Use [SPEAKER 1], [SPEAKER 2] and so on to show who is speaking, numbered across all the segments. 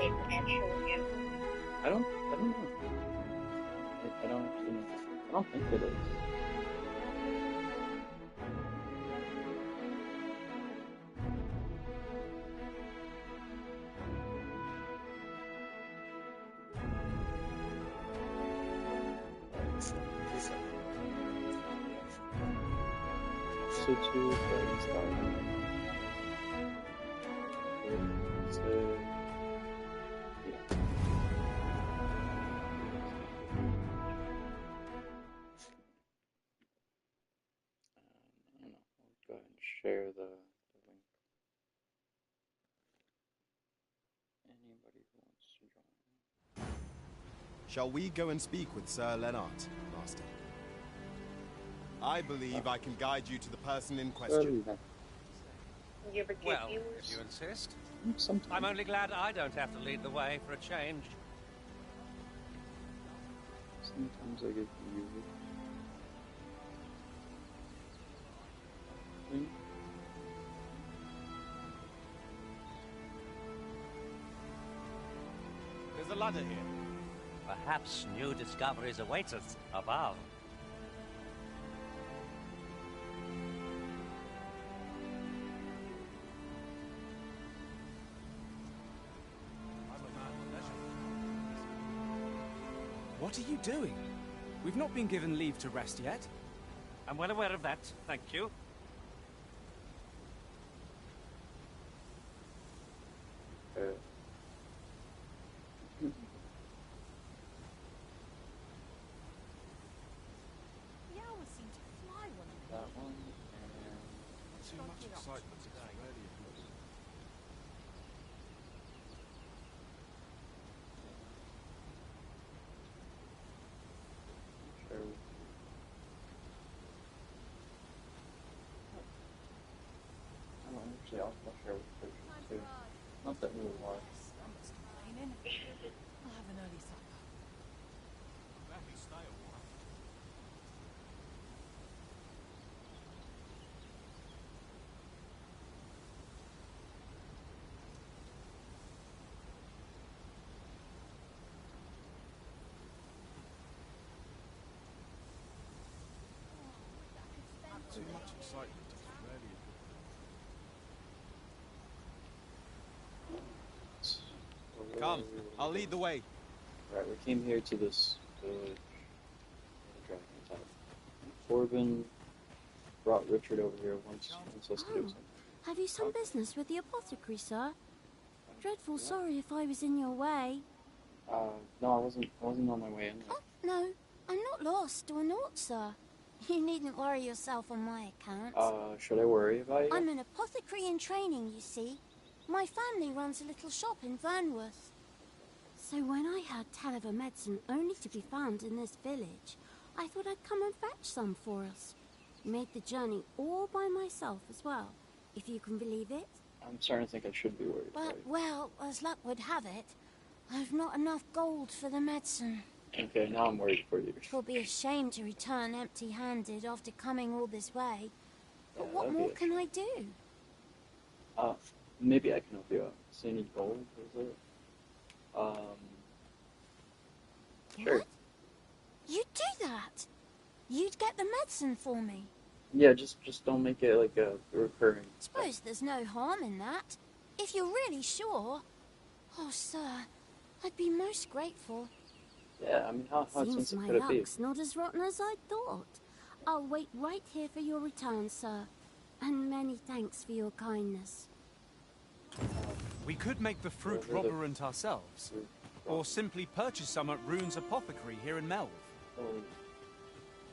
[SPEAKER 1] I don't know. I don't actually know. I don't think it is. So two friends died. So yeah. I don't know. I'll go ahead and share the link. Anybody who wants to join.
[SPEAKER 2] Shall we go and speak with Sir Lennart, Master? I believe I can guide you to the person in question.
[SPEAKER 3] Well, if you insist.
[SPEAKER 1] Sometimes.
[SPEAKER 3] I'm only glad I don't have to lead the way for a change.
[SPEAKER 1] Sometimes I get confused.
[SPEAKER 2] There's a ladder here.
[SPEAKER 3] Perhaps new discoveries await us above.
[SPEAKER 4] What are you doing? We've not been given leave to rest yet.
[SPEAKER 3] I'm well aware of that, thank you.
[SPEAKER 5] The hours seem to fly when I'm
[SPEAKER 1] That one and
[SPEAKER 2] Too much excitement today.
[SPEAKER 1] share. I don't know, actually I'll share with pictures too. Not that really large.
[SPEAKER 5] I'll have an early supper.
[SPEAKER 2] Let me stay a while. Too much excitement is rarely a good thing. Come, I'll lead the way.
[SPEAKER 1] Right, we came here to this village. Dragon type. Corbin brought Richard over here once us to do something.
[SPEAKER 6] Have you some business with the apothecary, sir? Dreadful sorry if I was in your way.
[SPEAKER 1] No, I wasn't on my way in there.
[SPEAKER 6] Oh, no, I'm not lost or naught, sir. You needn't worry yourself on my account.
[SPEAKER 1] Should I worry about you?
[SPEAKER 6] I'm an apothecary in training, you see. My family runs a little shop in Vernworth. So when I heard tell of a medicine only to be found in this village, I thought I'd come and fetch some for us. Made the journey all by myself as well, if you can believe it.
[SPEAKER 1] I'm starting to think I should be worried about you.
[SPEAKER 6] Well, as luck would have it, I've not enough gold for the medicine.
[SPEAKER 1] Okay, now I'm worried for you.
[SPEAKER 6] 'Twill be a shame to return empty-handed after coming all this way. But
[SPEAKER 1] Yeah,
[SPEAKER 6] what
[SPEAKER 1] that'd be
[SPEAKER 6] more
[SPEAKER 1] a
[SPEAKER 6] can I do?
[SPEAKER 1] Maybe I can help you out. So you need gold, is it? Sure.
[SPEAKER 6] What? You'd do that? You'd get the medicine for me?
[SPEAKER 1] Yeah, just don't make it like a recurring.
[SPEAKER 6] Suppose there's no harm in that. If you're really sure. Oh, sir, I'd be most grateful.
[SPEAKER 1] Yeah, I mean, how
[SPEAKER 6] Seems
[SPEAKER 1] expensive
[SPEAKER 6] my
[SPEAKER 1] could it be?
[SPEAKER 6] luck's not as rotten as I thought. I'll wait right here for your return, sir. And many thanks for your kindness.
[SPEAKER 4] We could make the fruit robberant ourselves, or simply purchase some at Rune's apothecary here in Melve.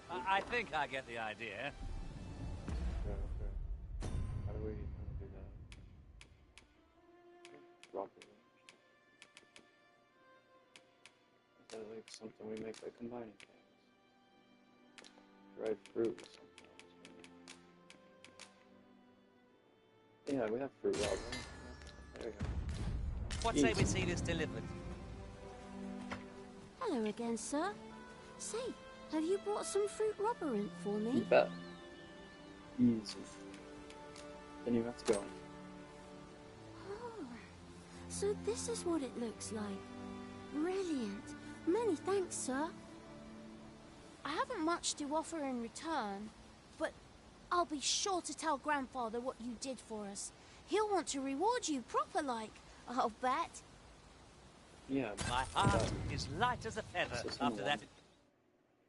[SPEAKER 3] I think I get the idea.
[SPEAKER 1] Okay. How do we do that? Drop it. Is that like something we make by combining things? Dried fruit or something else. Yeah, we have fruit raw, right? Yeah. There we go.
[SPEAKER 3] What say we see this delivered?
[SPEAKER 6] Hello again, sir. Say, have you brought some fruit robberant for me?
[SPEAKER 1] You bet. Easy. Then you have to go.
[SPEAKER 6] Oh, So this is what it looks like. Brilliant. Many thanks, sir. I haven't much to offer in return, but I'll be sure to tell Grandfather what you did for us. He'll want to reward you proper like, I'll bet.
[SPEAKER 1] Yeah.
[SPEAKER 3] My heart is light as a feather
[SPEAKER 1] So
[SPEAKER 3] after
[SPEAKER 1] someone-
[SPEAKER 3] that.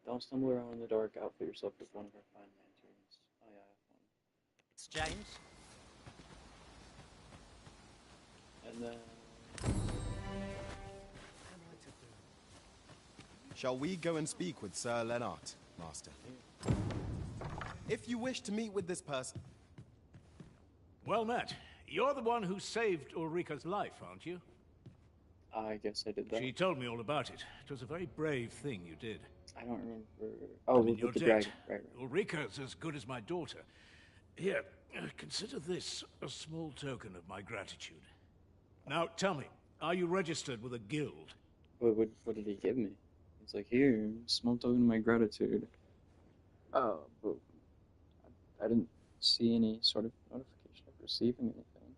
[SPEAKER 1] Don't stumble around in the dark. Outfit yourself with one of our fine lanterns. Oh yeah, I have one.
[SPEAKER 3] James.
[SPEAKER 1] And then
[SPEAKER 2] Shall we go and speak with Sir Lennart, Master? If you wish to meet with this person...
[SPEAKER 7] Well met. You're the one who saved Ulrika's life, aren't you?
[SPEAKER 1] I guess I did that.
[SPEAKER 7] She told me all about it. It was a very brave thing you did.
[SPEAKER 1] I don't remember. Oh,
[SPEAKER 7] I'm in
[SPEAKER 1] with
[SPEAKER 7] your
[SPEAKER 1] the
[SPEAKER 7] debt.
[SPEAKER 1] dragon. Right.
[SPEAKER 7] Ulrika's as good as my daughter. Here, consider this a small token of my gratitude. Now, tell me, are you registered with a guild?
[SPEAKER 1] What did he give me? It's like, here, small token of my gratitude. Oh, but I didn't see any sort of notification of receiving anything.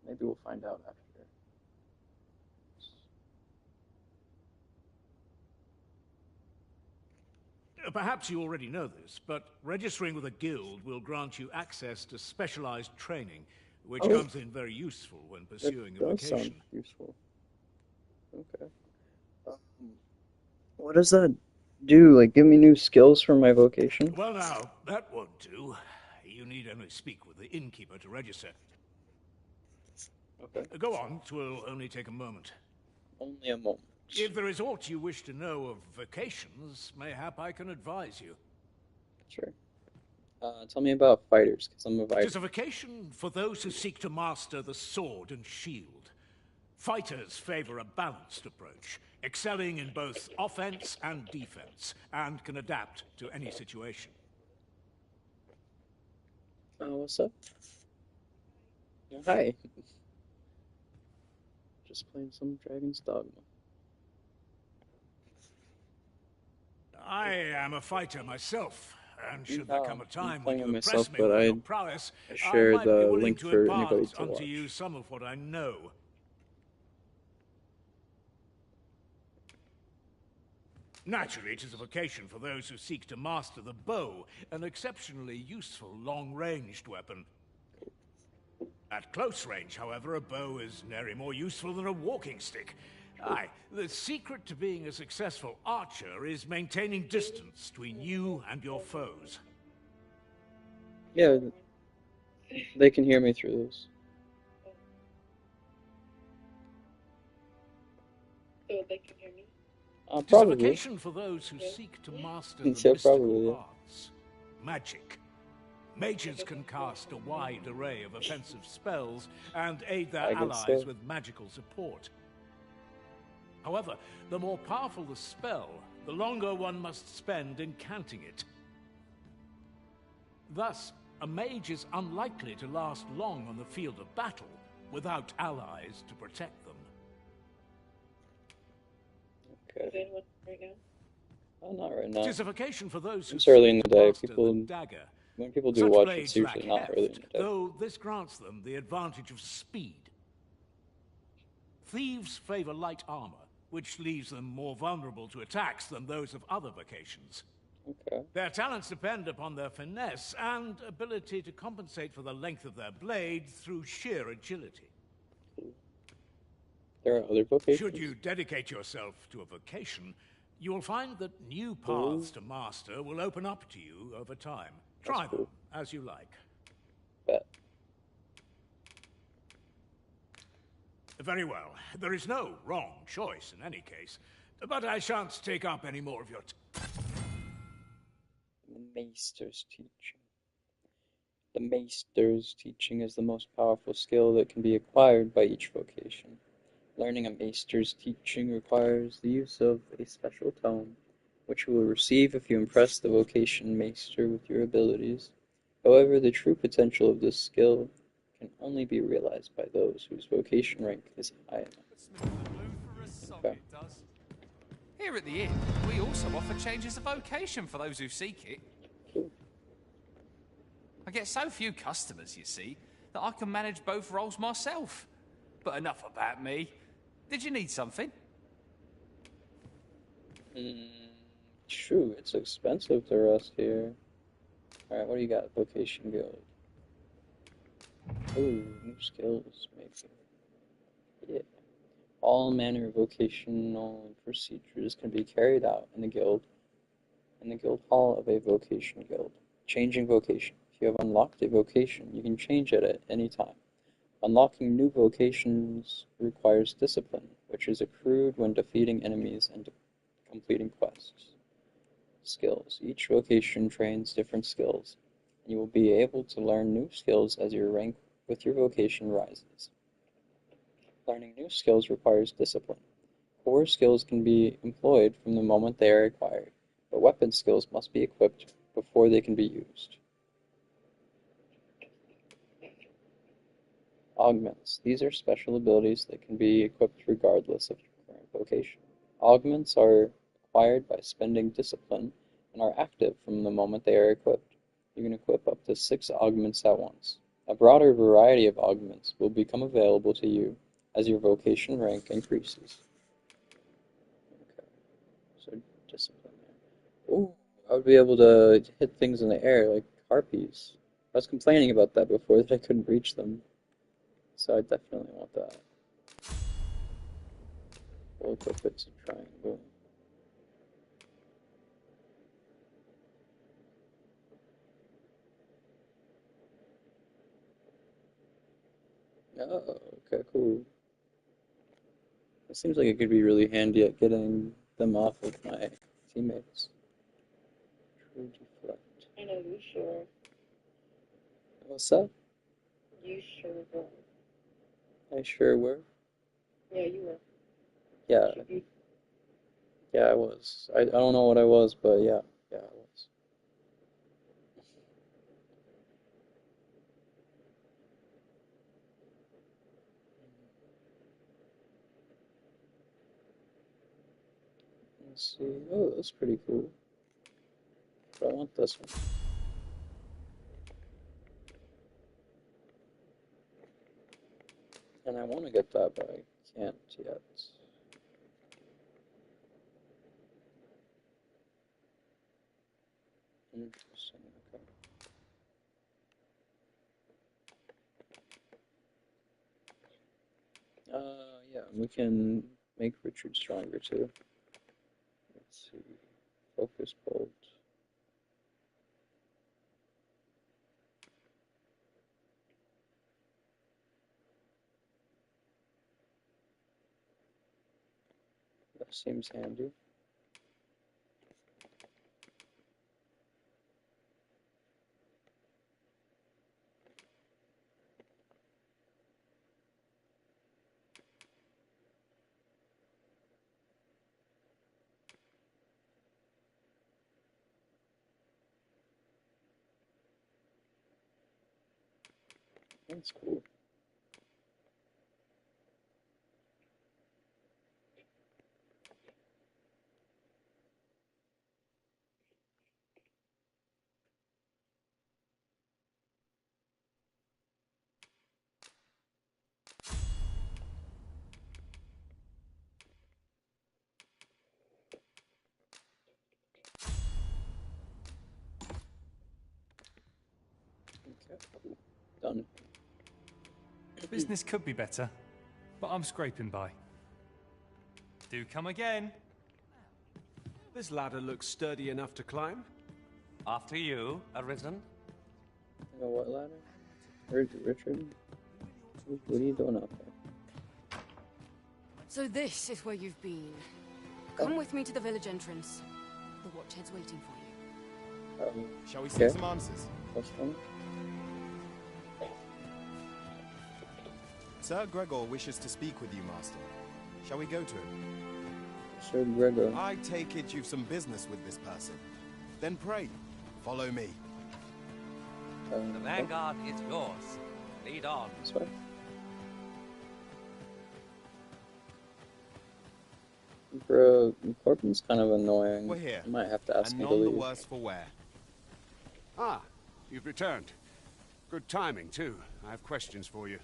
[SPEAKER 1] Maybe we'll find out after.
[SPEAKER 7] Perhaps you already know this, but registering with a guild will grant you access to specialized training, which comes in very useful when pursuing a
[SPEAKER 1] That does sound
[SPEAKER 7] vocation.
[SPEAKER 1] useful. Okay. What does that do? Like, give me new skills for my vocation?
[SPEAKER 7] Well now, that won't do. You need only speak with the innkeeper to register.
[SPEAKER 1] Okay.
[SPEAKER 7] Go on, 'twill only take a moment.
[SPEAKER 1] Only a moment.
[SPEAKER 7] If there is aught you wish to know of vocations, mayhap I can advise you.
[SPEAKER 1] Sure. Tell me about fighters, because I'm a
[SPEAKER 7] It
[SPEAKER 1] fighter.
[SPEAKER 7] is a vocation for those who seek to master the sword and shield. Fighters favor a balanced approach, excelling in both offense and defense, and can adapt to any situation.
[SPEAKER 1] What's up? Hi. Just playing some Dragon's Dogma.
[SPEAKER 7] I am a fighter myself, and should
[SPEAKER 1] No,
[SPEAKER 7] there come a time
[SPEAKER 1] I'm
[SPEAKER 7] when
[SPEAKER 1] playing
[SPEAKER 7] you
[SPEAKER 1] it
[SPEAKER 7] impress
[SPEAKER 1] myself,
[SPEAKER 7] me
[SPEAKER 1] but
[SPEAKER 7] with
[SPEAKER 1] I
[SPEAKER 7] your prowess,
[SPEAKER 1] share
[SPEAKER 7] I might
[SPEAKER 1] the
[SPEAKER 7] be willing
[SPEAKER 1] link
[SPEAKER 7] to
[SPEAKER 1] for
[SPEAKER 7] impart
[SPEAKER 1] anybody to
[SPEAKER 7] unto
[SPEAKER 1] watch.
[SPEAKER 7] you some of what I know. Naturally, it is a vocation for those who seek to master the bow, an exceptionally useful long-ranged weapon. At close range, however, a bow is nary more useful than a walking stick. Aye, the secret to being a successful archer is maintaining distance between you and your foes.
[SPEAKER 1] Yeah, they can hear me through this.
[SPEAKER 8] So they can hear me?
[SPEAKER 7] It is a
[SPEAKER 1] Probably.
[SPEAKER 7] vocation for those who seek to master the
[SPEAKER 1] Yeah,
[SPEAKER 7] mystical
[SPEAKER 1] probably, yeah.
[SPEAKER 7] arts. Magic. Mages can cast a wide array of offensive spells and aid their
[SPEAKER 1] I guess
[SPEAKER 7] allies
[SPEAKER 1] so.
[SPEAKER 7] with magical support. However, the more powerful the spell, the longer one must spend incanting it. Thus, a mage is unlikely to last long on the field of battle without allies to protect them.
[SPEAKER 8] Is
[SPEAKER 1] Okay.
[SPEAKER 8] anyone right now?
[SPEAKER 1] Oh, not right
[SPEAKER 7] It
[SPEAKER 1] now.
[SPEAKER 7] is a vocation for those who
[SPEAKER 1] It's early in
[SPEAKER 7] seek
[SPEAKER 1] the
[SPEAKER 7] to
[SPEAKER 1] day.
[SPEAKER 7] master
[SPEAKER 1] People-
[SPEAKER 7] the dagger.
[SPEAKER 1] When people do
[SPEAKER 7] Such
[SPEAKER 1] watch,
[SPEAKER 7] blades
[SPEAKER 1] it's usually
[SPEAKER 7] lack
[SPEAKER 1] not early in
[SPEAKER 7] heft,
[SPEAKER 1] the day.
[SPEAKER 7] though this grants them the advantage of speed. Thieves favor light armor, which leaves them more vulnerable to attacks than those of other vocations.
[SPEAKER 1] Okay.
[SPEAKER 7] Their talents depend upon their finesse and ability to compensate for the length of their blade through sheer agility.
[SPEAKER 1] There are other vocations?
[SPEAKER 7] Should you dedicate yourself to a vocation, you will find that new paths to master will open up to you over time. Try them
[SPEAKER 1] cool.
[SPEAKER 7] as you like.
[SPEAKER 1] Bet.
[SPEAKER 7] Very well. There is no wrong choice in any case, but I shan't take up any more of your time.
[SPEAKER 1] The Maester's teaching. The Maester's teaching is the most powerful skill that can be acquired by each vocation. Learning a Maester's teaching requires the use of a special tome, which you will receive if you impress the vocation Maester with your abilities. However, the true potential of this skill can only be realized by those whose vocation rank is high enough. Okay.
[SPEAKER 9] Here at the inn, we also offer changes of vocation for those who seek it.
[SPEAKER 1] Cool.
[SPEAKER 9] I get so few customers, you see, that I can manage both roles myself. But enough about me. Did you need something?
[SPEAKER 1] True, it's expensive to rest here. Alright, what do you got? Vocation Guild. Ooh, new skills, maybe. Yeah. All manner of vocational procedures can be carried out in the guild hall of a vocation guild. Changing vocation. If you have unlocked a vocation, you can change it at any time. Unlocking new vocations requires discipline, which is accrued when defeating enemies and completing quests. Skills. Each vocation trains different skills, and you will be able to learn new skills as your rank with your vocation rises. Learning new skills requires discipline. Core skills can be employed from the moment they are acquired, but weapon skills must be equipped before they can be used. Augments. These are special abilities that can be equipped regardless of your current vocation. Augments are acquired by spending discipline and are active from the moment they are equipped. You can equip up to 6 augments at once. A broader variety of augments will become available to you as your vocation rank increases. Okay, so discipline there. Ooh, I would be able to hit things in the air like harpies. I was complaining about that before, that I couldn't reach them. So I definitely want that. We'll equip it to triangle. Oh, okay, cool. It seems like it could be really handy at getting them off of my teammates. True deflect.
[SPEAKER 8] I know, you sure.
[SPEAKER 1] What's up?
[SPEAKER 8] You sure were.
[SPEAKER 1] I sure were.
[SPEAKER 8] Yeah, you were.
[SPEAKER 1] Yeah, yeah, I was. I don't know what I was, but yeah, I was. Let's see. Oh, that's pretty cool. But I want this one. And I want to get that, but I can't yet. Interesting, okay. Yeah, we can make Richard stronger too. Let's see. Focus bolt. That seems handy. That's cool. Okay, cool. Done.
[SPEAKER 4] Business could be better, but I'm scraping by. Do come again.
[SPEAKER 10] This ladder looks sturdy enough to climb.
[SPEAKER 3] After you, Arisen.
[SPEAKER 1] What ladder? Richard? What are you doing up there?
[SPEAKER 5] So this is where you've been. Come with me to the village entrance. The Watchhead's waiting for you.
[SPEAKER 2] Shall we seek some answers?
[SPEAKER 1] What's wrong?
[SPEAKER 2] Sir Gregor wishes to speak with you, Master. Shall we go to him?
[SPEAKER 1] Sir Gregor.
[SPEAKER 2] I take it you've some business with this person. Then pray, follow me.
[SPEAKER 3] The vanguard is yours. Lead on.
[SPEAKER 1] This way. Bro, Corbin's kind of annoying.
[SPEAKER 2] We're here,
[SPEAKER 1] I might have to ask
[SPEAKER 2] and
[SPEAKER 1] him to
[SPEAKER 2] none the
[SPEAKER 1] leave.
[SPEAKER 2] worse for wear.
[SPEAKER 7] Ah, you've returned. Good timing, too. I have questions for you.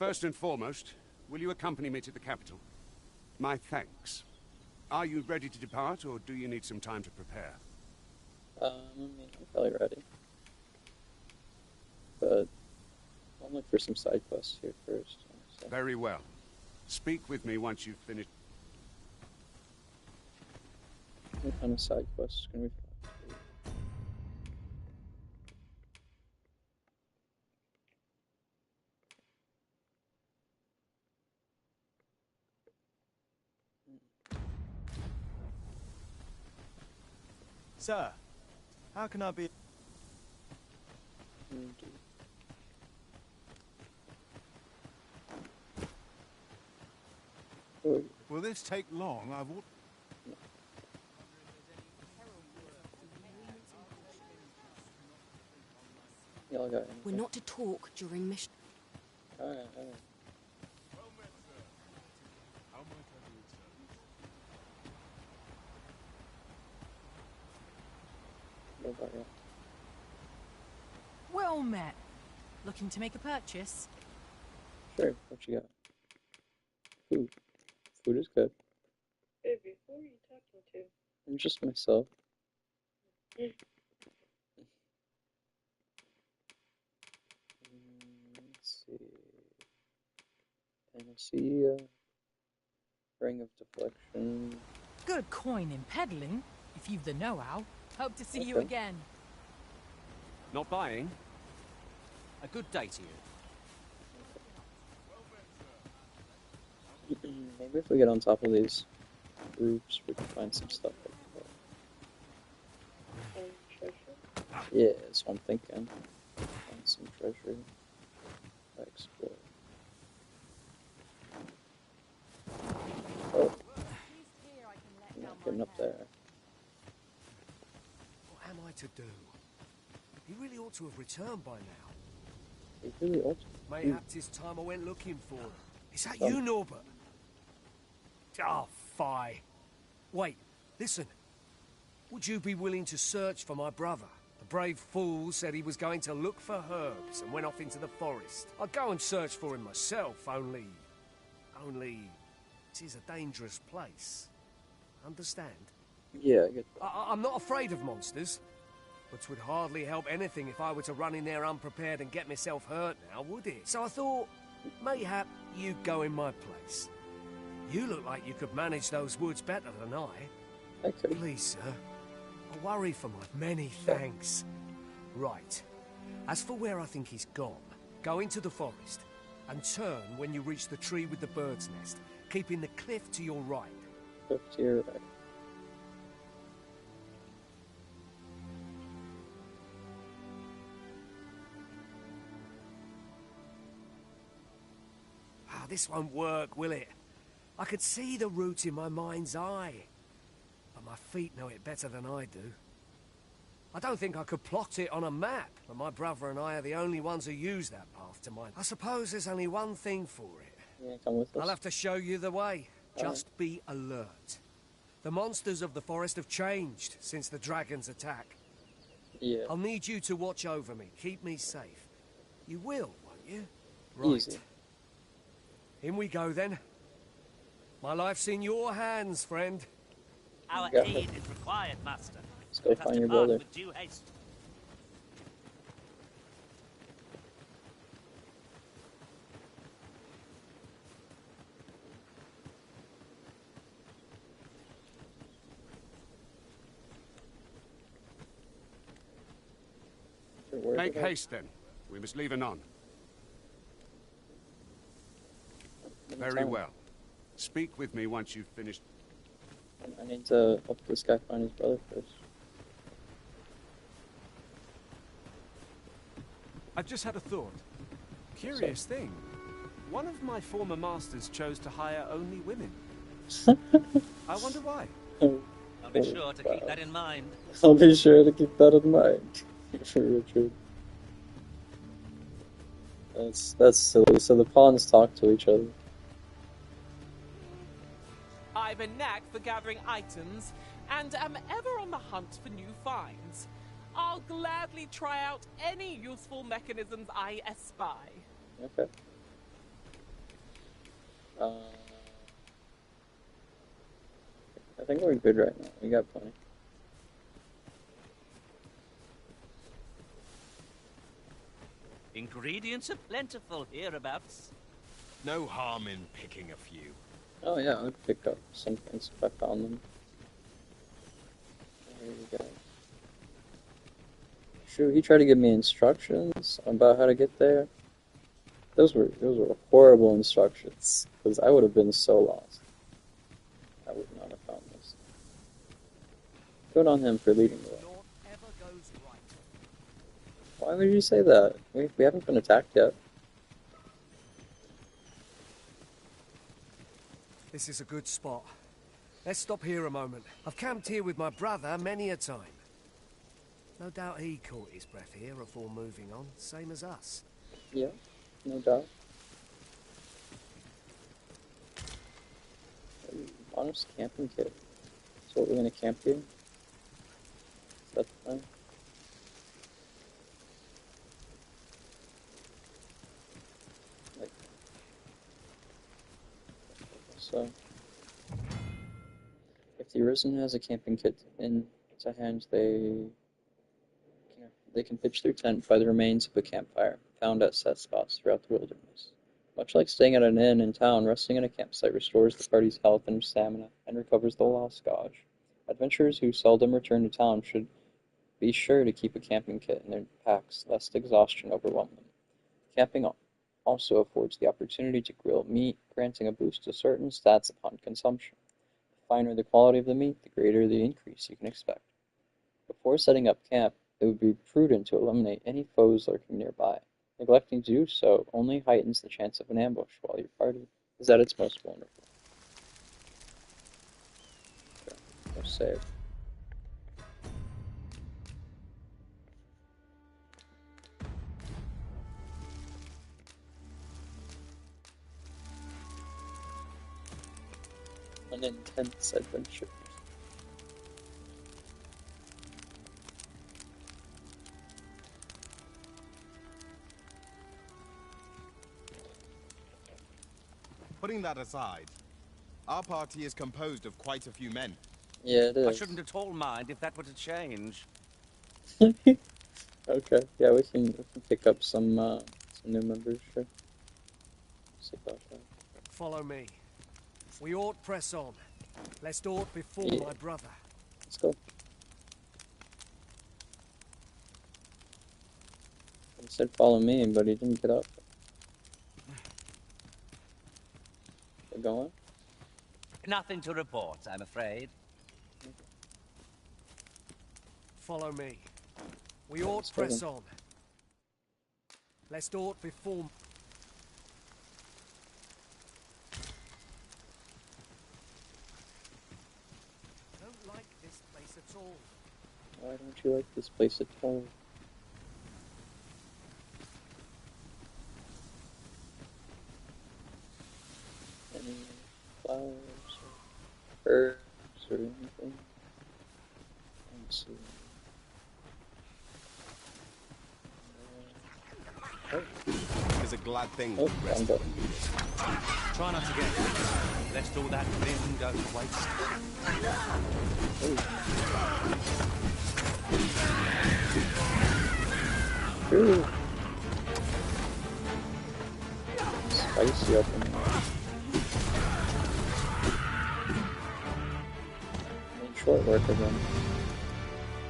[SPEAKER 11] First and foremost, will you accompany me to the capital? My thanks. Are you ready to depart, or do you need some time to prepare?
[SPEAKER 1] I mean, I'm probably ready. But I'll look for some side quests here first. So.
[SPEAKER 11] Very well. Speak with me once you've finished.
[SPEAKER 1] What kind of side quests can we find?
[SPEAKER 12] Sir, how can I be...
[SPEAKER 2] Will this take long? I've...
[SPEAKER 5] We're not to talk during mission.
[SPEAKER 1] Alright.
[SPEAKER 13] Well met. Looking to make a purchase?
[SPEAKER 1] Sure, what you got? Food. Food is good.
[SPEAKER 8] Baby, who are you talking to?
[SPEAKER 1] I'm just myself. Let's see. Panacea. Ring of Deflection.
[SPEAKER 13] Good coin in peddling, if you've the know-how. Hope to see you again.
[SPEAKER 10] Not buying?
[SPEAKER 3] A good day to you.
[SPEAKER 1] Maybe if we get on top of these groups, we can find some stuff like that. Yeah, that's what I'm thinking. Find some treasure. Explore. Oh. Not getting up there.
[SPEAKER 14] What am I to do? He really ought to have returned by now.
[SPEAKER 1] He really ought to.
[SPEAKER 14] Mayhaps it's time I went looking for him. Is that you, Norbert? Oh, fie. Wait, listen. Would you be willing to search for my brother? The brave fool said he was going to look for herbs and went off into the forest. I'd go and search for him myself, only... This is a dangerous place. Understand?
[SPEAKER 1] Yeah, I get that.
[SPEAKER 14] I'm not afraid of monsters. But 'twould hardly help anything if I were to run in there unprepared and get myself hurt now, would it? So I thought, mayhap you'd go in my place. You look like you could manage those woods better than I.
[SPEAKER 1] Okay.
[SPEAKER 14] Please, sir. I worry for my many thanks. Right. As for where I think he's gone, go into the forest and turn when you reach the tree with the bird's nest, keeping the cliff to your right.
[SPEAKER 1] Cliff to your right.
[SPEAKER 14] This won't work, will it? I could see the route in my mind's eye. But my feet know it better than I do. I don't think I could plot it on a map, but my brother and I are the only ones who use that path to mine. I suppose there's only one thing for it.
[SPEAKER 1] Yeah, come with us.
[SPEAKER 14] I'll have to show you the way. Just be alert. The monsters of the forest have changed since the dragon's attack.
[SPEAKER 1] Yeah.
[SPEAKER 14] I'll need you to watch over me, keep me safe. You will, won't you? Right.
[SPEAKER 1] Easy.
[SPEAKER 14] In we go, then. My life's in your hands, friend.
[SPEAKER 3] Our aid is required, Master.
[SPEAKER 1] Let's go find your brother.
[SPEAKER 3] With due haste.
[SPEAKER 11] Make haste, then. We must leave anon. Very well. Speak with me once you've finished.
[SPEAKER 1] I need to help this guy find his brother first.
[SPEAKER 10] I've just had a thought. Curious thing. One of my former masters chose to hire only women. I wonder why.
[SPEAKER 3] I'll be sure to keep that in mind.
[SPEAKER 1] I'll be sure to keep that in mind. Richard. That's silly. So the pawns talk to each other.
[SPEAKER 15] I've a knack for gathering items, and am ever on the hunt for new finds. I'll gladly try out any useful mechanisms I espy.
[SPEAKER 1] Okay. Uh, I think we're good right now. We got plenty.
[SPEAKER 3] Ingredients are plentiful hereabouts.
[SPEAKER 2] No harm in picking a few.
[SPEAKER 1] Oh yeah, I would pick up some things if I found them. There you go. Shoot, he tried to give me instructions about how to get there. Those were horrible instructions, because I would have been so lost. I would not have found this. Good on him for leading the way. Why would you say that? We haven't been attacked yet.
[SPEAKER 14] This is a good spot. Let's stop here a moment. I've camped here with my brother many a time. No doubt he caught his breath here before moving on, same as us.
[SPEAKER 1] Yeah, no doubt. Honest camping kit. So what, we're gonna camp here? Is that the plan? Like, so, if the Arisen has a camping kit in its hand, they can pitch their tent by the remains of a campfire found at set spots throughout the wilderness. Much like staying at an inn in town, resting in a campsite restores the party's health and stamina and recovers the lost gauge. Adventurers who seldom return to town should be sure to keep a camping kit in their packs, lest exhaustion overwhelm them. Camping also affords the opportunity to grill meat, granting a boost to certain stats upon consumption. The finer the quality of the meat, the greater the increase you can expect. Before setting up camp, it would be prudent to eliminate any foes lurking nearby. Neglecting to do so only heightens the chance of an ambush while your party is at its most vulnerable. Okay, no save. An intense adventure.
[SPEAKER 2] Putting that aside, our party is composed of quite a few men.
[SPEAKER 1] Yeah, it is.
[SPEAKER 3] I shouldn't at all mind if that were to change.
[SPEAKER 1] Okay, yeah, we can pick up some new members, sure. See about that.
[SPEAKER 14] Follow me. We ought press on, lest aught befall my brother.
[SPEAKER 1] Let's go. He said follow me, but he didn't get up. We're going?
[SPEAKER 3] Nothing to report, I'm afraid.
[SPEAKER 14] Follow me. We ought press on, lest aught befall. Don't like this place at all.
[SPEAKER 1] Why don't you like this place at all? Any flowers or herbs or anything? Let's see.
[SPEAKER 2] It's a glad thing.
[SPEAKER 1] Oh, found it.
[SPEAKER 3] Try not to get lest all that vim go to waste.
[SPEAKER 1] Ooh. Spicy up in there. Made short work of them.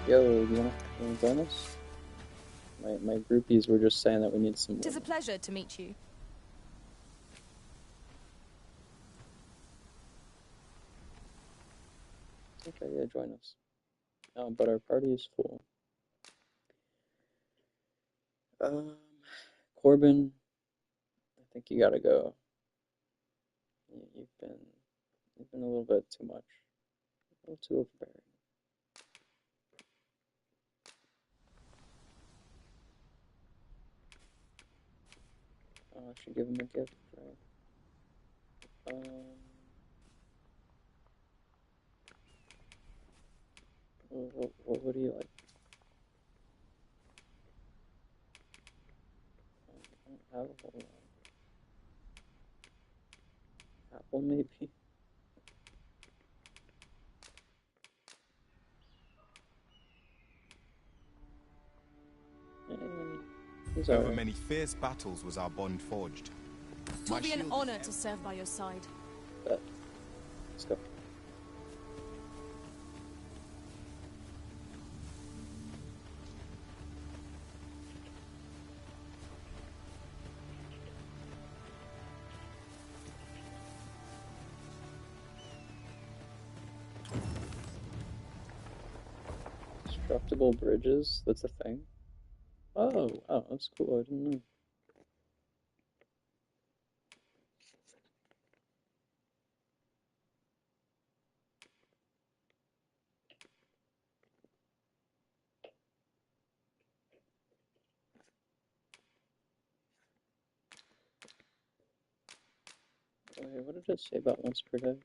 [SPEAKER 1] Yo, you wanna join us? My groupies were just saying that we need some.
[SPEAKER 13] It is a pleasure to meet you.
[SPEAKER 1] Okay, yeah, join us. But our party is full. Corbin, I think you gotta go. You've been a little bit too much, a little too overbearing. Oh, I should give him a gift, right? What do you like? I don't have a whole lot. Well, maybe.
[SPEAKER 2] Over many fierce battles was our bond forged.
[SPEAKER 16] It will be an honor to serve by your side.
[SPEAKER 1] Let's go. Destructible bridges? That's a thing? Oh, that's cool. I didn't know. Wait, what did it say about once per day?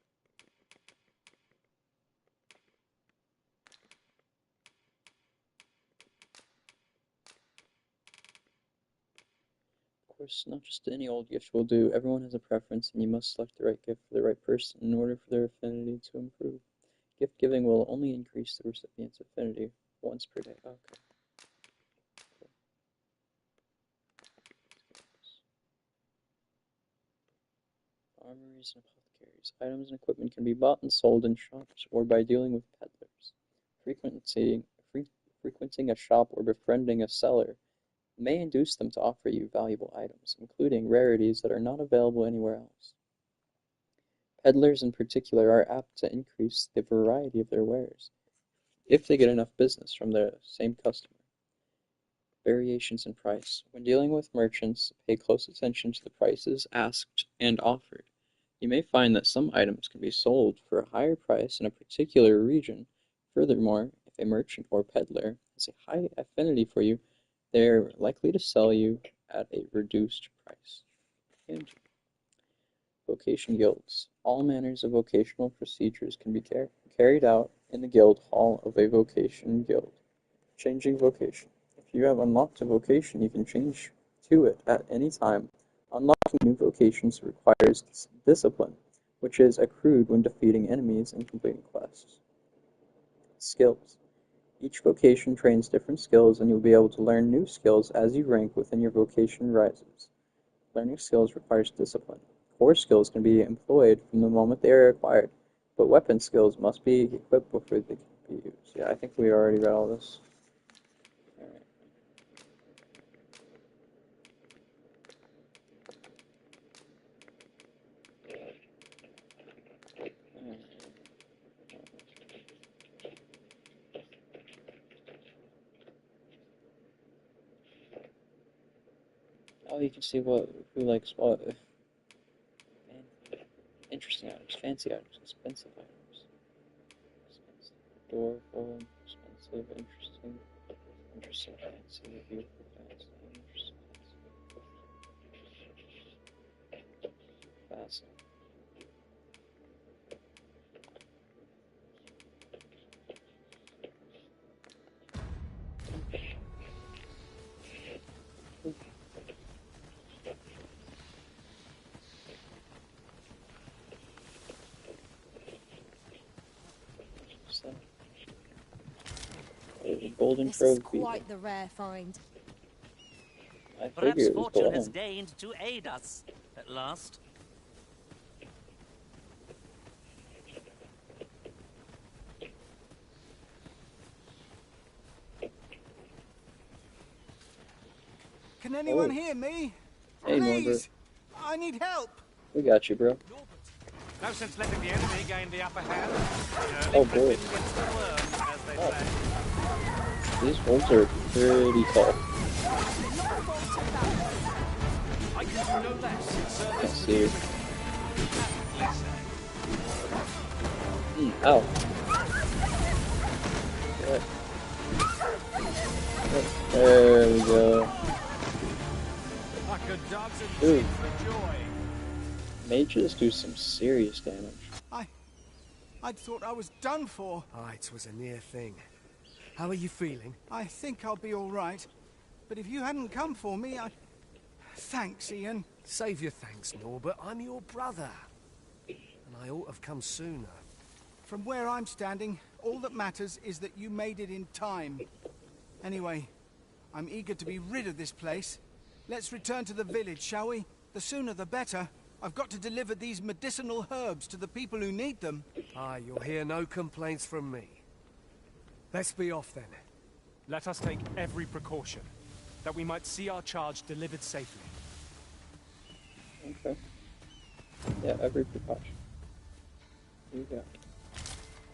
[SPEAKER 1] Of course, not just any old gift will do. Everyone has a preference, and you must select the right gift for the right person in order for their affinity to improve. Gift giving will only increase the recipient's affinity once per day. Okay. Cool. Armories and apothecaries. Items and equipment can be bought and sold in shops or by dealing with peddlers. Frequenting a shop or befriending a seller may induce them to offer you valuable items, including rarities that are not available anywhere else. Peddlers in particular are apt to increase the variety of their wares, if they get enough business from the same customer. Variations in price. When dealing with merchants, pay close attention to the prices asked and offered. You may find that some items can be sold for a higher price in a particular region. Furthermore, if a merchant or peddler has a high affinity for you, they are likely to sell you at a reduced price. And vocation guilds. All manners of vocational procedures can be carried out in the guild hall of a vocation guild. Changing vocation. If you have unlocked a vocation, you can change to it at any time. Unlocking new vocations requires discipline, which is accrued when defeating enemies and completing quests. Skills. Each vocation trains different skills, and you'll be able to learn new skills as you rank within your vocation rises. Learning skills requires discipline. Core skills can be employed from the moment they are acquired, but weapon skills must be equipped before they can be used. Yeah, I think we already read all this. Oh, you can see who likes what. Interesting items, fancy items, expensive items. Adorable, expensive, interesting, fancy, beautiful, fancy, interesting, fascinating. Golden
[SPEAKER 16] This is
[SPEAKER 1] trophy.
[SPEAKER 16] quite the rare find.
[SPEAKER 1] I
[SPEAKER 17] Perhaps
[SPEAKER 1] figured it was
[SPEAKER 17] fortune has
[SPEAKER 1] gold.
[SPEAKER 17] deigned to aid us at last.
[SPEAKER 12] Can anyone hear me?
[SPEAKER 1] Hey, Norbert.
[SPEAKER 12] Please! I need help!
[SPEAKER 1] We got you, bro.
[SPEAKER 4] No sense letting the enemy gain the upper hand.
[SPEAKER 1] Oh, boy. These wolves are pretty tall. Can't see. Ow. What? There we go. Ooh. Mages do some serious damage.
[SPEAKER 12] I thought I was done for.
[SPEAKER 14] It was a near thing. How are you feeling?
[SPEAKER 12] I think I'll be all right. But if you hadn't come for me, Thanks, Ian.
[SPEAKER 14] Save your thanks, Norbert. I'm your brother. and I ought to have come sooner.
[SPEAKER 12] From where I'm standing, all that matters is that you made it in time. Anyway, I'm eager to be rid of this place. Let's return to the village, shall we? The sooner the better. I've got to deliver these medicinal herbs to the people who need them.
[SPEAKER 14] Aye, you'll hear no complaints from me. Let's be off then.
[SPEAKER 10] Let us take every precaution, that we might see our charge delivered safely.
[SPEAKER 1] Okay. Yeah, every precaution. Here you go.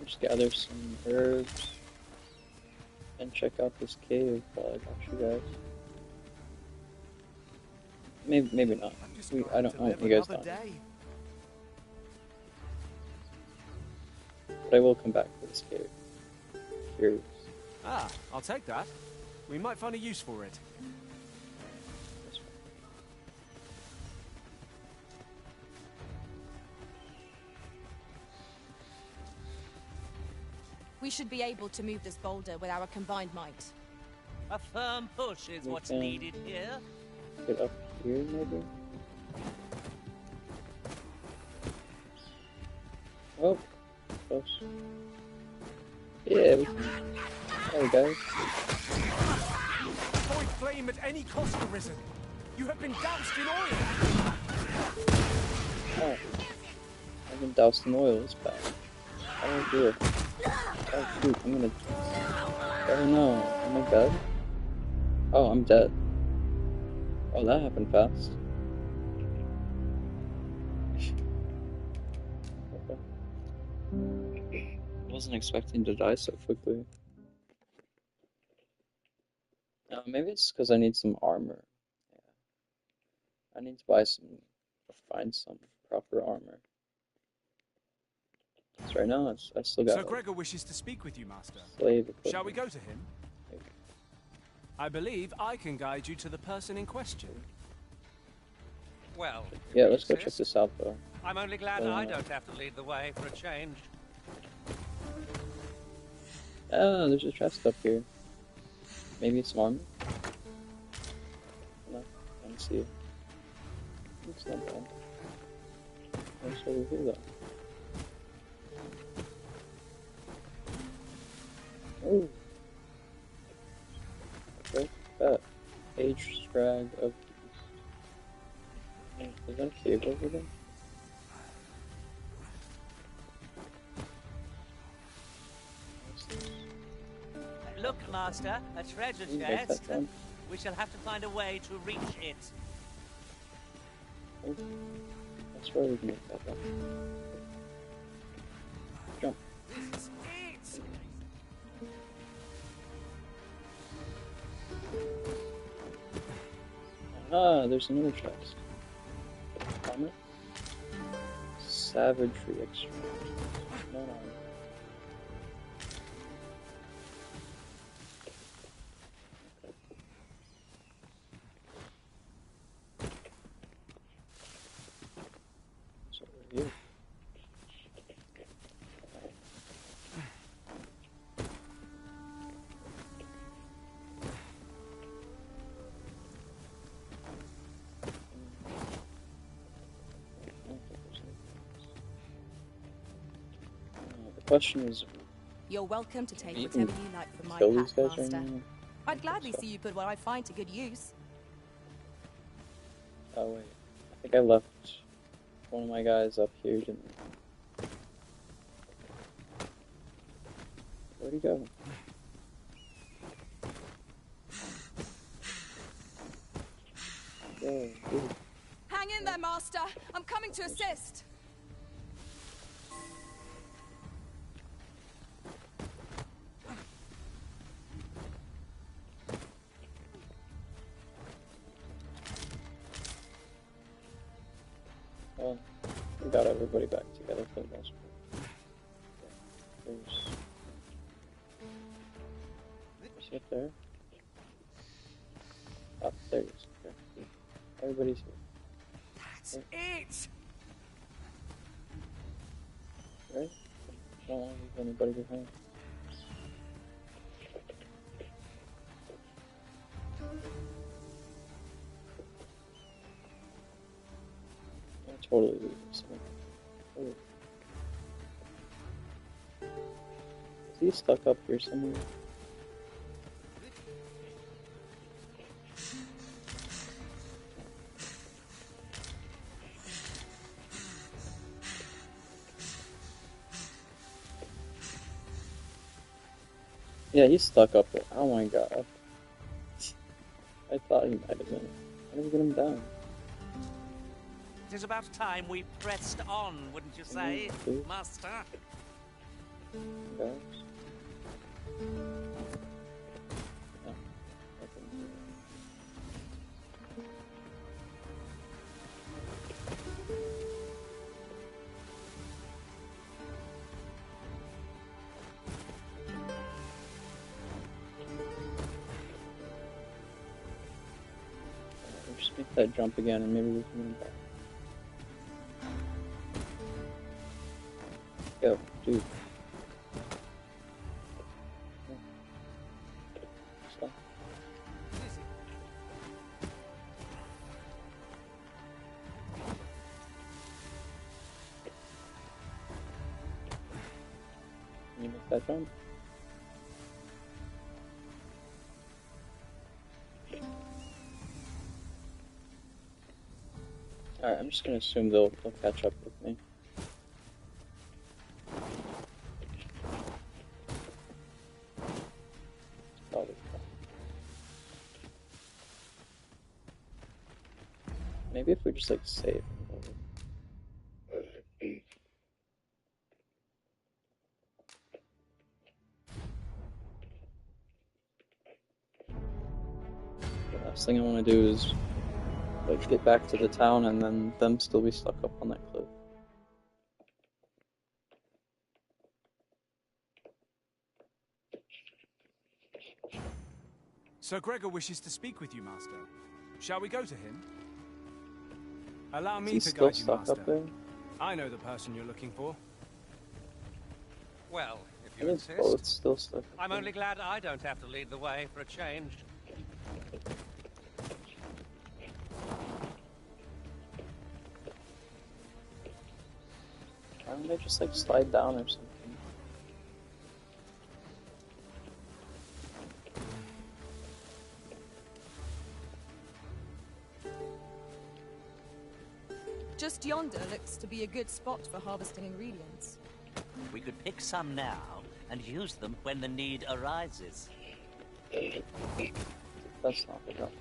[SPEAKER 1] Just gather some herbs and check out this cave while I got you guys. Maybe not. I don't want you guys done. But I will come back to this cave. Curious.
[SPEAKER 10] Ah, I'll take that. We might find a use for it.
[SPEAKER 16] We should be able to move this boulder with our combined might.
[SPEAKER 17] A firm push is what's needed here.
[SPEAKER 1] Get up here, maybe? Oh, close. Yeah, there we go.
[SPEAKER 10] Avoid flame at any cost, Arisen. You have been doused in oil.
[SPEAKER 1] Oh, I've been doused in oil. It's bad. How do I do it? Oh shoot, I'm gonna... Oh no, am I dead? Oh, I'm dead. Oh, that happened fast. Okay. Wasn't expecting to die so quickly. Maybe it's because I need some armor. Yeah. I need to buy some, or find some proper armor. So right now, I still got.
[SPEAKER 10] Sir Gregor wishes to speak with you, Master.
[SPEAKER 1] Slave equipment.
[SPEAKER 10] Shall we go to him?
[SPEAKER 1] Maybe.
[SPEAKER 10] I believe I can guide you to the person in question.
[SPEAKER 17] Well,
[SPEAKER 1] Yeah, let's go check this out, though.
[SPEAKER 17] I'm only glad I don't have to lead the way for a change.
[SPEAKER 1] Ah, there's a chest up here. Maybe it's armor? No, I don't see it. It's not bad. What's over here, though? Oh! Okay, that. Age Scrag of Beast. Is that a cave over there?
[SPEAKER 17] Look, Master, a treasure chest. We shall have to find a way to reach it.
[SPEAKER 1] Oh, that's where we can make that jump. Jump.
[SPEAKER 17] This is it!
[SPEAKER 1] Ah, there's another chest. Armor? Savagery extract. No, no. Here. The question is,
[SPEAKER 16] You're welcome to take
[SPEAKER 1] you
[SPEAKER 16] whatever
[SPEAKER 1] can
[SPEAKER 16] you like from my
[SPEAKER 1] kill
[SPEAKER 16] pack,
[SPEAKER 1] these guys
[SPEAKER 16] Master.
[SPEAKER 1] right now?
[SPEAKER 16] I'd gladly see you put what I find to good use.
[SPEAKER 1] Oh wait, I think I left one of my guys up here, didn't I? Where'd he go? Yo, dude.
[SPEAKER 16] Hang in there, Master. I'm coming to assist.
[SPEAKER 1] Well, we got everybody back together for the most part. Is he up there? Oh, there he is. Okay. Everybody's here.
[SPEAKER 14] That's it!
[SPEAKER 1] Right? Don't want to leave anybody behind. I'll totally leave this one. Oh. He's stuck up here somewhere. Yeah, he's stuck up there. Oh my god. I thought he might have been. How did we get him down?
[SPEAKER 17] It is about time we pressed on, wouldn't you say, Master?
[SPEAKER 1] Guys. Just make that jump again and maybe we can get back. Go, dude. Stop. Can you make that jump? Alright, I'm just gonna assume they'll catch up with me. Probably. Maybe if we just like save. The last thing I want to do is like get back to the town and then them still be stuck up on that cliff.
[SPEAKER 10] Sir Gregor wishes to speak with you, Master. Shall we go to him? Allow me to guide you, Master.
[SPEAKER 1] Up there?
[SPEAKER 10] I know the person you're looking for.
[SPEAKER 17] Well, if
[SPEAKER 1] I
[SPEAKER 17] you
[SPEAKER 1] think
[SPEAKER 17] insist.
[SPEAKER 1] Bullet's still stuck.
[SPEAKER 17] I'm only glad I don't have to lead the way for a change.
[SPEAKER 1] Why don't they just like slide down or something?
[SPEAKER 16] Just yonder looks to be a good spot for harvesting ingredients.
[SPEAKER 17] We could pick some now and use them when the need arises.
[SPEAKER 1] That's not enough.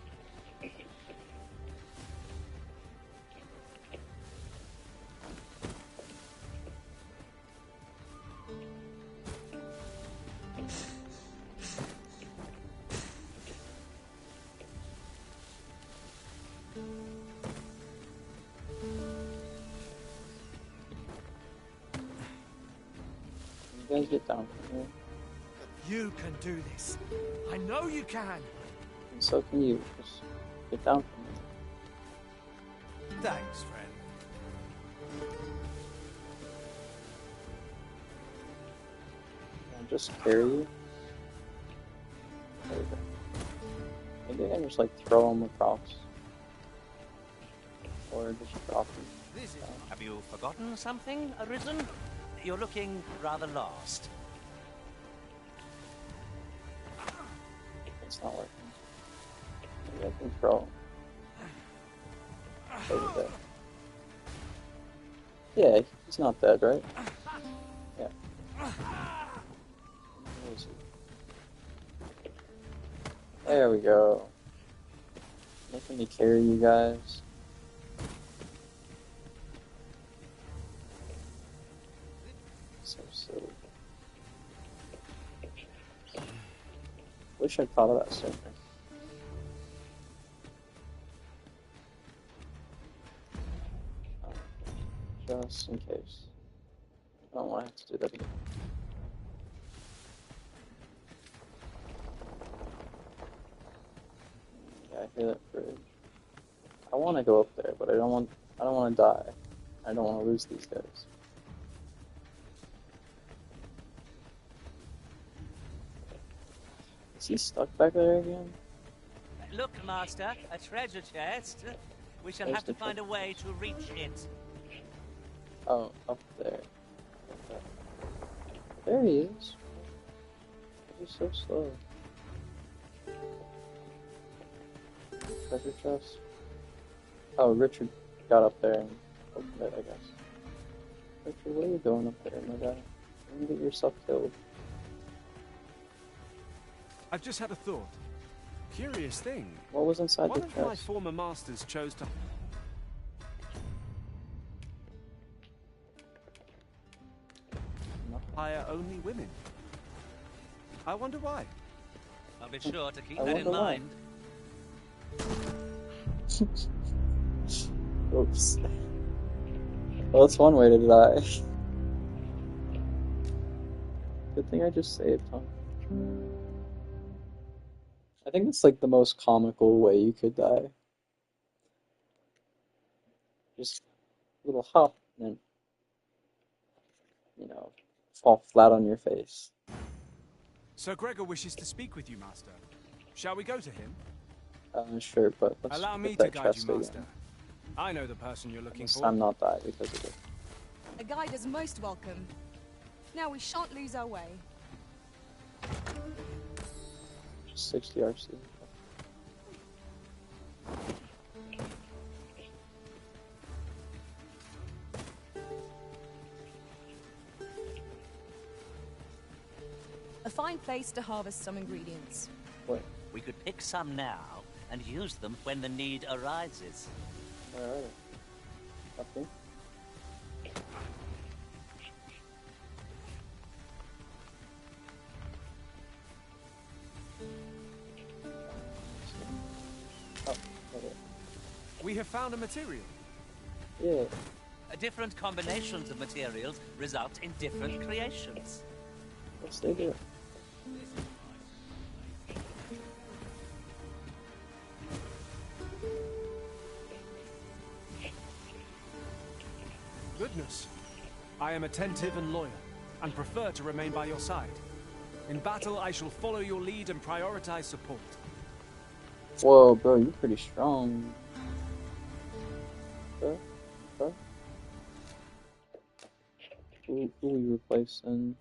[SPEAKER 1] You guys get down from here.
[SPEAKER 14] You can do this. I know you can.
[SPEAKER 1] And so can you. Just get down from here.
[SPEAKER 14] Thanks, friend.
[SPEAKER 1] I'll just carry you. There we go. Maybe I can just like throw them across. Or just drop them.
[SPEAKER 17] Have you forgotten something, Arisen? You're looking rather lost.
[SPEAKER 1] It's not working. Maybe I can throw them. Over there. Yeah, he's not dead, right? Yeah. Where is he? There we go. Making me carry you guys. So silly. Wish I'd thought of that sooner. Just in case. I don't want to have to do that again. Yeah, I hear that bridge. I want to go up there, but I don't want to die. I don't want to lose these guys. Is he stuck back there again?
[SPEAKER 17] Look, Master, a treasure chest. We shall
[SPEAKER 1] There's
[SPEAKER 17] have to
[SPEAKER 1] the
[SPEAKER 17] find a way to reach it.
[SPEAKER 1] Oh, up there. There he is. He's so slow. Treasure chest. Oh, Richard got up there and opened it, I guess. Richard, what are you doing up there, my guy? You're gonna get yourself killed.
[SPEAKER 10] I've just had a thought. Curious thing.
[SPEAKER 1] What was inside
[SPEAKER 10] One
[SPEAKER 1] the
[SPEAKER 10] of my
[SPEAKER 1] chest?
[SPEAKER 10] former masters chose to hire only women. I wonder why.
[SPEAKER 17] I'll be sure to keep
[SPEAKER 1] I
[SPEAKER 17] that in
[SPEAKER 1] wonder why.
[SPEAKER 17] mind.
[SPEAKER 1] Oops. Well, that's one way to die. Good thing I just saved, huh? I think it's like the most comical way you could die. Just a little hop and then, you know, fall flat on your face.
[SPEAKER 10] Sir Gregor wishes to speak with you, Master. Shall we go to him?
[SPEAKER 1] Sure, but let's
[SPEAKER 10] Allow me
[SPEAKER 1] get
[SPEAKER 10] to
[SPEAKER 1] that
[SPEAKER 10] guide you,
[SPEAKER 1] chest
[SPEAKER 10] Master.
[SPEAKER 1] again.
[SPEAKER 10] I know the person you're looking
[SPEAKER 1] This
[SPEAKER 10] for.
[SPEAKER 1] time not die because of it.
[SPEAKER 16] A guide is most welcome. Now we shan't lose our way.
[SPEAKER 1] Just 60 RC.
[SPEAKER 16] A fine place to harvest some ingredients.
[SPEAKER 1] What?
[SPEAKER 17] We could pick some now and use them when the need arises.
[SPEAKER 1] Where are they? Up here? Oh, okay.
[SPEAKER 10] We have found a material.
[SPEAKER 1] Yeah.
[SPEAKER 17] Different combinations of materials result in different creations.
[SPEAKER 1] What's they do?
[SPEAKER 10] Goodness. I am attentive and loyal, and prefer to remain by your side. In battle, I shall follow your lead and prioritize support.
[SPEAKER 1] Whoa, bro, you're pretty strong. Huh? Huh? Who we replacing?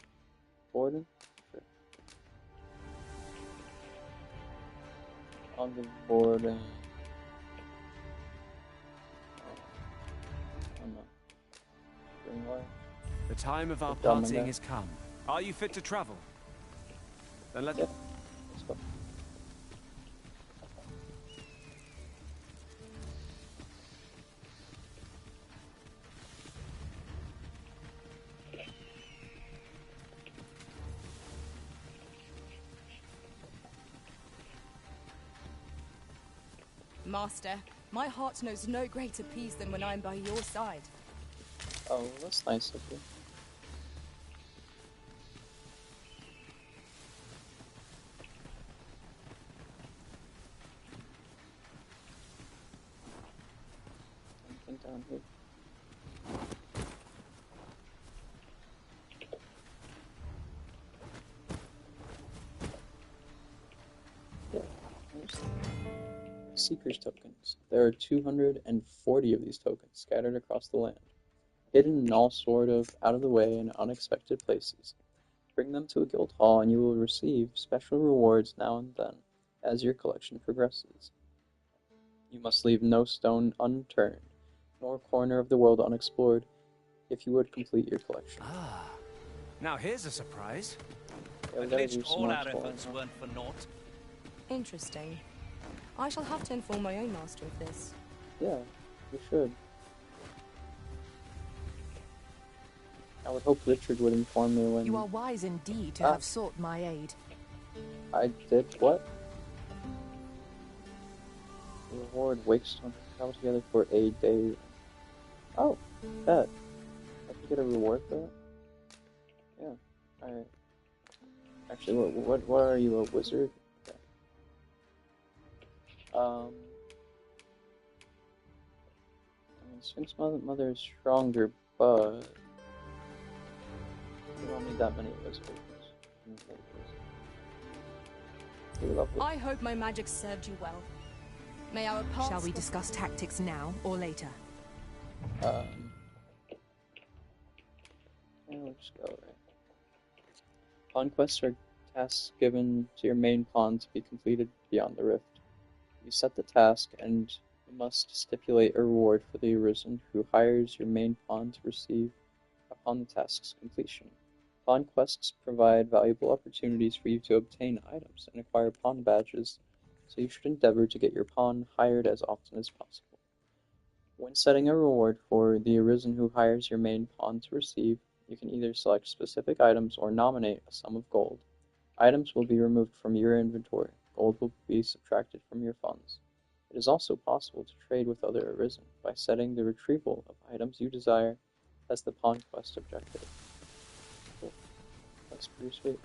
[SPEAKER 1] Borden? Sure. On the Borden. I'm not. Green light.
[SPEAKER 10] The time of our
[SPEAKER 1] Dogma
[SPEAKER 10] parting
[SPEAKER 1] guy.
[SPEAKER 10] has come. Are you fit to travel? Then let's...
[SPEAKER 1] Yeah. Let's go.
[SPEAKER 16] Master, my heart knows no greater peace than when I'm by your side.
[SPEAKER 1] Oh, that's nice of you. Anything down here? Yeah, there's Seeker's tokens. There are 240 of these tokens scattered across the land, hidden in all sort of out-of-the-way and unexpected places. Bring them to a guild hall and you will receive special rewards now and then as your collection progresses. You must leave no stone unturned, nor corner of the world unexplored, if you would complete your collection.
[SPEAKER 10] Ah, now here's a surprise.
[SPEAKER 1] Yeah, we
[SPEAKER 17] At
[SPEAKER 1] gotta
[SPEAKER 17] least
[SPEAKER 1] do some
[SPEAKER 17] all
[SPEAKER 1] more
[SPEAKER 17] our
[SPEAKER 1] exploring,
[SPEAKER 17] efforts
[SPEAKER 1] huh?
[SPEAKER 17] weren't for naught.
[SPEAKER 16] Interesting. I shall have to inform my own master of this.
[SPEAKER 1] Yeah, you should. I would hope Richard would inform me when...
[SPEAKER 13] You are wise indeed to have sought my aid.
[SPEAKER 1] I did what? Reward Wakestone travel together for a day. Oh, that. I can get a reward for that? Yeah. Alright. Actually, what are you, a wizard? Okay. I mean, Sphinx Mother is stronger, but we don't need that many wizards.
[SPEAKER 16] I hope my magic served you well. May our paths...
[SPEAKER 13] Shall we discuss tactics now or later?
[SPEAKER 1] Yeah, we'll just go, right? Conquests are Tasks given to your main pawn to be completed beyond the rift. You set the task, and you must stipulate a reward for the arisen who hires your main pawn to receive upon the task's completion. Pawn quests provide valuable opportunities for you to obtain items and acquire pawn badges, so you should endeavor to get your pawn hired as often as possible. When setting a reward for the arisen who hires your main pawn to receive, you can either select specific items or nominate a sum of gold. Items will be removed from your inventory. Gold will be subtracted from your funds. It is also possible to trade with other arisen by setting the retrieval of items you desire as the pawn quest objective. Cool. That's pretty sweet.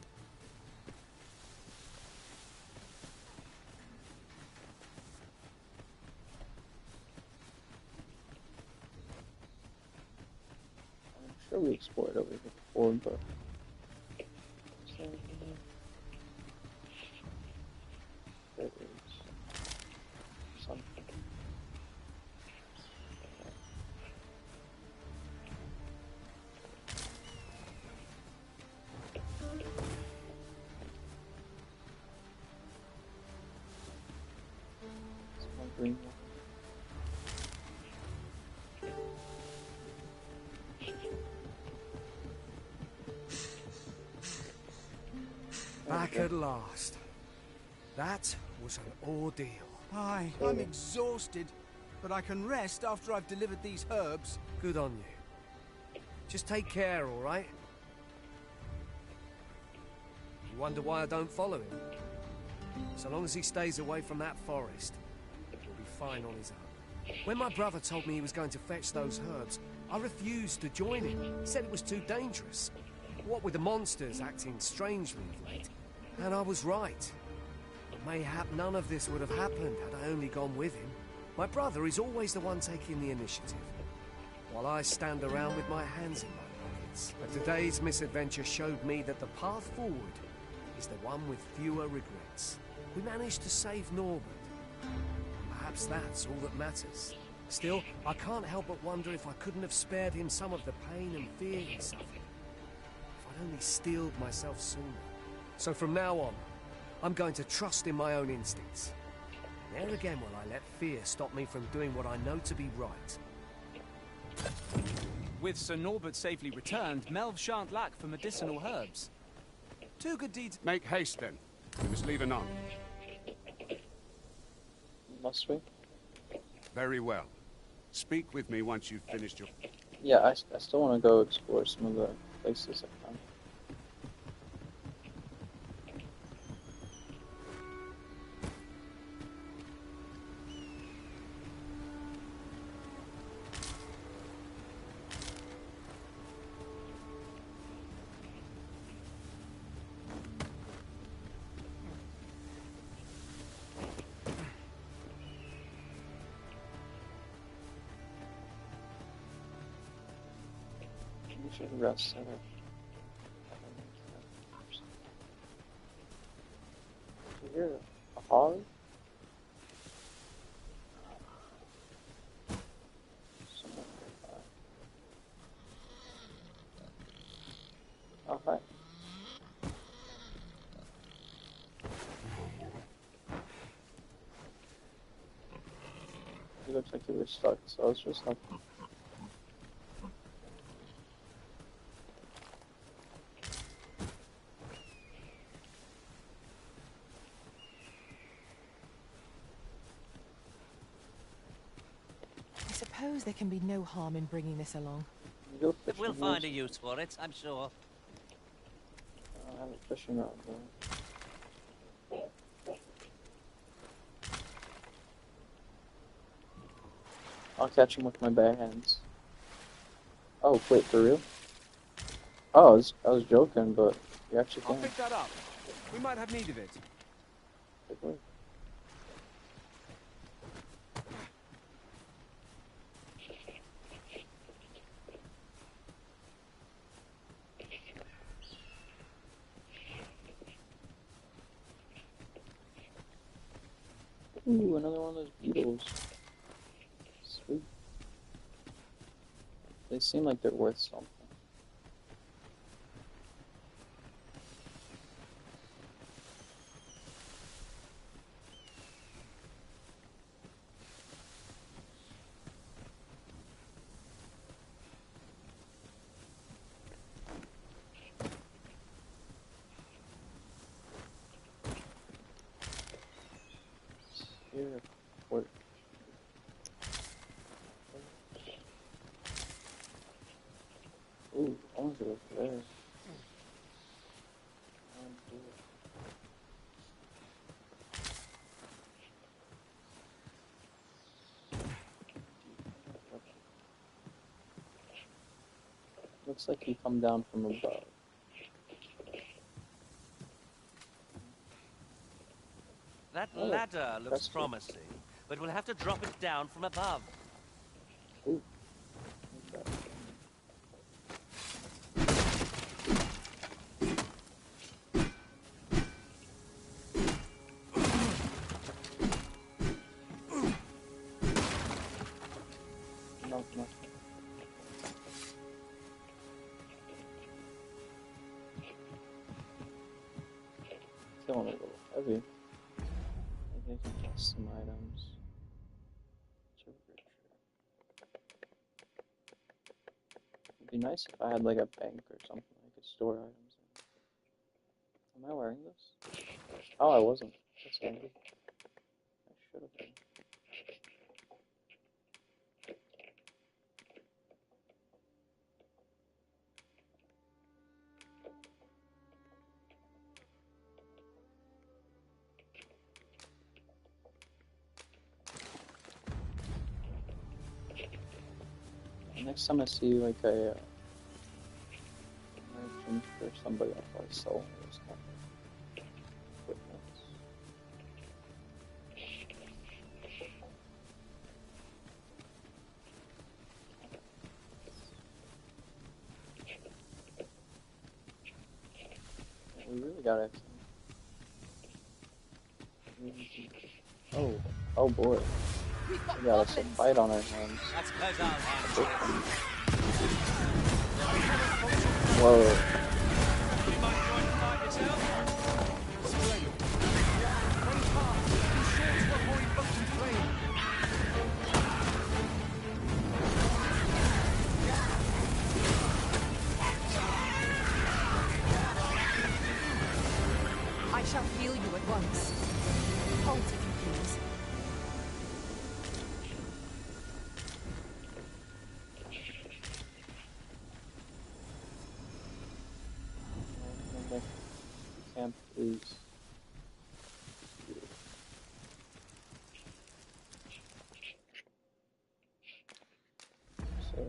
[SPEAKER 1] I'm sure we explored over here before, but there is something. Green one.
[SPEAKER 14] Back at last. That was an ordeal.
[SPEAKER 12] Aye, I'm exhausted, but I can rest after I've delivered these herbs.
[SPEAKER 14] Good on you. Just take care, all right? You wonder why I don't follow him? So long as he stays away from that forest, he'll be fine on his own. When my brother told me he was going to fetch those herbs, I refused to join him. He said it was too dangerous. What with the monsters acting strangely of late. And I was right. But mayhap none of this would have happened had I only gone with him. My brother is always the one taking the initiative, while I stand around with my hands in my pockets. But today's misadventure showed me that the path forward is the one with fewer regrets. We managed to save Norbert. Perhaps that's all that matters. Still, I can't help but wonder if I couldn't have spared him some of the pain and fear he suffered. If I'd only steeled myself sooner. So from now on, I'm going to trust in my own instincts. Never again will I let fear stop me from doing what I know to be right.
[SPEAKER 4] With Sir Norbert safely returned, Melv shan't lack for medicinal herbs. Two good deeds.
[SPEAKER 11] Make haste then. We must leave anon.
[SPEAKER 1] Must we?
[SPEAKER 11] Very well. Speak with me once you've finished your...
[SPEAKER 1] Yeah, I still want to go explore some of the places I found. We should rest center. Here, a hog? Oh, hi. You looked like you were stuck, so I was just helping.
[SPEAKER 16] I suppose there can be no harm in bringing this along.
[SPEAKER 17] We'll find a use for it, I'm sure.
[SPEAKER 1] I have a fishing rod though. I'll catch him with my bare hands. Oh, wait, for real? Oh, I was joking, but you actually can.
[SPEAKER 10] I'll pick that up. We might have need of it.
[SPEAKER 1] Ooh, another one of those beetles. Sweet. They seem like they're worth something. Ooh, I want to go there. Looks like you come down from above.
[SPEAKER 17] That
[SPEAKER 1] Oh,
[SPEAKER 17] ladder looks
[SPEAKER 1] that's good.
[SPEAKER 17] promising, but we'll have to drop it down from above.
[SPEAKER 1] Ooh. Okay. No, no. Feeling a little heavy. Maybe I can toss some items to Richard. It'd be nice if I had like a bank or something I could store items in. Am I wearing this? Oh, I wasn't. That's handy. I should have been. Next time I see like a merchant or somebody, I'll probably sell one of those kind of equipment. We really gotta. Oh boy. We got us a fight on our hands.
[SPEAKER 17] That's close our hands.
[SPEAKER 1] Whoa.
[SPEAKER 17] You might join the fight yourself.
[SPEAKER 16] I shall heal you at once. Hold, if you please.
[SPEAKER 1] Camp is so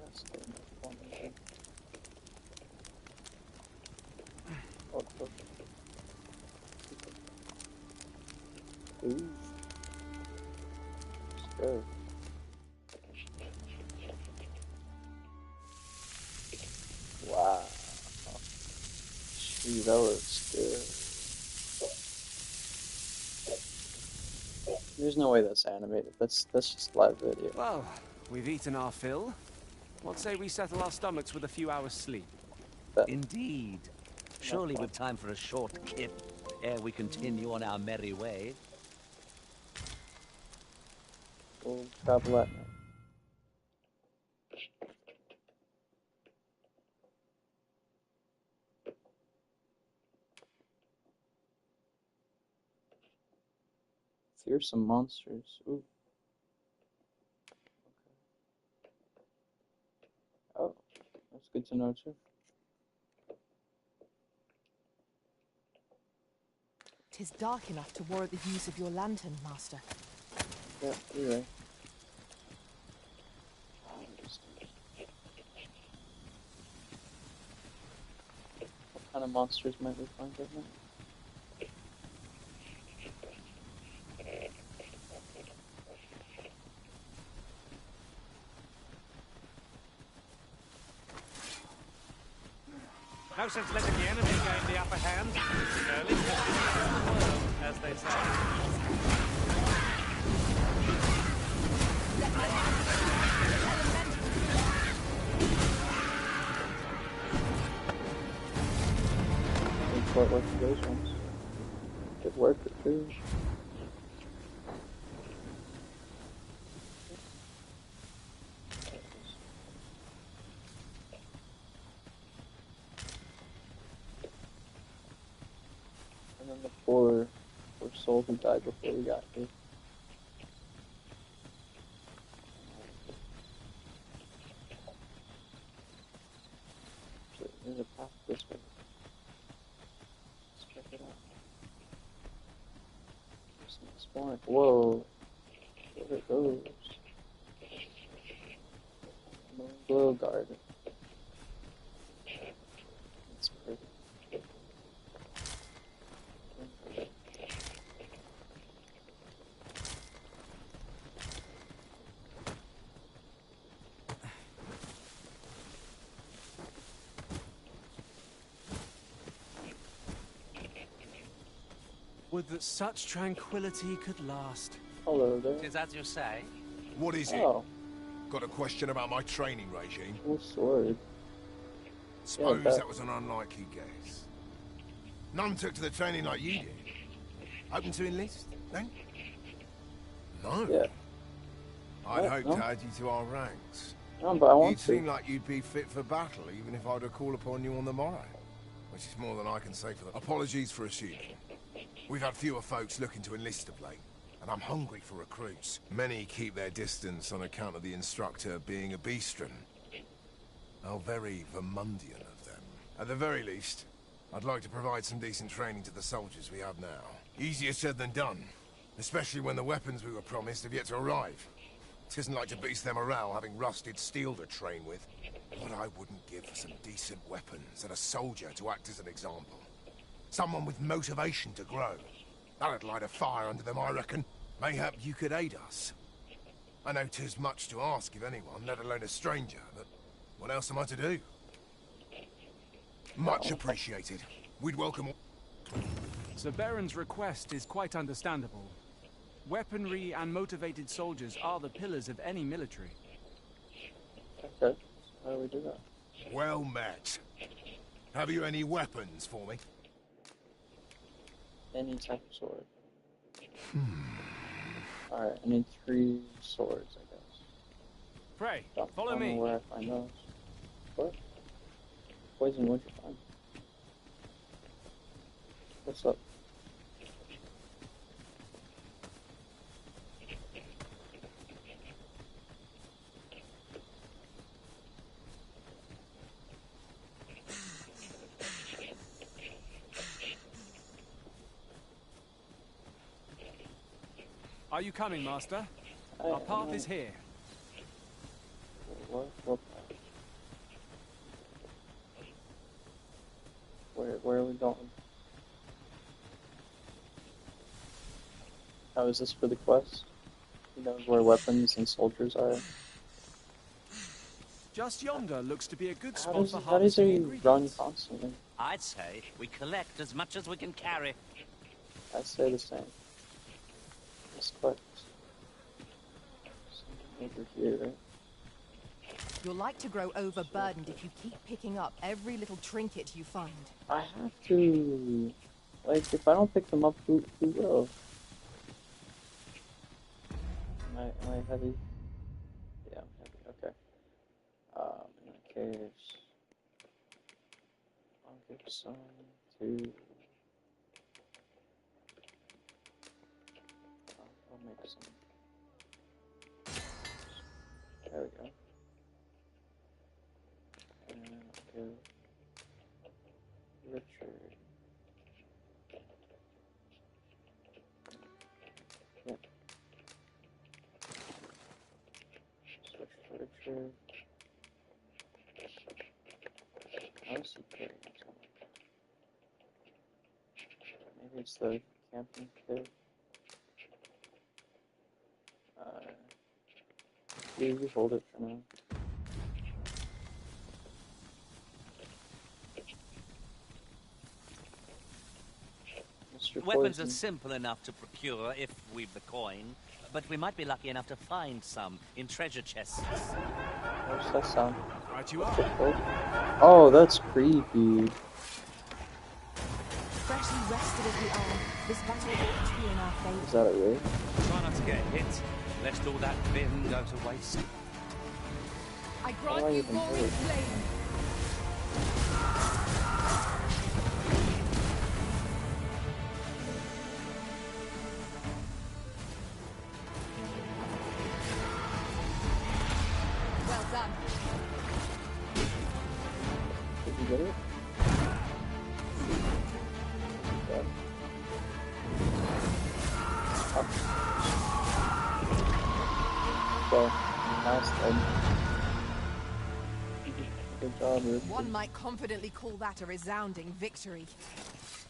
[SPEAKER 1] that's not much fun. Oh, ooh. Let's go. Wow. Gee, that looks good. There's no way that's animated. That's just live video.
[SPEAKER 10] Well, we've eaten our fill. What say we settle our stomachs with a few hours sleep?
[SPEAKER 17] Indeed. Surely we've time for a short kip ere we continue on our merry way.
[SPEAKER 1] We'll travel at night. Fearsome monsters. Ooh. Okay. Oh, that's good to know too.
[SPEAKER 16] 'Tis dark enough to warrant the use of your lantern, Master.
[SPEAKER 1] Yeah, you're right. What kind of monsters might we find right now?
[SPEAKER 4] No sense letting the enemy gain the upper hand. Early, as they say.
[SPEAKER 1] report work for those ones. Good work for too. And then the poor soul who died before we got here. There's a path this way. Let's check it out. There's some exploring. Whoa! There it goes. Glow garden. That's pretty.
[SPEAKER 10] Would that such tranquility could last.
[SPEAKER 1] Hello there.
[SPEAKER 17] Is as you say?
[SPEAKER 18] What is it? Got a question about my training regime?
[SPEAKER 1] Oh, sword.
[SPEAKER 18] Suppose that was an unlikely guess. None took to the training like you did. Open to enlist, then? No.
[SPEAKER 1] Yeah.
[SPEAKER 18] I'd hoped to add you to our ranks.
[SPEAKER 1] No, but I want
[SPEAKER 18] You'd seem like you'd be fit for battle, even if I were to call upon you on the morrow. Which is more than I can say for them. Apologies for assuming. We've had fewer folks looking to enlist of late, and I'm hungry for recruits. Many keep their distance on account of the instructor being a beastren. How very Vermundian of them. At the very least, I'd like to provide some decent training to the soldiers we have now. Easier said than done, especially when the weapons we were promised have yet to arrive. It isn't like to boost their morale having rusted steel to train with. What I wouldn't give for some decent weapons and a soldier to act as an example. Someone with motivation to grow. That'd light a fire under them, I reckon. Mayhap you could aid us. I know 'tis much to ask of anyone, let alone a stranger, but what else am I to do? Much appreciated. We'd welcome all.
[SPEAKER 10] Sir Baron's request is quite understandable. Weaponry and motivated soldiers are the pillars of any military.
[SPEAKER 1] Okay, how do we do that?
[SPEAKER 18] Well met. Have you any weapons for me?
[SPEAKER 1] Any type of sword. Alright, I need 3 swords, I guess.
[SPEAKER 10] Pray, follow
[SPEAKER 1] I don't
[SPEAKER 10] me.
[SPEAKER 1] know where I find those. What? Poison, where'd you find? What's up?
[SPEAKER 10] Are you coming, Master? Our path is here.
[SPEAKER 1] What? Where are we going? How is this for the quest? Who knows where weapons and soldiers are?
[SPEAKER 10] Just yonder looks to be a good
[SPEAKER 1] How
[SPEAKER 10] spot
[SPEAKER 1] does
[SPEAKER 10] for
[SPEAKER 1] he
[SPEAKER 10] harvesting
[SPEAKER 1] run
[SPEAKER 10] ingredients.
[SPEAKER 1] constantly?
[SPEAKER 17] I'd say we collect as much as we can carry.
[SPEAKER 1] I say the same. Let's collect. Something over here, right?
[SPEAKER 16] You're like to grow overburdened if you keep picking up every little trinket you find.
[SPEAKER 1] I have to. Like, if I don't pick them up, who will? Am I heavy? Yeah, I'm heavy. Okay. In that case, I'll give some to. I'll make some. There we go. And I'll give Richard. Yep. Switch to Richard. How is he carrying something? Maybe it's the camping kit. You hold it for now. Mr.
[SPEAKER 17] Weapons
[SPEAKER 1] Poison.
[SPEAKER 17] are simple enough to procure if we've the coin, but we might be lucky enough to find some in treasure chests.
[SPEAKER 1] What's that sound?
[SPEAKER 10] Right you are.
[SPEAKER 1] Oh, that's creepy.
[SPEAKER 16] freshly rested as we are, this battle ought to be in our favour.
[SPEAKER 1] Is that a raid?
[SPEAKER 3] Try not to get hit, lest all that vim go to waste.
[SPEAKER 13] I grant you roaring flame. Well done.
[SPEAKER 1] Did you get it? Okay. Up. Okay, nice then. Good job, Ruth.
[SPEAKER 16] One might confidently call that a resounding victory.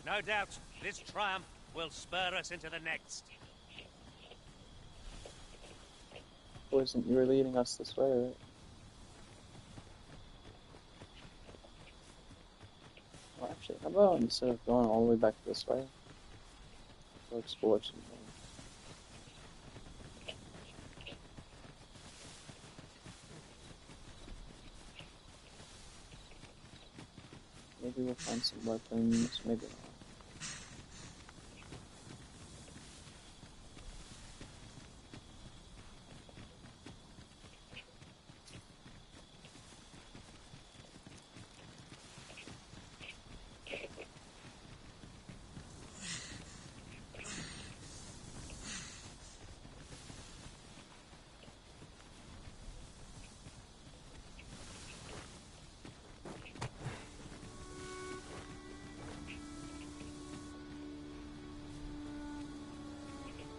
[SPEAKER 17] No doubt, this triumph will spur us into the next.
[SPEAKER 1] Wasn't you were leading us this way, right? Well, actually, how about instead of going all the way back this way, go explore something. Maybe we'll find some weapons, maybe not.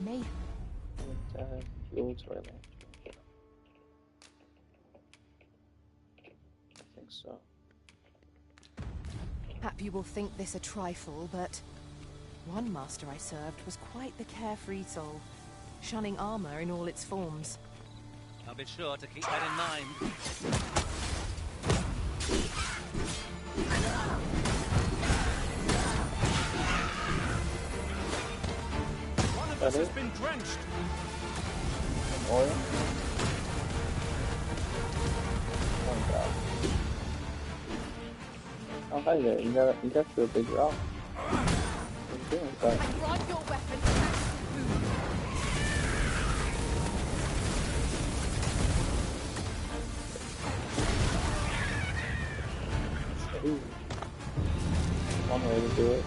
[SPEAKER 16] May
[SPEAKER 1] Fuel to our lantern. I think so.
[SPEAKER 16] Perhaps you will think this a trifle, but one master I served was quite the carefree soul, shunning armor in all its forms.
[SPEAKER 17] I'll be sure to keep that in mind.
[SPEAKER 4] One of us has been drenched.
[SPEAKER 1] In oil? Oh god. Oh hi there, you got to a big rock. What are you doing with that?
[SPEAKER 13] I grant your weapon thanks to
[SPEAKER 1] Ooh. One way to do it.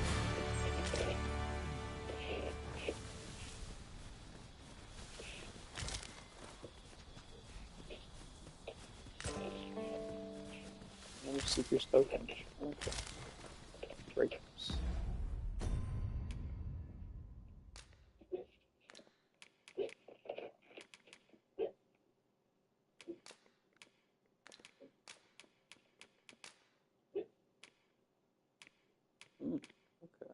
[SPEAKER 1] Never seeker's token. Okay. Grapes. Okay.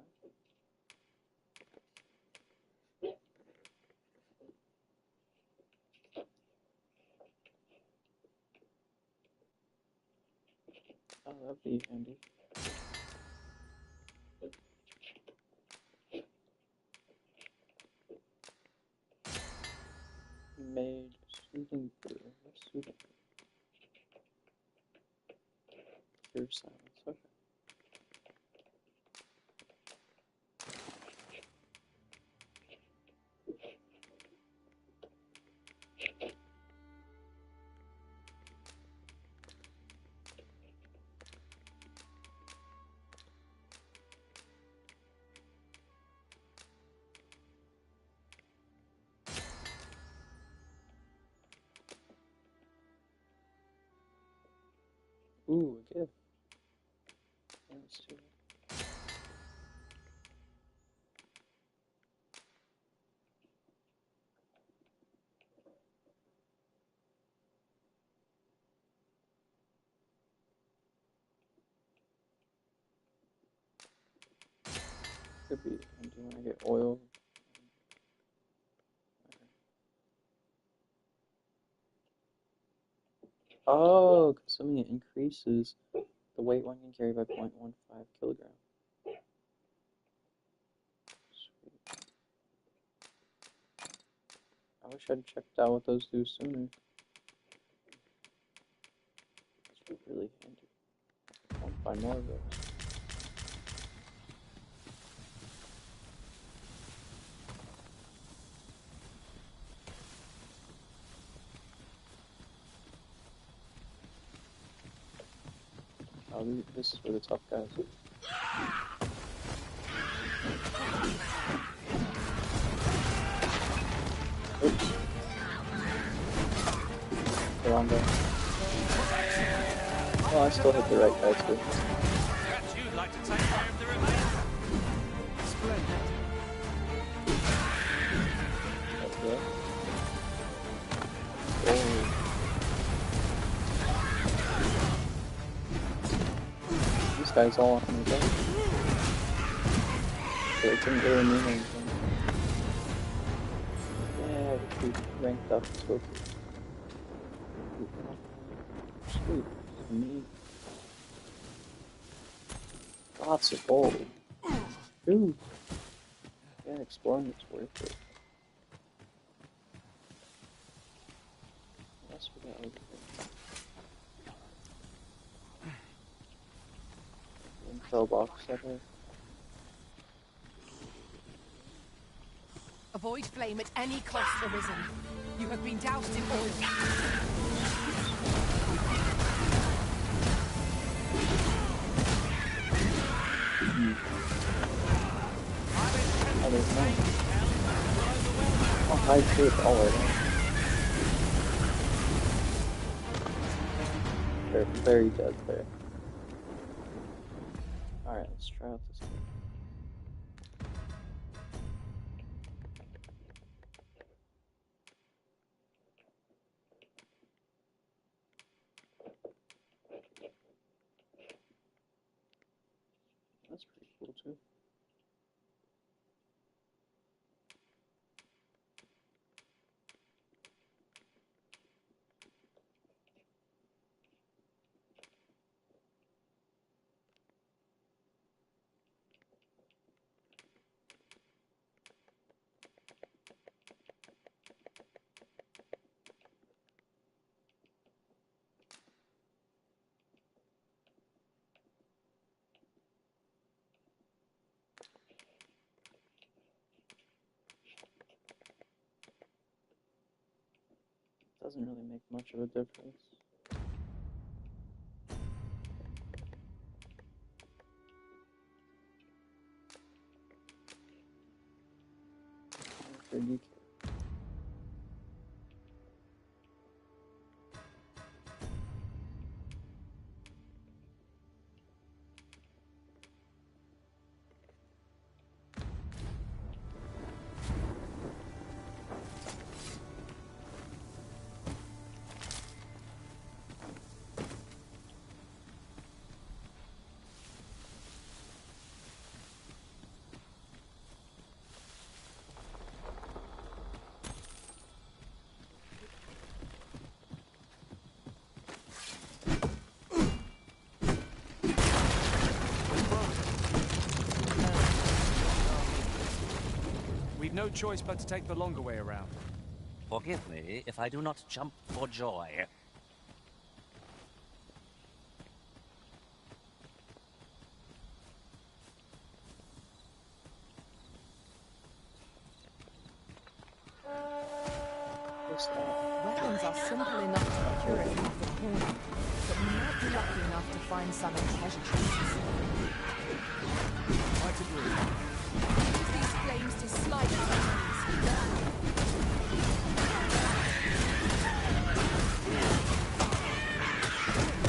[SPEAKER 1] Oh, that'd be handy. Made soothing brew. What's soothing brew? Pure silence. Okay. Ooh, a gift. Let's do it. Could be handy when I get oil. Oh, because something increases the weight one can carry by 0.15 kilogram. Sweet. I wish I'd checked out what those do sooner. It's really handy. I want to find more of those. This is for the tough guys. Oops. The wrong guy. Well, I still hit the right guy too.
[SPEAKER 3] Perhaps you'd like to take care of the remains.
[SPEAKER 16] Splendid.
[SPEAKER 1] Okay. Oh. These guys all on me, though. So they couldn't really mean anything. Yeah, we ranked up. It's okay. Sweet. Neat. Lots of gold. Ooh. Yeah, exploring is worth it. What else we got over here? Info box there.
[SPEAKER 16] Avoid flame at any cost, Arisen. You have been doused in oil.
[SPEAKER 1] Oh, there's no. Oh, high shape all right. They're very dead there. Alright, let's try out this game. That's pretty cool too. Doesn't really make much of a difference. For DK.
[SPEAKER 10] We've no choice but to take the longer way around.
[SPEAKER 17] Forgive me if I do not jump for joy.
[SPEAKER 16] Weapons are simple enough to procure at the corner, but we might be lucky enough to find some in treasure chests.
[SPEAKER 10] Quite agree.
[SPEAKER 16] Use these flames to slide our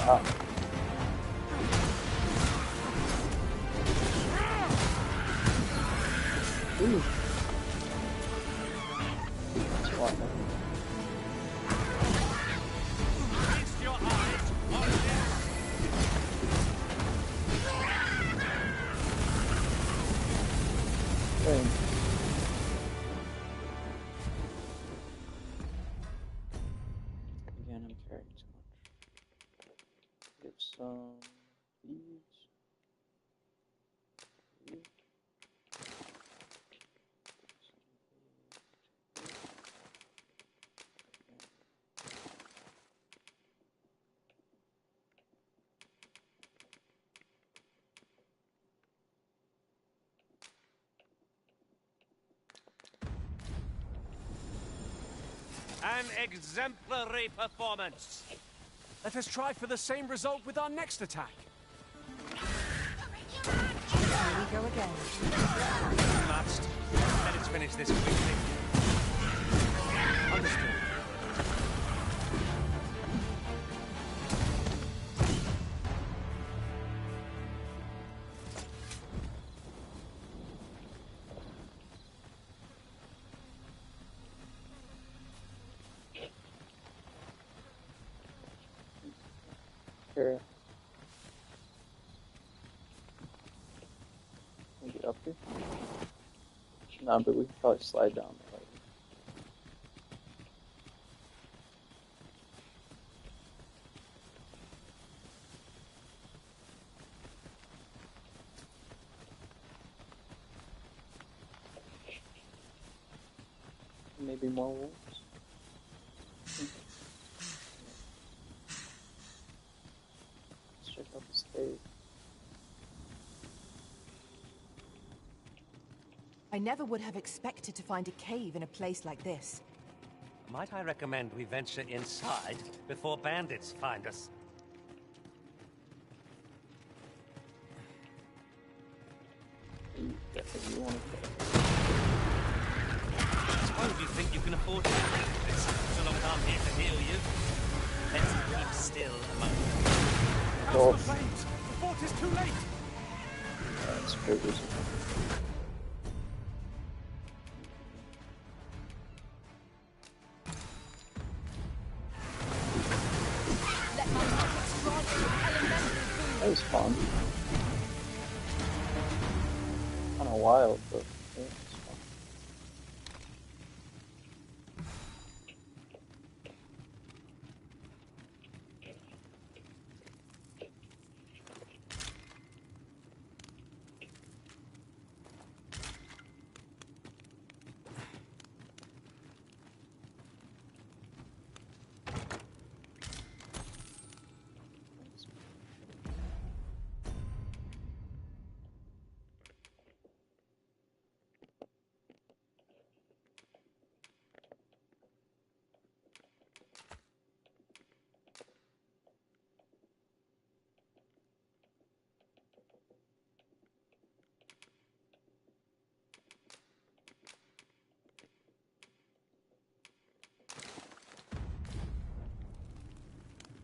[SPEAKER 1] Ah. Ooh. That's fun.
[SPEAKER 3] Feast your eyes on this.
[SPEAKER 1] Dang. Again, I'm carrying too much. Get some beads.
[SPEAKER 3] An exemplary performance.
[SPEAKER 10] Let us try for the same result with our next attack.
[SPEAKER 16] we go again.
[SPEAKER 3] We must. Let us finish this quickly.
[SPEAKER 4] Understood.
[SPEAKER 1] Here. Can we get up here? No, but we can probably slide down there later. Maybe more wolves? Let's check out this cave.
[SPEAKER 16] I never would have expected to find a cave in a place like this.
[SPEAKER 3] Might I recommend we venture inside before bandits find us?
[SPEAKER 1] Definitely want to
[SPEAKER 3] I suppose you think you can afford to do this, so long as I'm here to heal you. Let's keep still a moment.
[SPEAKER 4] House of Flames! The fort is too late!
[SPEAKER 1] That's pretty. That was fun. Kind of wild, but yeah, it was fun.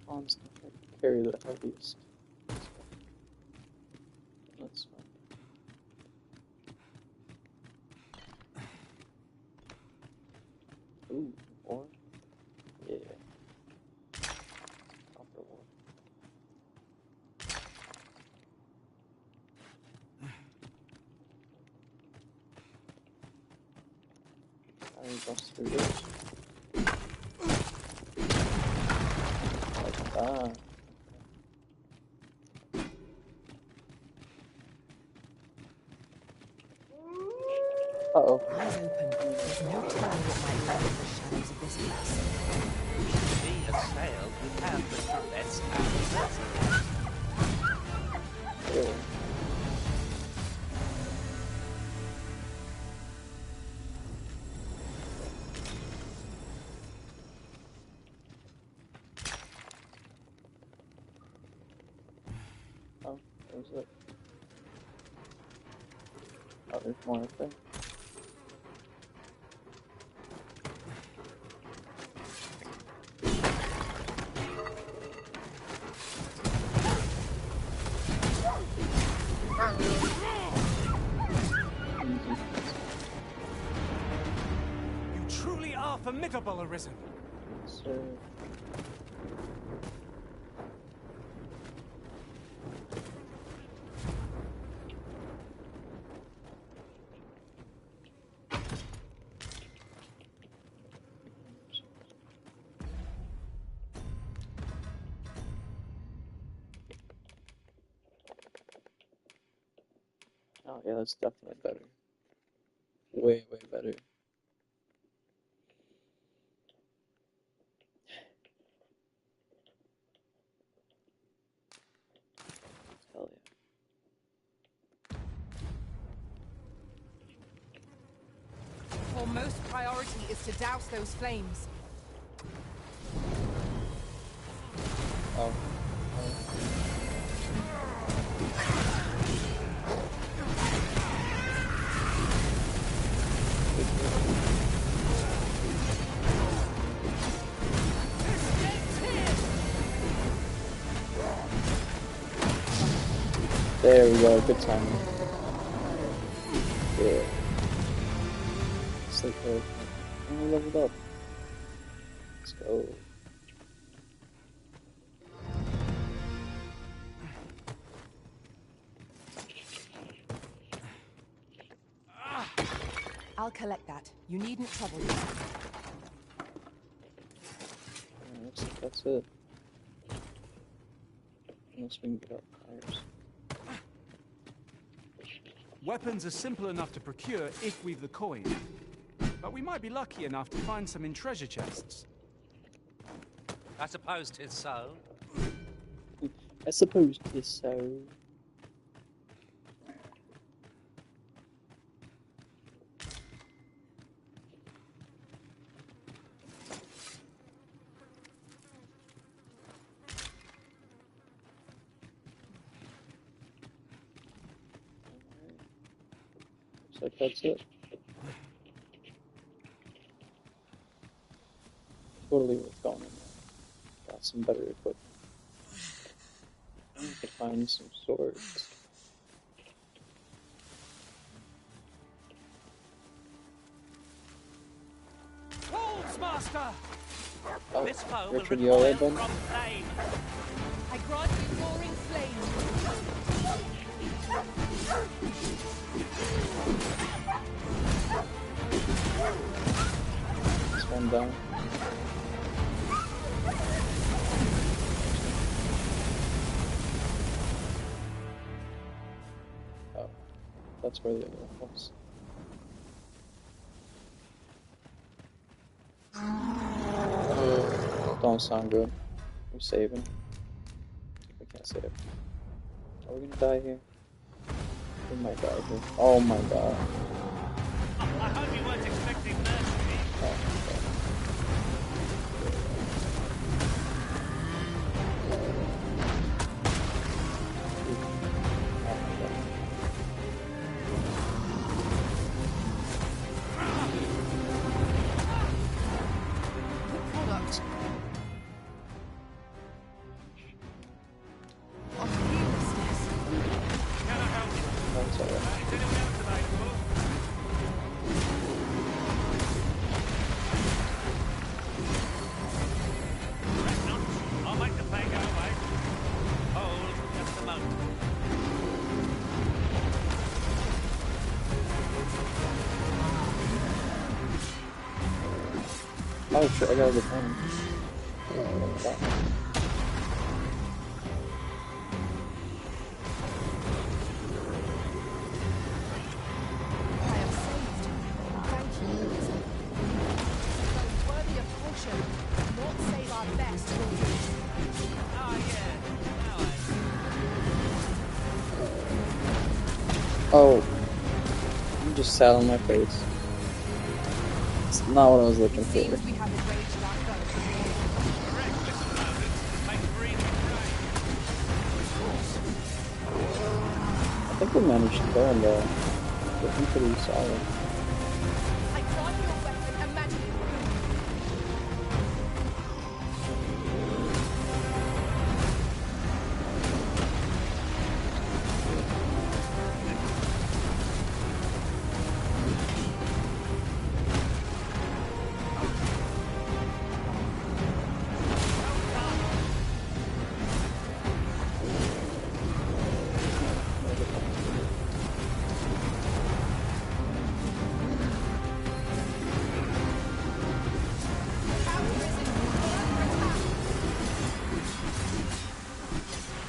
[SPEAKER 1] Mom's gonna carry the heaviest. That's fine. Ooh, ore? Yeah. Copper ore. I need to through this. Like that. Uh-oh.
[SPEAKER 16] Eyes open. There's no telling what might lurk in the shadows of this place.
[SPEAKER 3] Be assailed with ambush threats and mercenaries.
[SPEAKER 1] Really? Oh, there's it. Oh, there's more up there.
[SPEAKER 4] You truly are formidable, Arisen.
[SPEAKER 1] Sir. Oh yeah, that's definitely better. Way, way better. Hell yeah.
[SPEAKER 16] Foremost priority is to douse those flames.
[SPEAKER 1] Oh. There we go, good timing. Yeah. It's like we leveled up. Let's go.
[SPEAKER 16] I'll collect that. You needn't trouble yourself.
[SPEAKER 1] Looks like that's it. Unless we can get our fires.
[SPEAKER 10] Weapons are simple enough to procure if we've the coin. But we might be lucky enough to find some in treasure chests.
[SPEAKER 17] I suppose 'tis so.
[SPEAKER 1] I suppose 'tis so. Looks like that's it. Totally worth going in there. Got some better equipment. I could find some swords.
[SPEAKER 14] Wolves, Master!
[SPEAKER 1] Oh,
[SPEAKER 17] This foe will
[SPEAKER 1] Richard, you alright,
[SPEAKER 17] recoil
[SPEAKER 1] bud?
[SPEAKER 17] from flame.
[SPEAKER 16] I grant you roaring flame.
[SPEAKER 1] This one down. Oh, that's where the other one was. Don't sound good. We're saving. We can't save. Are we gonna die here? We might die here. Oh my god.
[SPEAKER 17] I hope you weren't expecting mercy.
[SPEAKER 1] Oh my god.
[SPEAKER 16] Product. What uselessness.
[SPEAKER 1] That's alright.
[SPEAKER 17] I'll make the plane go away. Hold just a moment.
[SPEAKER 1] Oh shit, I gotta get home.
[SPEAKER 16] I am saved. Thank you, Elizabeth. Though worthy of caution, not save our best will do.
[SPEAKER 17] Oh, yeah. Now
[SPEAKER 1] Oh. You just sat on my face. It's not what I was looking
[SPEAKER 16] It
[SPEAKER 1] for.
[SPEAKER 16] seems we have enraged our foe.
[SPEAKER 1] I think we managed to kill him though. Looking pretty solid.
[SPEAKER 16] I grant your weapon a magic rune.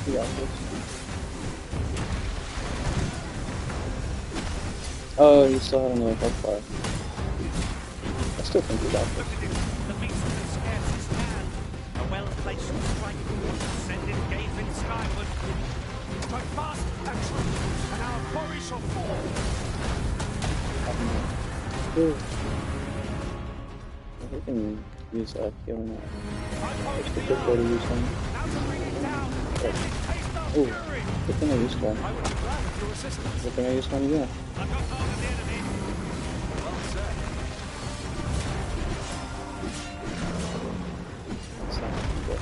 [SPEAKER 1] We got this. Oh, you still had another hellfire. I still think we got this.
[SPEAKER 17] the beast that scarce his hand. A well-placed strike. Send it gazing skyward.
[SPEAKER 14] Strike fast and true, and our quarry shall fall.
[SPEAKER 1] Cool. We can use that healing now. It's a good way to use one. Oh, good thing I used one. Good thing I used one again. That's not good.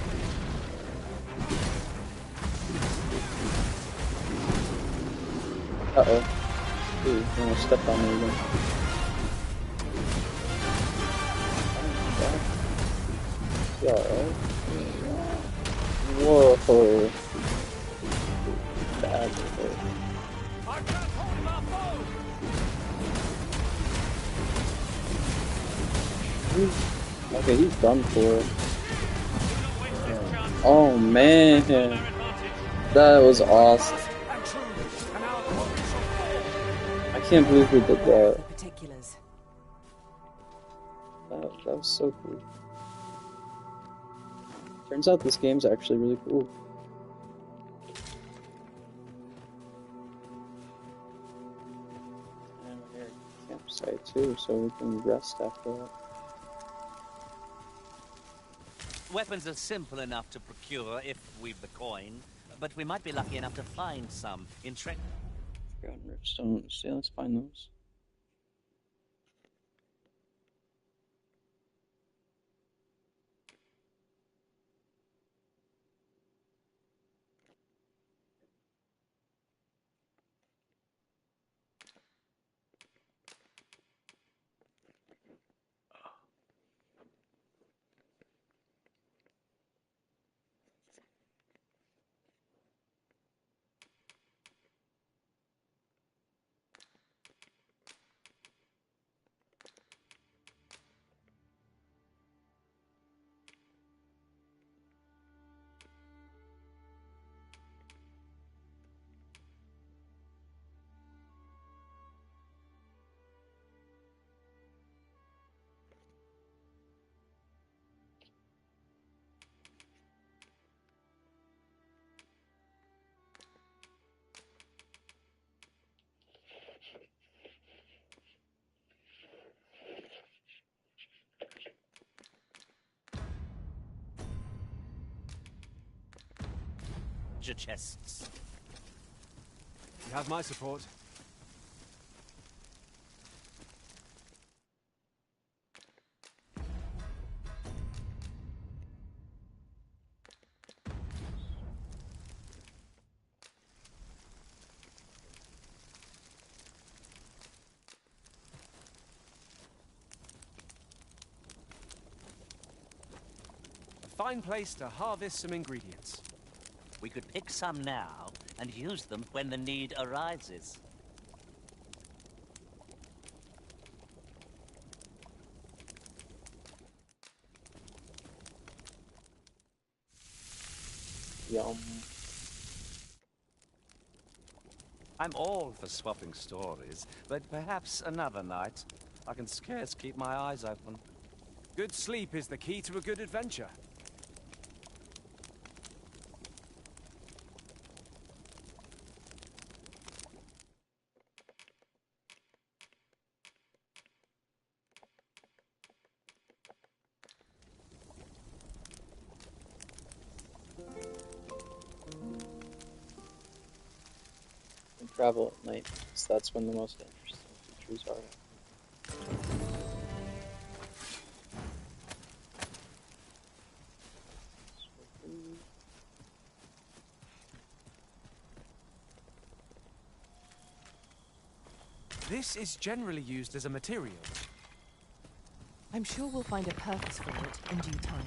[SPEAKER 1] Uh-oh. Ooh, I almost stepped on me again. Yeah, alright. Whoa. Bad. Okay, he's done for. Oh man, that was awesome. I can't believe we did that. That was so cool. Turns out this game's actually really cool. And we're here at the campsite too, so we can rest after that.
[SPEAKER 17] Weapons are simple enough to procure if we've the coin, but we might be lucky enough to find some in
[SPEAKER 1] Forgotten riftstones. Yeah, let's find those.
[SPEAKER 17] chests.
[SPEAKER 10] You have my support. A fine place to harvest some ingredients.
[SPEAKER 17] We could pick some now and use them when the need arises.
[SPEAKER 1] Yum.
[SPEAKER 17] I'm all for swapping stories, but perhaps another night. I can scarce keep my eyes open.
[SPEAKER 10] Good sleep is the key to a good adventure.
[SPEAKER 1] And travel at night, because that's when the most interesting features are.
[SPEAKER 10] This is generally used as a material.
[SPEAKER 16] I'm sure we'll find a purpose for it in due time.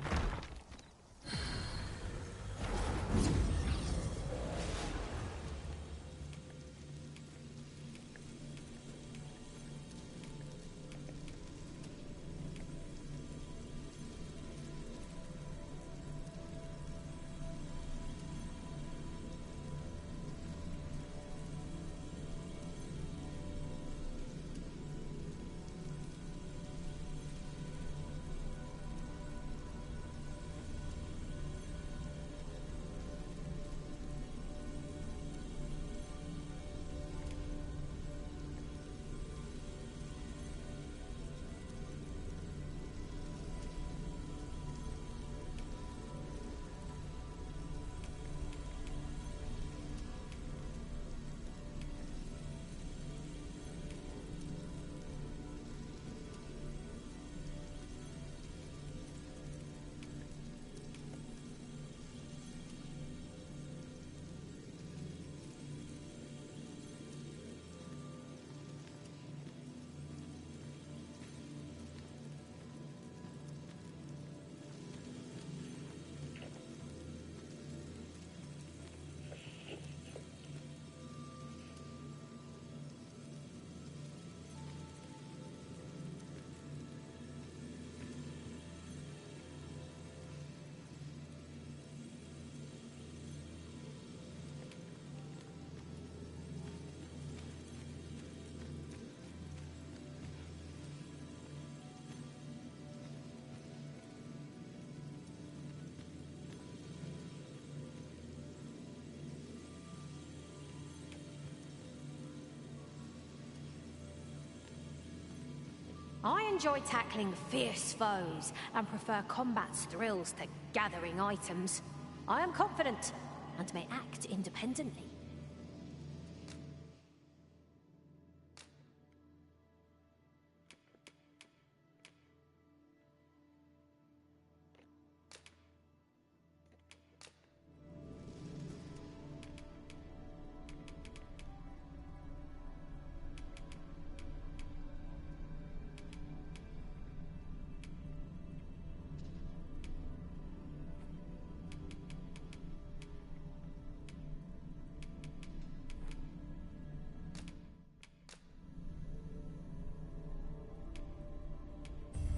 [SPEAKER 19] enjoy tackling fierce foes and prefer combat's thrills to gathering items. I am confident and may act independently.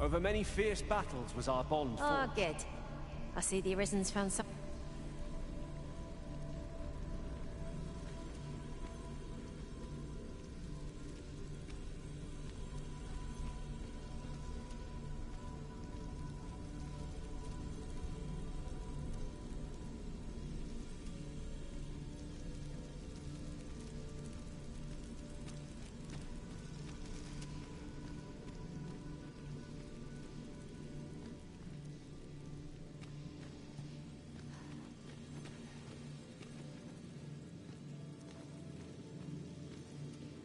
[SPEAKER 10] Over many fierce battles was our bond
[SPEAKER 19] Ah,
[SPEAKER 10] forged.
[SPEAKER 19] good. I see the Arisen's found some...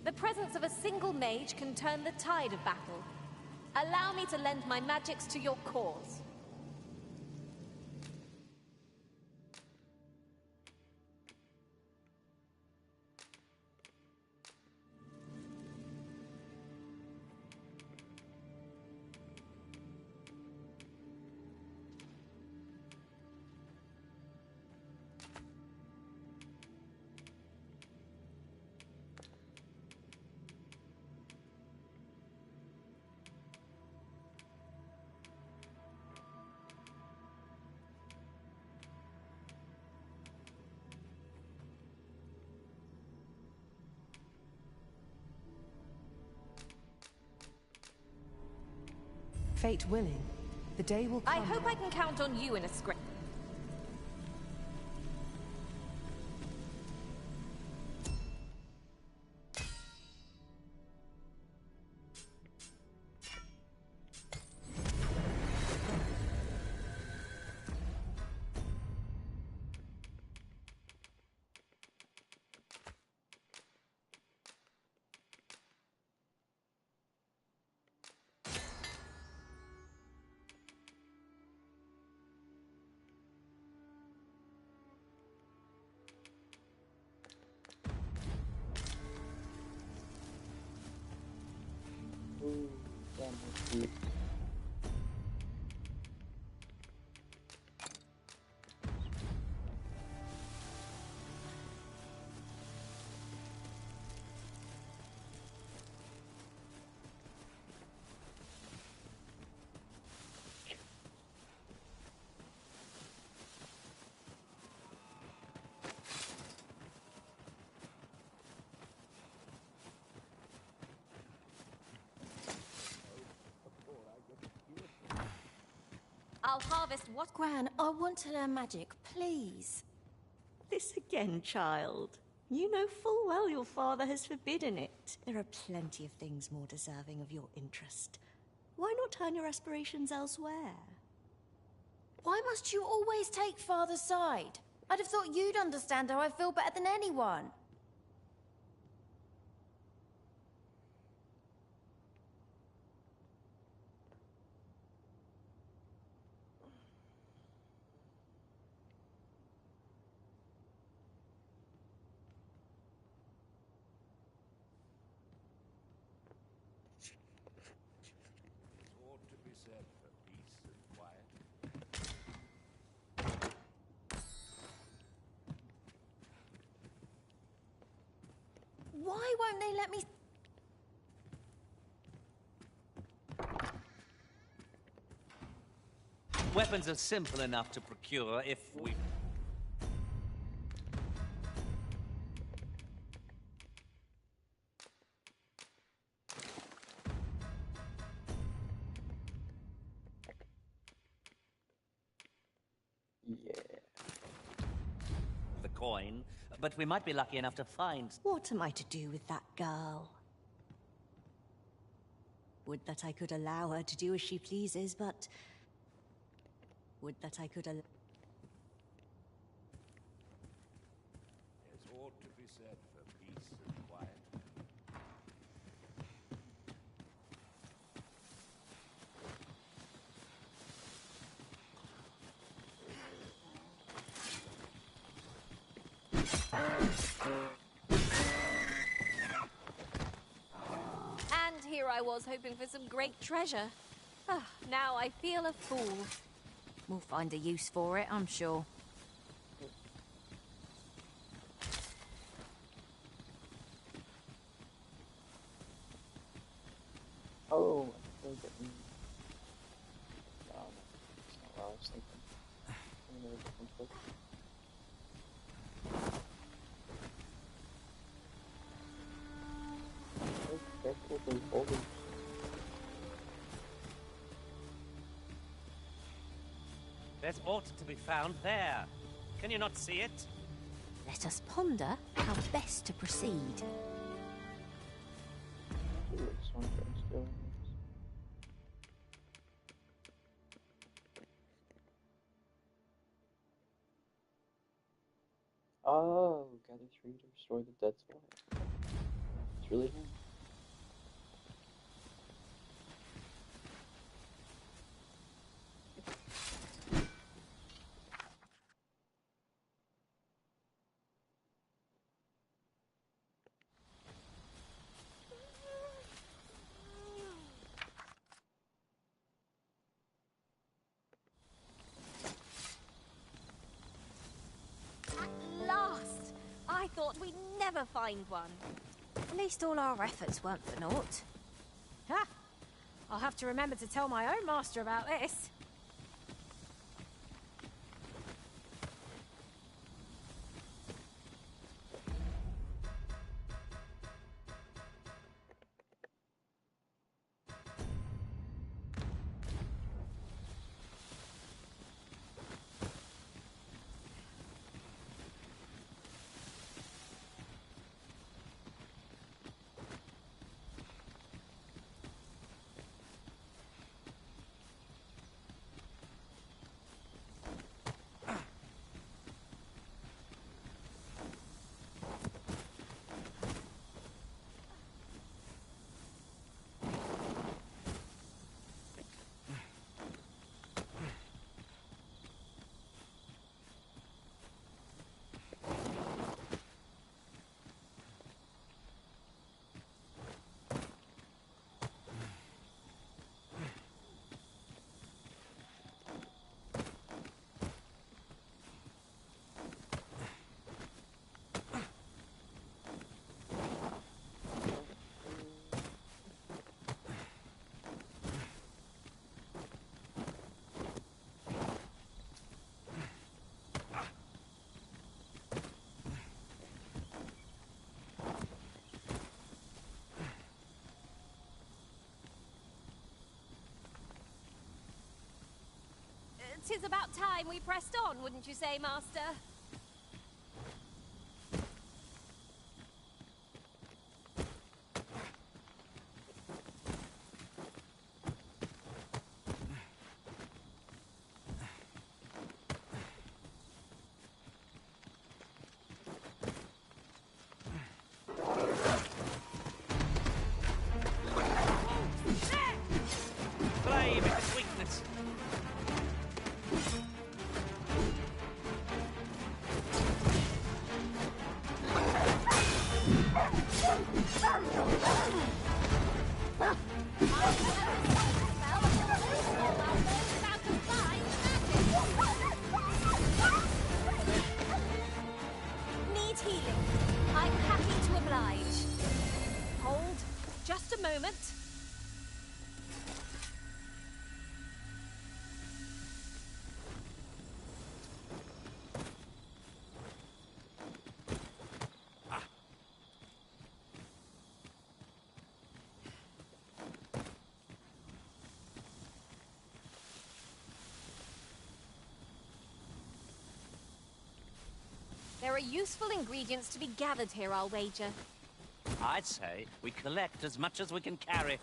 [SPEAKER 19] The presence of a single mage can turn the tide of battle. Allow me to lend my magics to your cause.
[SPEAKER 16] Fate willing, the day will come.
[SPEAKER 19] I hope I can count on you in a script.
[SPEAKER 1] Ooh, damn, that's deep.
[SPEAKER 19] I'll harvest what...
[SPEAKER 6] Gran, I want to learn magic, please.
[SPEAKER 20] This again, child. You know full well your father has forbidden it. There are plenty of things more deserving of your interest. Why not turn your aspirations elsewhere?
[SPEAKER 6] Why must you always take Father's side? I'd have thought you'd understand how I feel better than anyone.
[SPEAKER 7] Ought to be said for peace and quiet.
[SPEAKER 6] Why won't they let me...
[SPEAKER 17] Weapons are simple enough to procure if we...
[SPEAKER 1] Yeah.
[SPEAKER 17] The coin, but we might be lucky enough to find...
[SPEAKER 20] What am I to do with that girl? Would that I could allow her to do as she pleases, but... Would that I could allow...
[SPEAKER 7] There's ought to be said for peace and quiet.
[SPEAKER 19] And here I was hoping for some great treasure. Ah, now I feel a fool. We'll find a use for it, I'm sure.
[SPEAKER 1] Oh, I think it means... No, that's not what I was thinking. I'm in a different book. Oh, careful those boulders.
[SPEAKER 3] There's aught to be found there. Can you not see it?
[SPEAKER 19] Let us ponder how best to proceed.
[SPEAKER 1] Ooh, this one turns good. Oh, gather 3 to restore the dead spot. It's really him.
[SPEAKER 19] At last! I thought we'd never find one. At least all our efforts weren't for naught.
[SPEAKER 13] Ha! I'll have to remember to tell my own master about this.
[SPEAKER 19] Tis about time we pressed on, wouldn't you say, Master?
[SPEAKER 3] Blame its weakness.
[SPEAKER 19] Need healing. I'm happy to oblige. Hold just a moment. There are useful ingredients to be gathered here, I'll wager.
[SPEAKER 3] I'd say we collect as much as we can carry.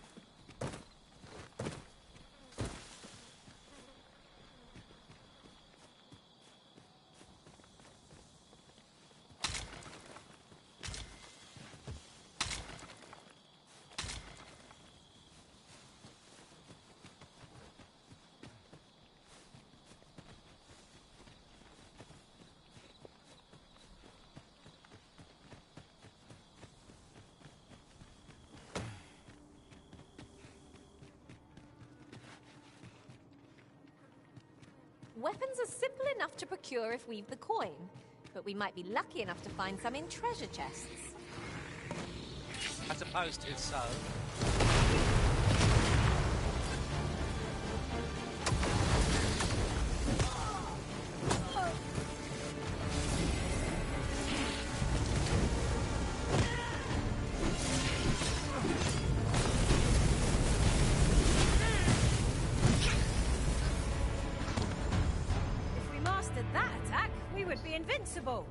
[SPEAKER 19] Weapons are simple enough to procure if we've the coin, but we might be lucky enough to find some in treasure chests.
[SPEAKER 17] I suppose 'tis so.
[SPEAKER 19] If we mastered that attack, we would be invincible.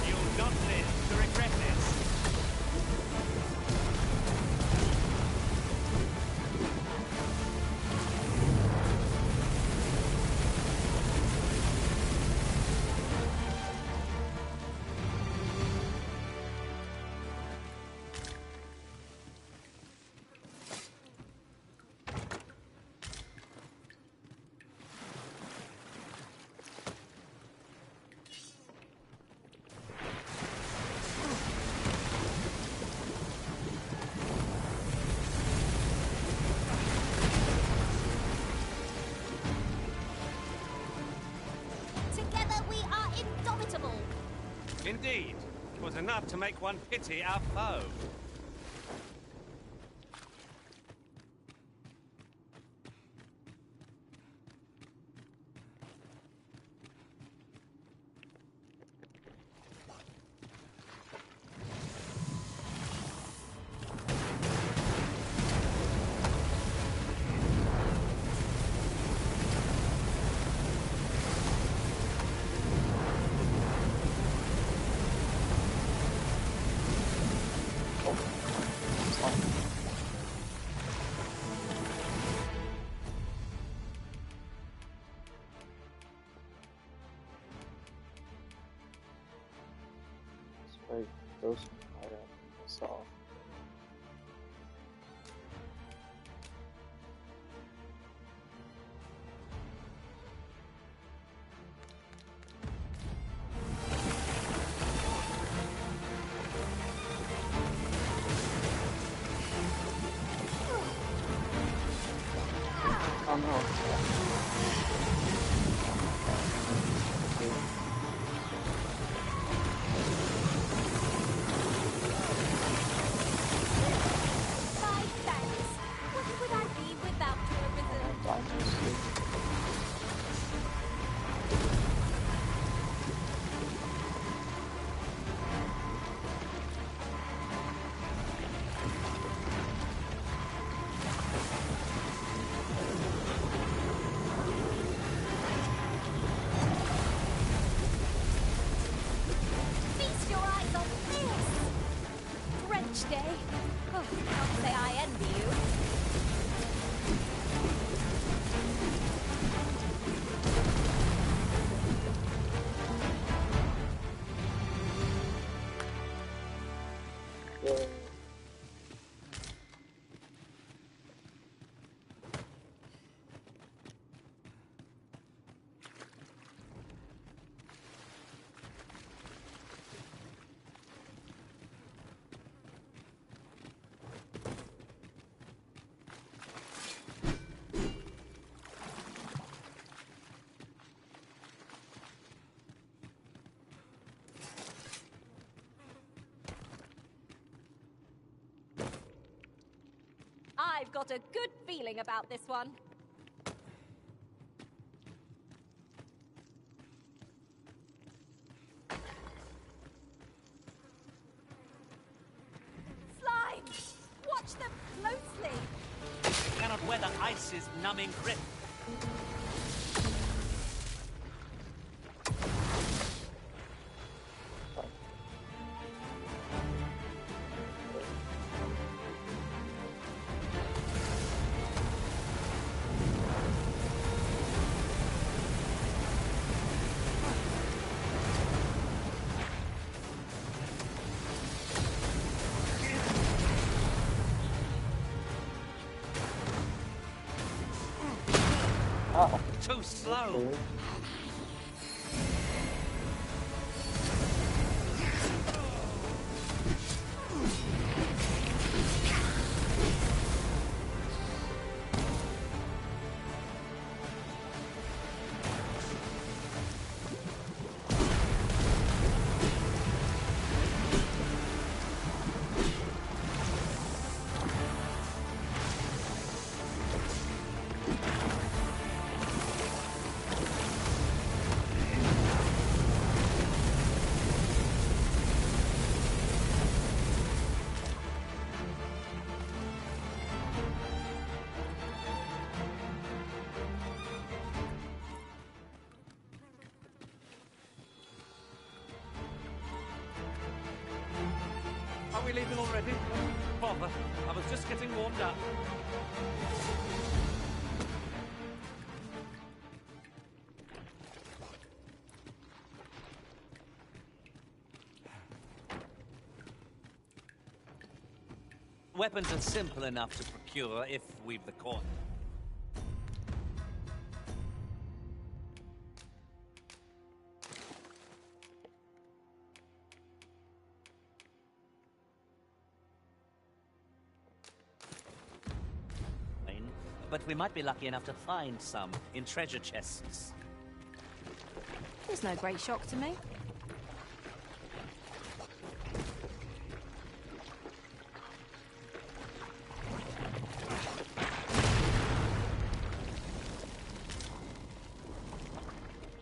[SPEAKER 3] You'll not live to regret this.
[SPEAKER 19] Together we are indomitable.
[SPEAKER 17] Indeed. 'Twas enough to make one pity our foe.
[SPEAKER 1] Right, those fire I saw. Oh no.
[SPEAKER 19] My thanks. What would I be without your reserve? Feast your eyes on this! Drench day. Oh, can't say I envy you.
[SPEAKER 1] Yay.
[SPEAKER 19] I've got a good feeling about this one. Slime! Watch them closely!
[SPEAKER 3] weather ice's numbing grip. Too slow. Are we leaving already? Bother. I was just getting warmed up. Weapons are simple enough to procure if we've the coin. But we might be lucky enough to find some in treasure chests.
[SPEAKER 16] There's no great shock to me.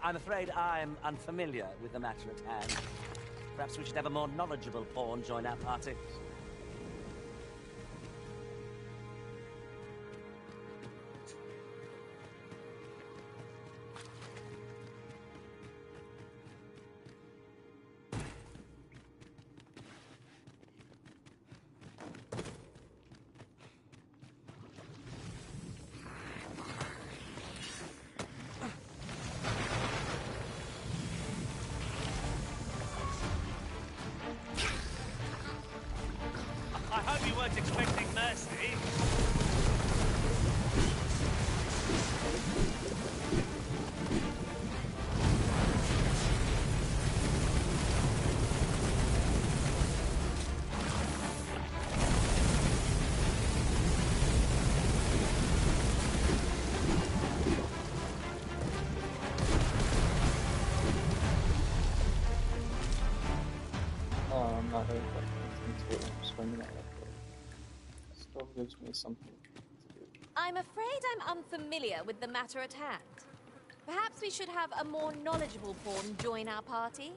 [SPEAKER 3] I'm afraid I'm unfamiliar with the matter at hand. Perhaps we should have a more knowledgeable pawn join our party. I hope you weren't expecting mercy.
[SPEAKER 1] Oh, I'm not really into it. I'm swinging at it. Still gives me something to do.
[SPEAKER 19] I'm afraid I'm unfamiliar with the matter at hand. Perhaps we should have a more knowledgeable pawn join our party?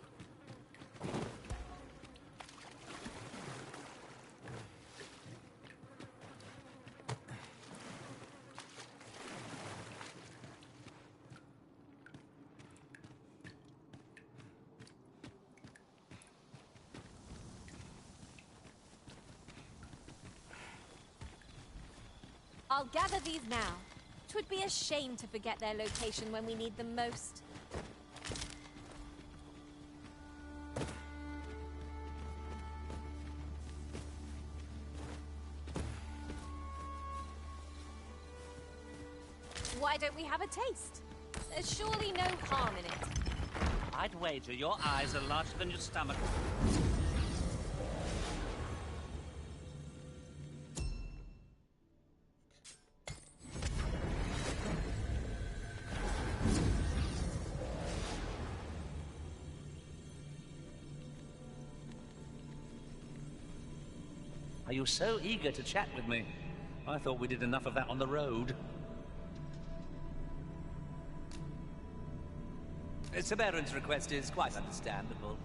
[SPEAKER 19] I'll gather these now. 'Twould be a shame to forget their location when we need them most. Why don't we have a taste? There's surely no harm in it.
[SPEAKER 3] I'd wager your eyes are larger than your stomach. Are you so eager to chat with me? I thought we did enough of that on the road. Sir Baron's request is quite understandable.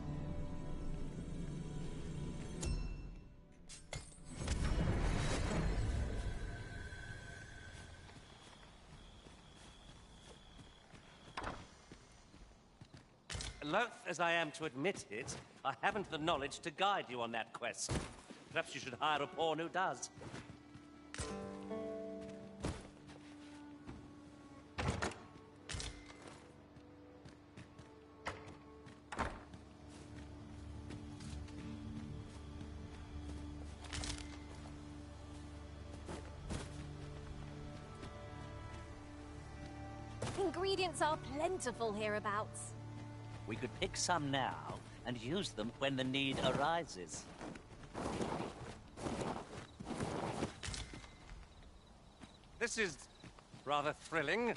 [SPEAKER 17] loath as I am to admit it, I haven't the knowledge to guide you on that quest. Perhaps you should hire a pawn who does.
[SPEAKER 19] Ingredients are plentiful hereabouts.
[SPEAKER 17] We could pick some now and use them when the need arises. This is rather thrilling.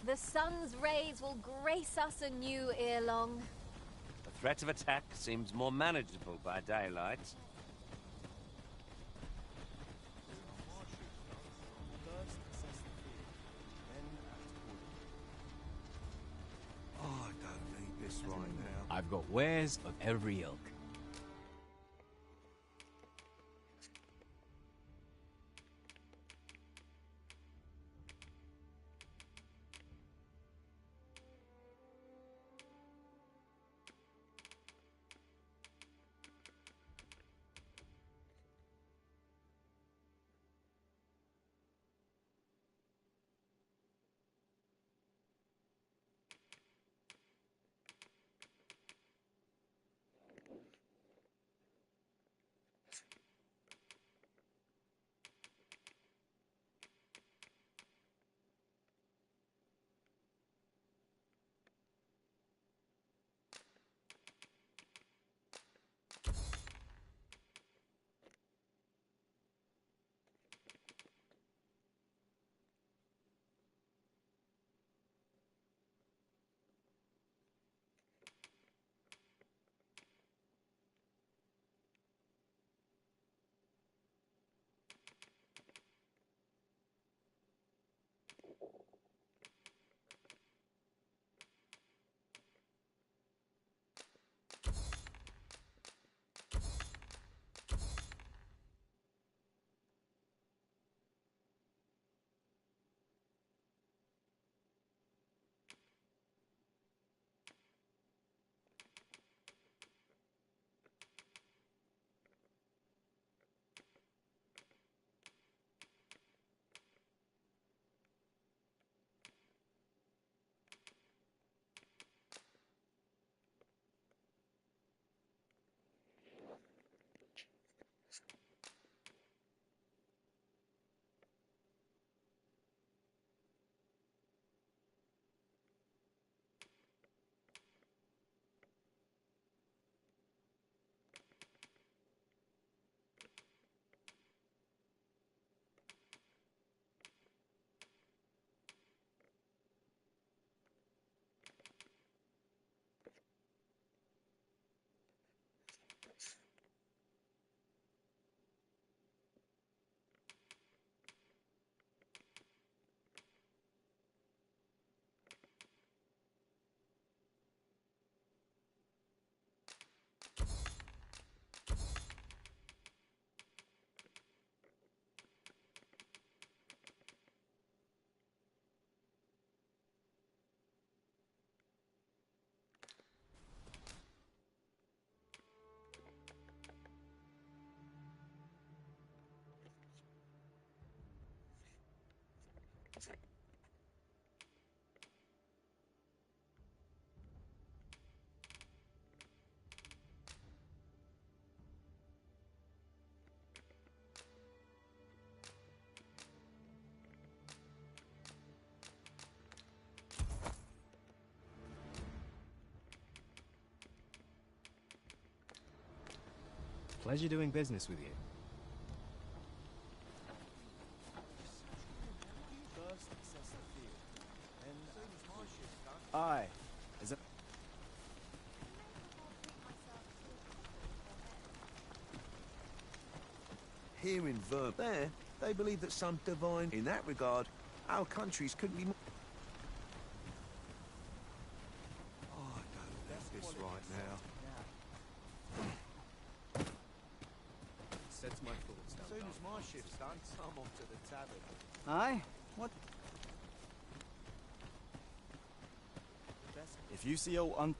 [SPEAKER 19] The sun's rays will grace us anew ere long.
[SPEAKER 17] The threat of attack seems more manageable by daylight.
[SPEAKER 7] Oh, I don't need this right now.
[SPEAKER 21] I've got wares of every ilk. Pleasure doing business with you. Aye. Is it?
[SPEAKER 22] Here in Verb, there, they believe that some divine... In that regard, our countries couldn't be more...
[SPEAKER 7] Oh, I
[SPEAKER 12] Aye? What?
[SPEAKER 21] If you see old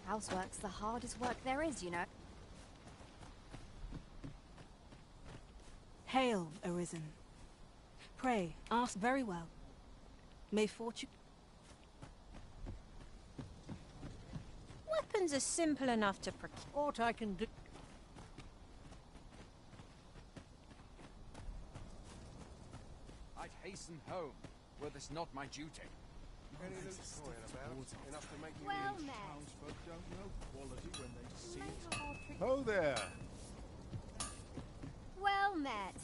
[SPEAKER 5] Housework's the hardest work there is, you know.
[SPEAKER 9] Hail, Arisen. Pray, ask very well. May fortune...
[SPEAKER 19] Weapons are simple enough to procure.
[SPEAKER 14] What I can do...
[SPEAKER 23] I'd hasten home, were this not my duty.
[SPEAKER 18] Any loot spoil about? Enough to make you
[SPEAKER 5] Well
[SPEAKER 18] leave.
[SPEAKER 5] met.
[SPEAKER 7] Townsfolk don't know quality when they see it.
[SPEAKER 18] Ho there!
[SPEAKER 5] Well met.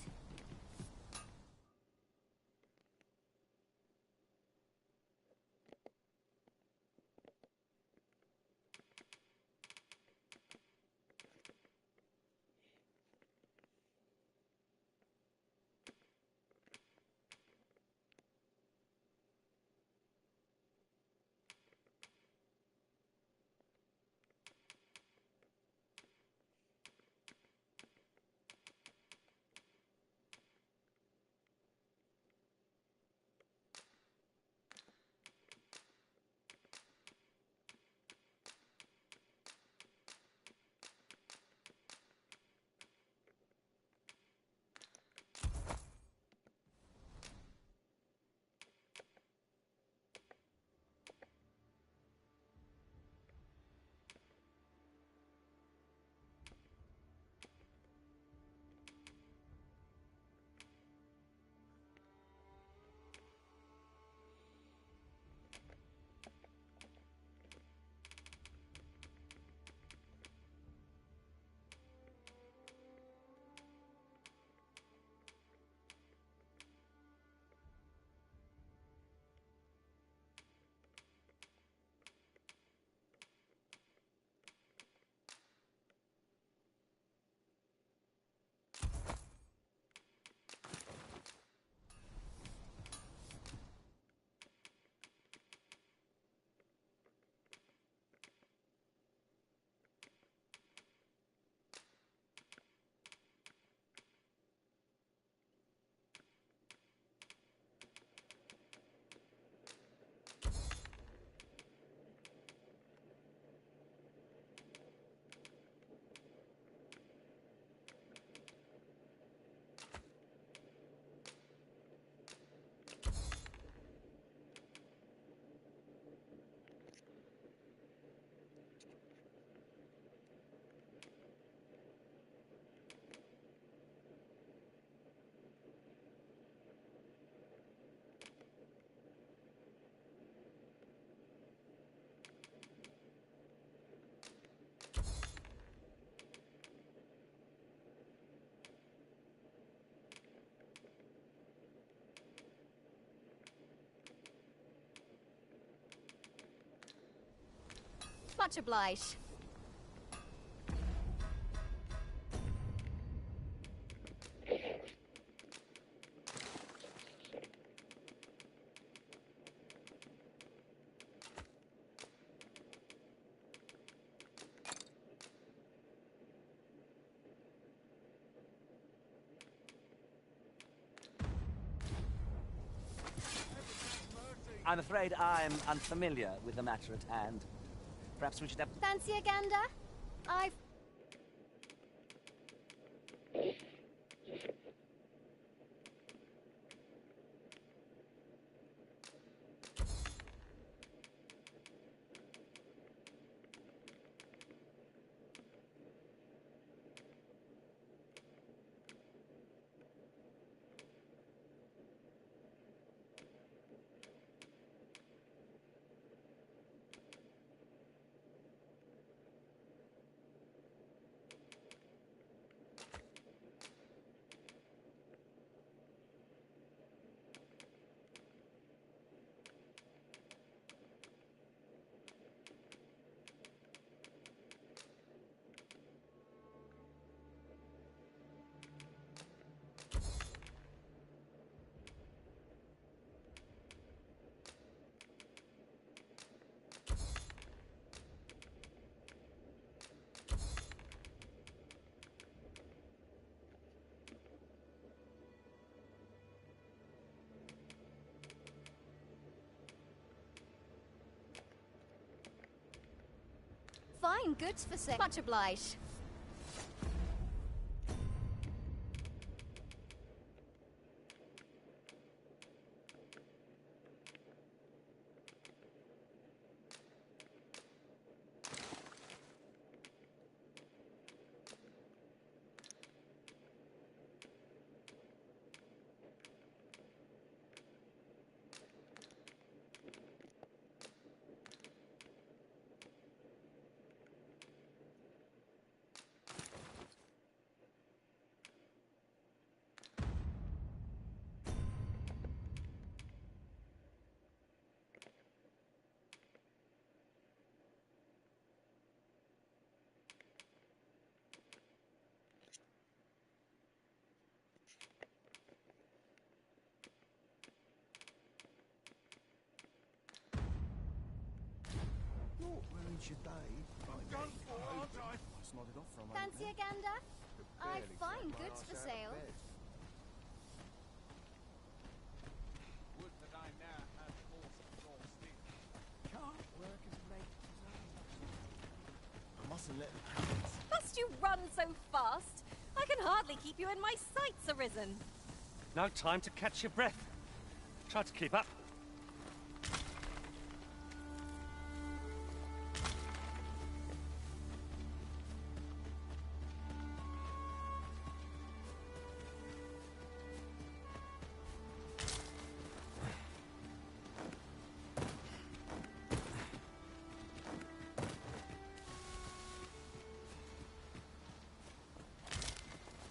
[SPEAKER 5] Much obliged.
[SPEAKER 17] I'm afraid I'm unfamiliar with the matter at hand. Perhaps we should have...
[SPEAKER 5] Fancy a gander? I've... find goods for sale. Much obliged.
[SPEAKER 22] Ruined your day.
[SPEAKER 12] Done for, aren't I?
[SPEAKER 21] Snodded off from
[SPEAKER 5] Fancy a gander? I find goods for sale.
[SPEAKER 23] Would that I now had force of your steel.
[SPEAKER 22] Can't work as late as I mustn't let
[SPEAKER 16] Must you run so fast? I can hardly keep you in my sights, Arisen.
[SPEAKER 17] No time to catch your breath. Try to keep up.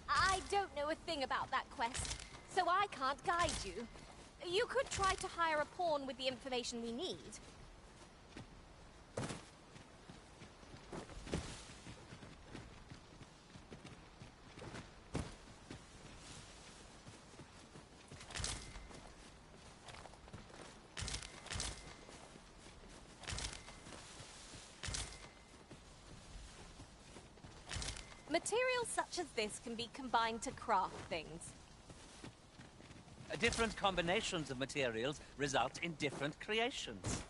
[SPEAKER 16] I don't know a thing about that quest, so I can't guide you. You could try to hire a pawn with the information we need. Materials such as this can be combined to craft things.
[SPEAKER 17] Different combinations of materials result in different creations.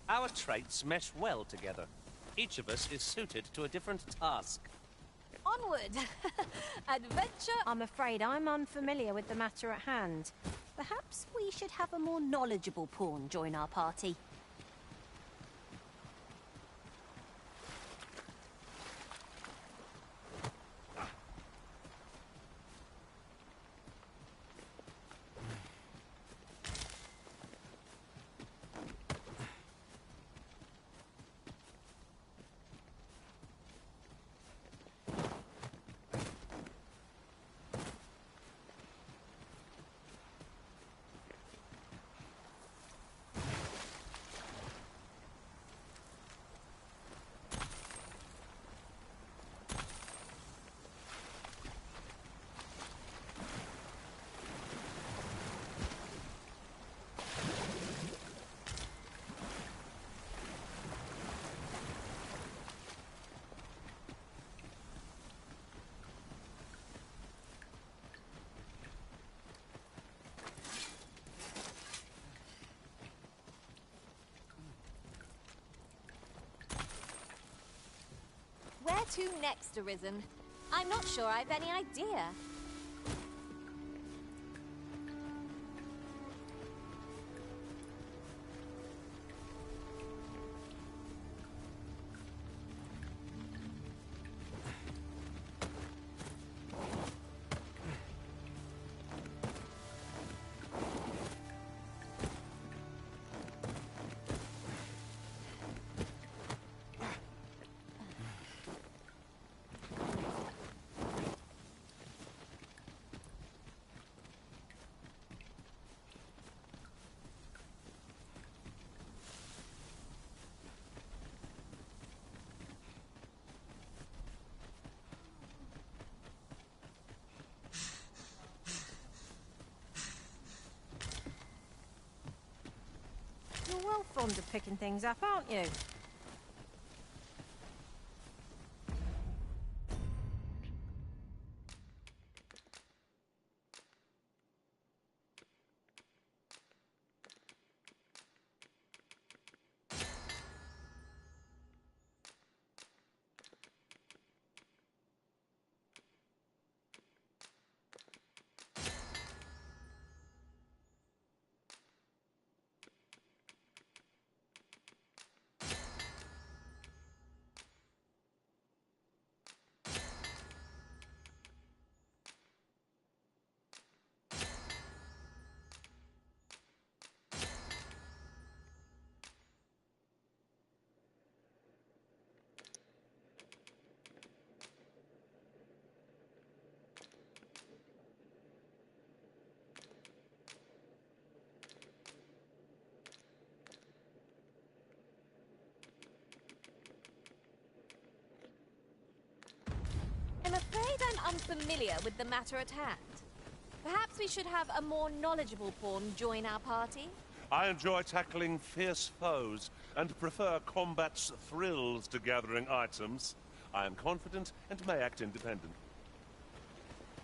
[SPEAKER 17] Our traits mesh well together. Each of us is suited to a different task.
[SPEAKER 16] Onward! Adventure!
[SPEAKER 19] I'm afraid I'm unfamiliar with the matter at hand. Perhaps we should have a more knowledgeable pawn join our party.
[SPEAKER 16] Where to next, Arisen? I'm not sure I've any idea.
[SPEAKER 2] fond of picking things up, aren't you?
[SPEAKER 19] I'm afraid I'm unfamiliar with the matter at hand. Perhaps we should have a more knowledgeable pawn join our party?
[SPEAKER 8] I enjoy tackling fierce foes and prefer combat's thrills to gathering items. I am confident and may act independent.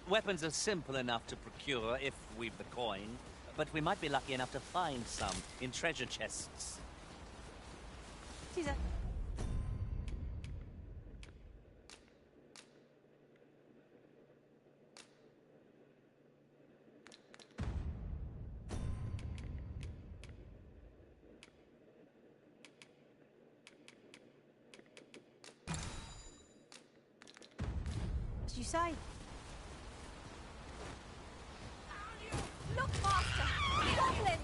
[SPEAKER 3] Weapons are simple enough to procure if we've the coin, but we might be lucky enough to find some in treasure chests.
[SPEAKER 2] Caesar. Did you say?
[SPEAKER 19] Look, Master! Goblin!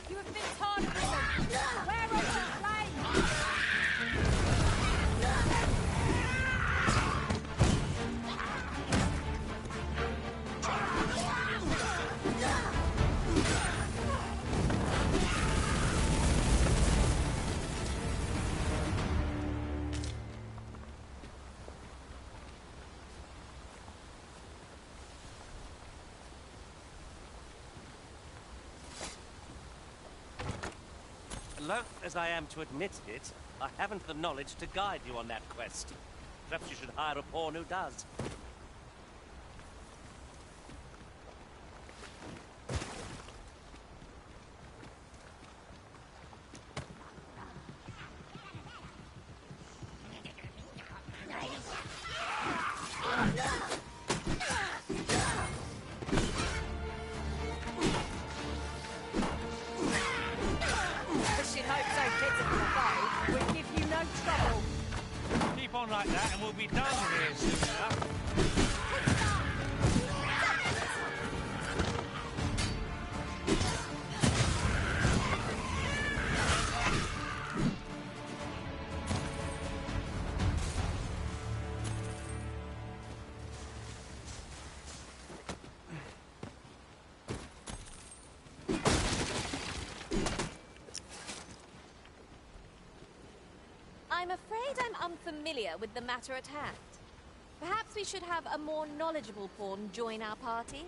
[SPEAKER 19] You have been torn of women! Where are the flames?
[SPEAKER 3] Loath as I am to admit it, I haven't the knowledge to guide you on that quest. Perhaps you should hire a pawn who does.
[SPEAKER 2] Pushing hope so pitiful a bow will give you no trouble.
[SPEAKER 3] Keep on like that and we'll be done here soon enough.
[SPEAKER 19] I'm afraid I'm unfamiliar with the matter at hand. Perhaps we should have a more knowledgeable pawn join our party?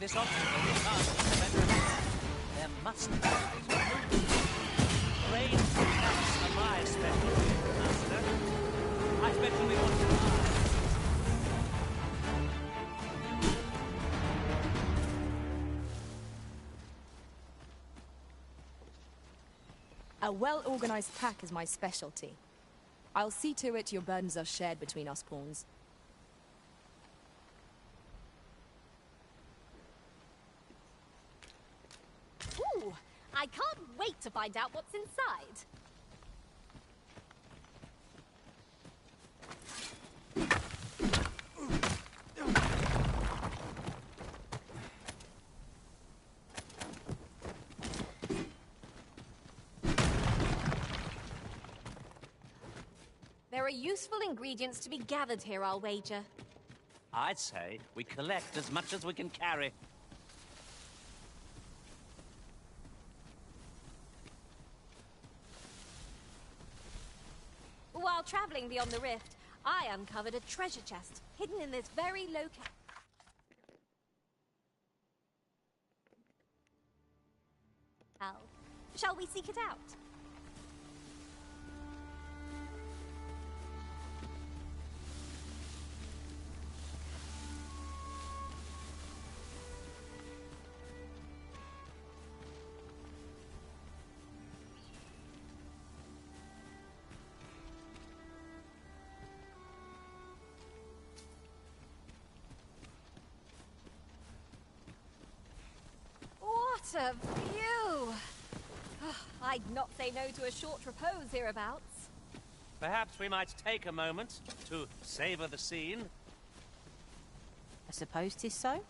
[SPEAKER 3] This obstacle is hard to prevent. There must be a way to remove it. Range attacks are my specialty, Master. I especially want to fly.
[SPEAKER 16] A well-organized pack is my specialty. I'll see to it your burdens are shared between us pawns.
[SPEAKER 19] Ooh, I can't wait to find out what's inside. There are useful ingredients to be gathered here, I'll wager.
[SPEAKER 3] I'd say we collect as much as we can carry.
[SPEAKER 19] While traveling beyond the rift, I uncovered a treasure chest hidden in this very location. Al, shall we seek it out? What a view! I'd not say no to a short repose hereabouts.
[SPEAKER 3] Perhaps we might take a moment to savor the scene.
[SPEAKER 16] I suppose 'tis so.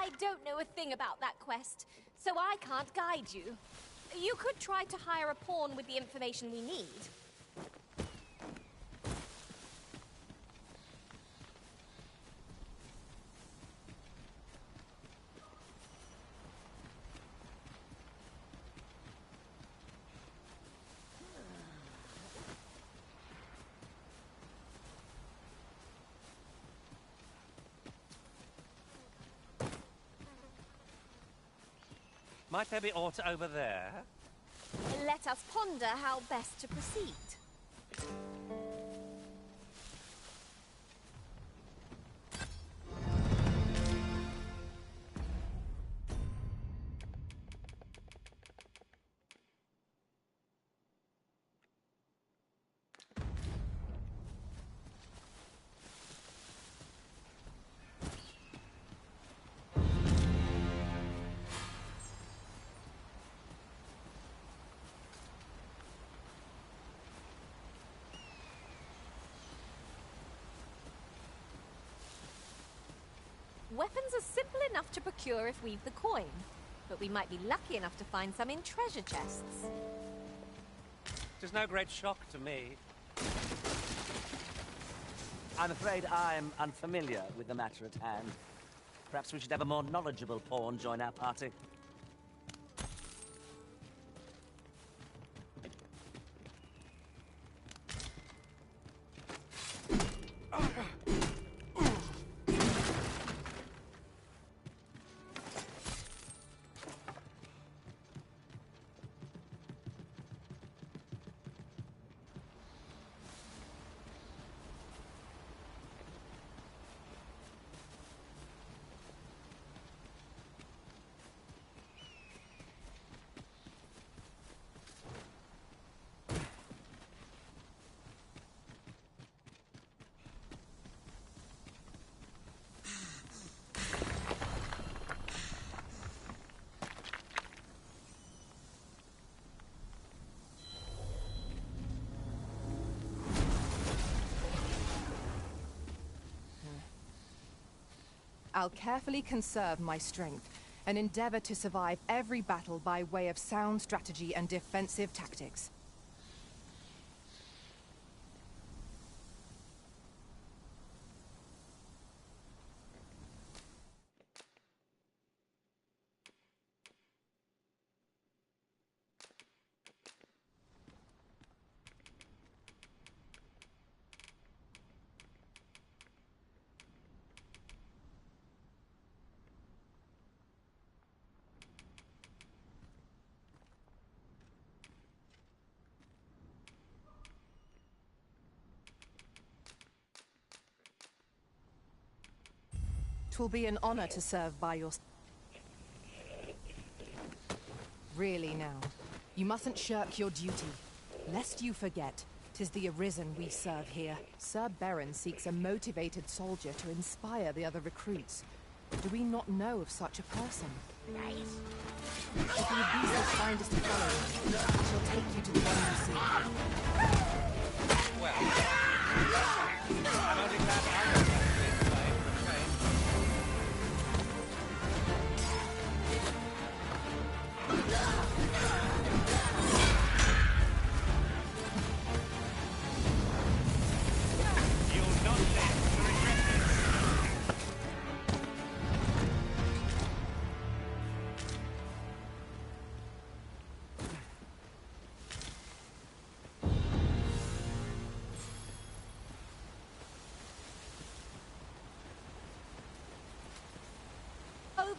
[SPEAKER 19] I don't know a thing about that quest, so I can't guide you. You could try to hire a pawn with the information we need.
[SPEAKER 3] Might there be aught over there?
[SPEAKER 19] Let us ponder how best to proceed. Weapons are simple enough to procure if we've the coin, but we might be lucky enough to find some in treasure chests.
[SPEAKER 3] Tis no great shock to me.
[SPEAKER 17] I'm afraid I'm unfamiliar with the matter at hand. Perhaps we should have a more knowledgeable pawn join our party.
[SPEAKER 16] I'll carefully conserve my strength and endeavor to survive every battle by way of sound strategy and defensive tactics. Twill be an honor to serve by your... Really now, you mustn't shirk your duty. Lest you forget, 'tis the Arisen we serve here. Sir Beren seeks a motivated soldier to inspire the other recruits. Do we not know of such a person? If you would be so kind as to follow me, I shall take you to the one you see.
[SPEAKER 3] Well, I'm only glad I don't have to play for a change.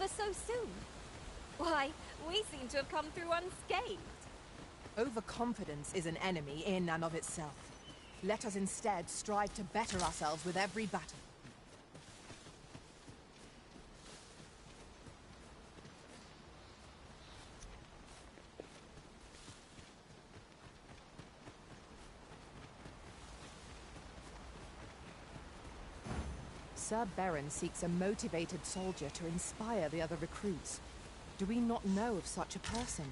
[SPEAKER 2] over so soon? Why, we seem to have come through unscathed.
[SPEAKER 16] Overconfidence is an enemy in and of itself. Let us instead strive to better ourselves with every battle. Sir Beren seeks a motivated soldier to inspire the other recruits. Do we not know of such a person?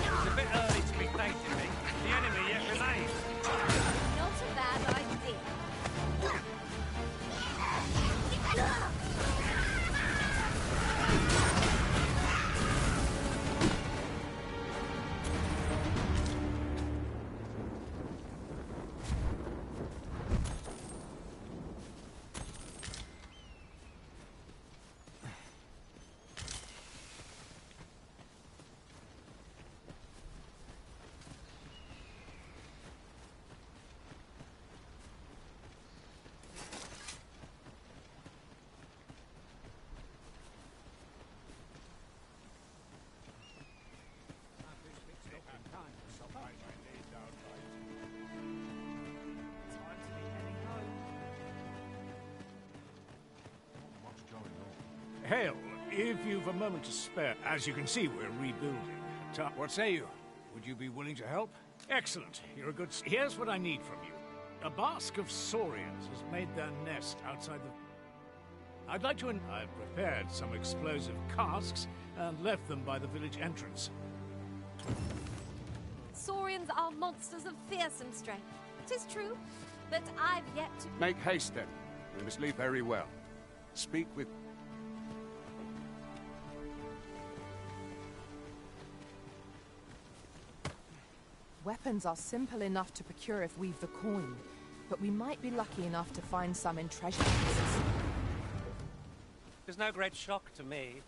[SPEAKER 3] It's a bit early to be thanking me. The enemy yet remains.
[SPEAKER 2] Not a bad idea.
[SPEAKER 7] Hail, if you've a moment to spare. As you can see, we're rebuilding.
[SPEAKER 22] What say you? Would you be willing to help?
[SPEAKER 7] Excellent. You're a good... Here's what I need from you. A basque of saurians has made their nest outside the... I'd like to... I've prepared some explosive casks and left them by the village entrance.
[SPEAKER 2] Saurians are monsters of fearsome strength. 'Tis true, but I've yet to...
[SPEAKER 22] Make haste then. We must leave very well. Speak with...
[SPEAKER 16] Weapons are simple enough to procure if we've the coin, but we might be lucky enough to find some in treasure chests.
[SPEAKER 3] There's no great shock to me.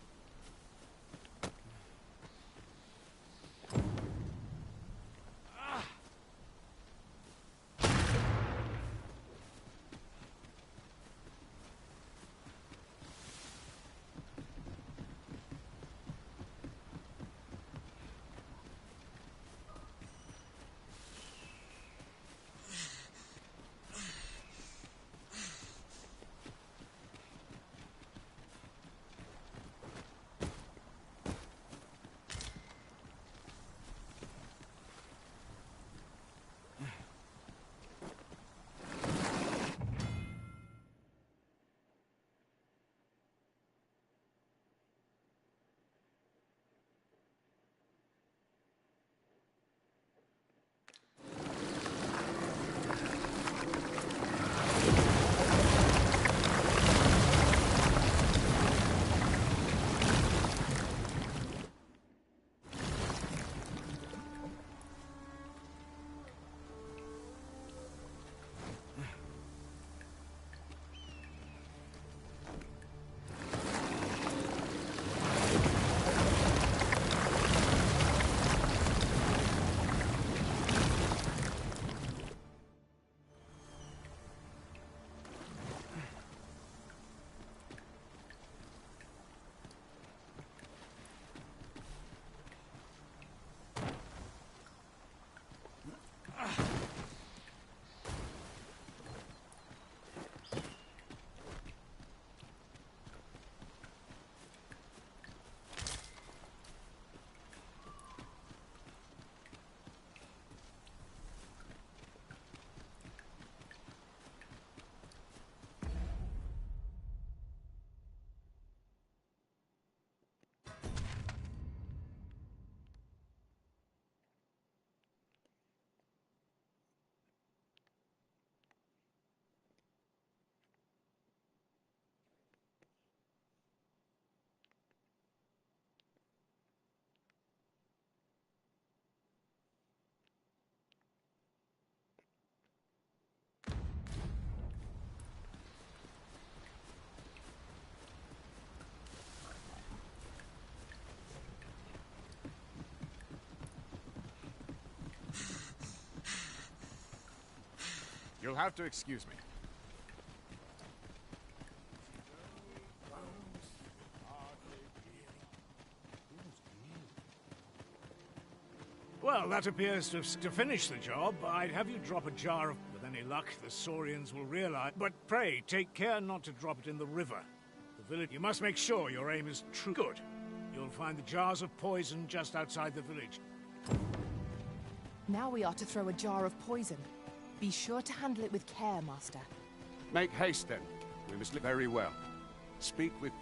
[SPEAKER 21] You'll have to excuse me.
[SPEAKER 7] Well, that appears to finish the job. I'd have you drop a jar of... With any luck, the Saurians will realize... But pray, take care not to drop it in the river. The village... You must make sure your aim is true. Good. You'll find the jars of poison just outside the village.
[SPEAKER 16] Now we are to throw a jar of poison. Be sure to handle it with care, Master.
[SPEAKER 21] Make haste, then. We must live very well. Speak with...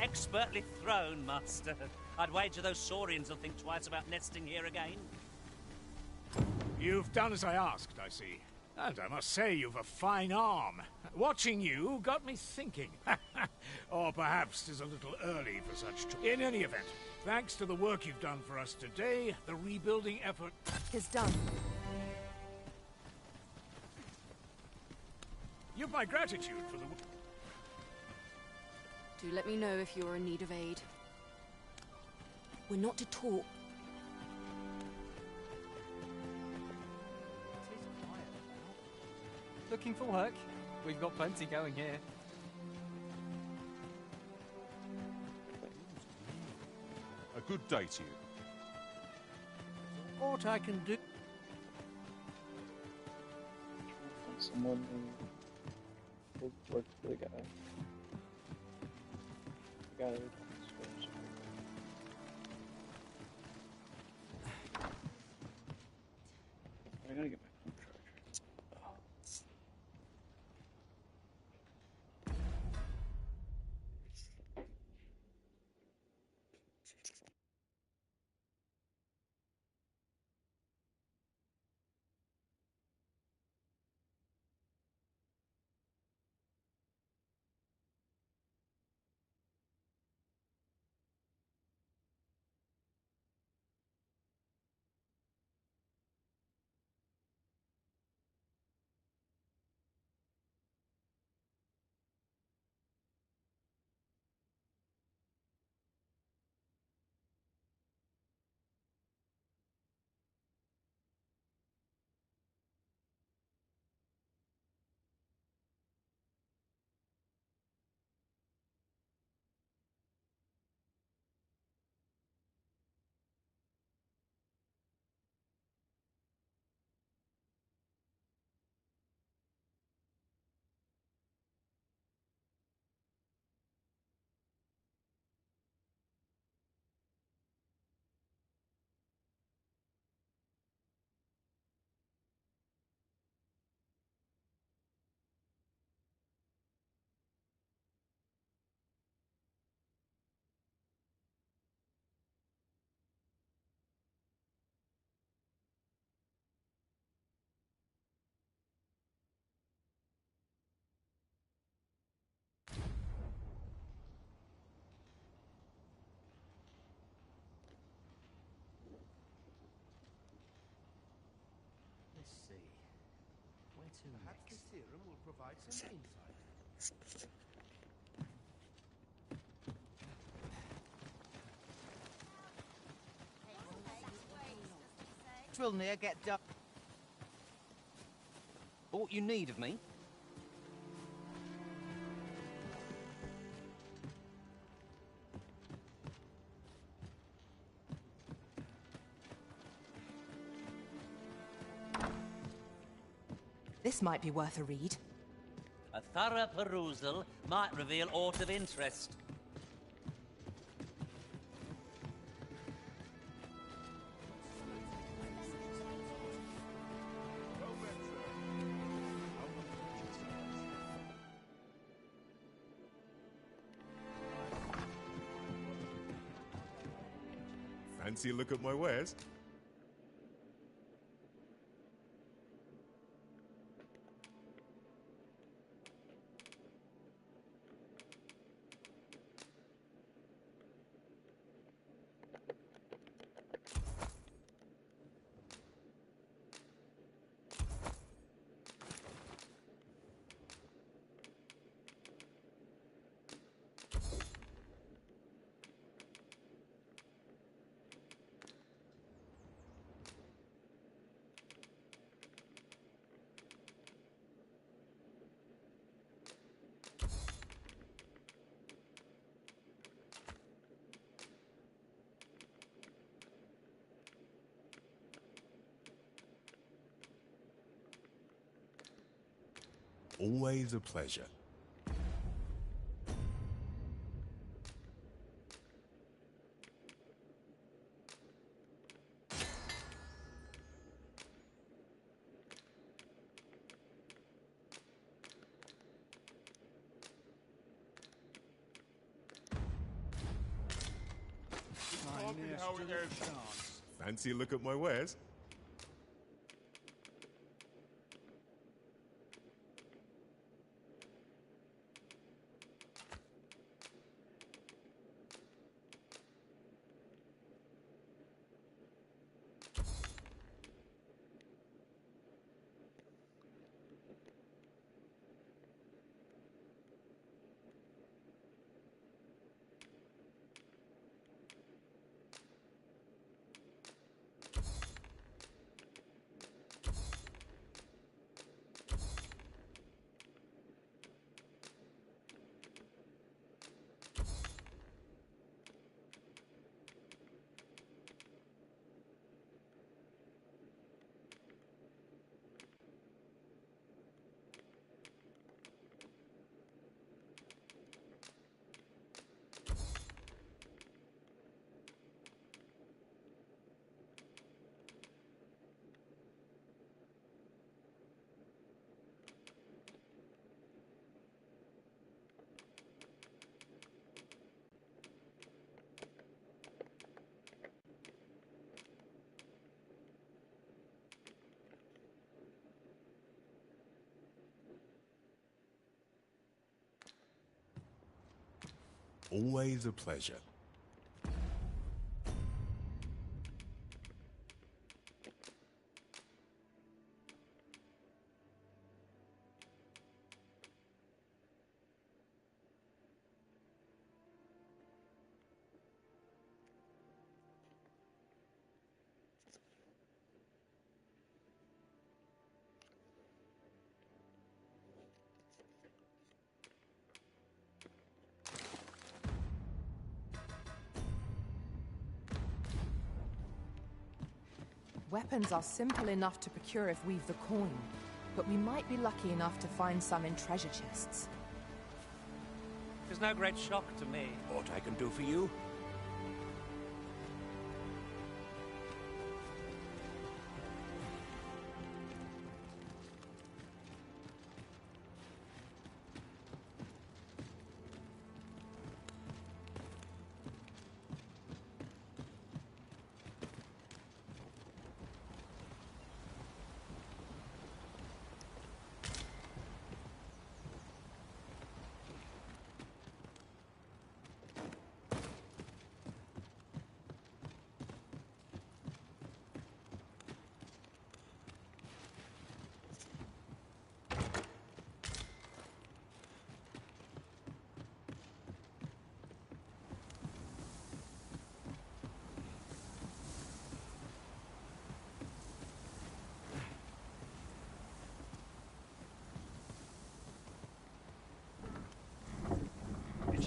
[SPEAKER 3] Expertly thrown, Master. I'd wager those Saurians will think twice about nesting here again.
[SPEAKER 7] You've done as I asked, I see. And I must say you've a fine arm. Watching you got me thinking. Or perhaps 'tis a little early for such... In any event, thanks to the work you've done for us today, the rebuilding effort...
[SPEAKER 16] is done.
[SPEAKER 7] You've my gratitude for the...
[SPEAKER 4] Do let me know if you're in need of aid. We're not to talk.
[SPEAKER 11] Looking for work? We've got plenty going here.
[SPEAKER 8] A good day to you.
[SPEAKER 14] What I can do...
[SPEAKER 1] Someone who will work for the guy. The guy that comes first. I gotta get my phone charger. Oh.
[SPEAKER 3] Let's see. Where to
[SPEAKER 14] Perhaps the
[SPEAKER 3] next?
[SPEAKER 14] serum will provide some insight.
[SPEAKER 15] Will near get done. What you need of me?
[SPEAKER 16] This might be worth a read.
[SPEAKER 3] A thorough perusal might reveal aught of interest.
[SPEAKER 24] Fancy a look at my wares? Always a pleasure. Fancy a look at my wares? Always a pleasure.
[SPEAKER 16] Weapons are simple enough to procure if we've the coin, but we might be lucky enough to find some in treasure chests.
[SPEAKER 3] It's no great shock to me.
[SPEAKER 14] What I can do for you?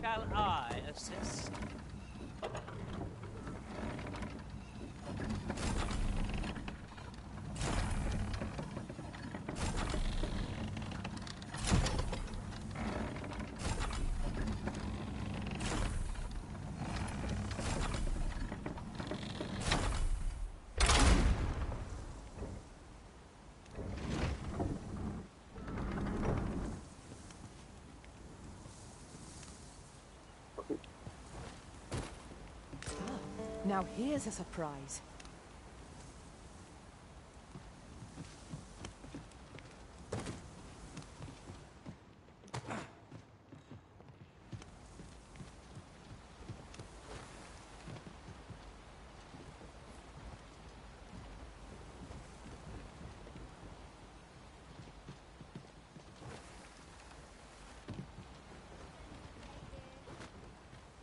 [SPEAKER 3] Shall I assist?
[SPEAKER 16] Now here's a surprise.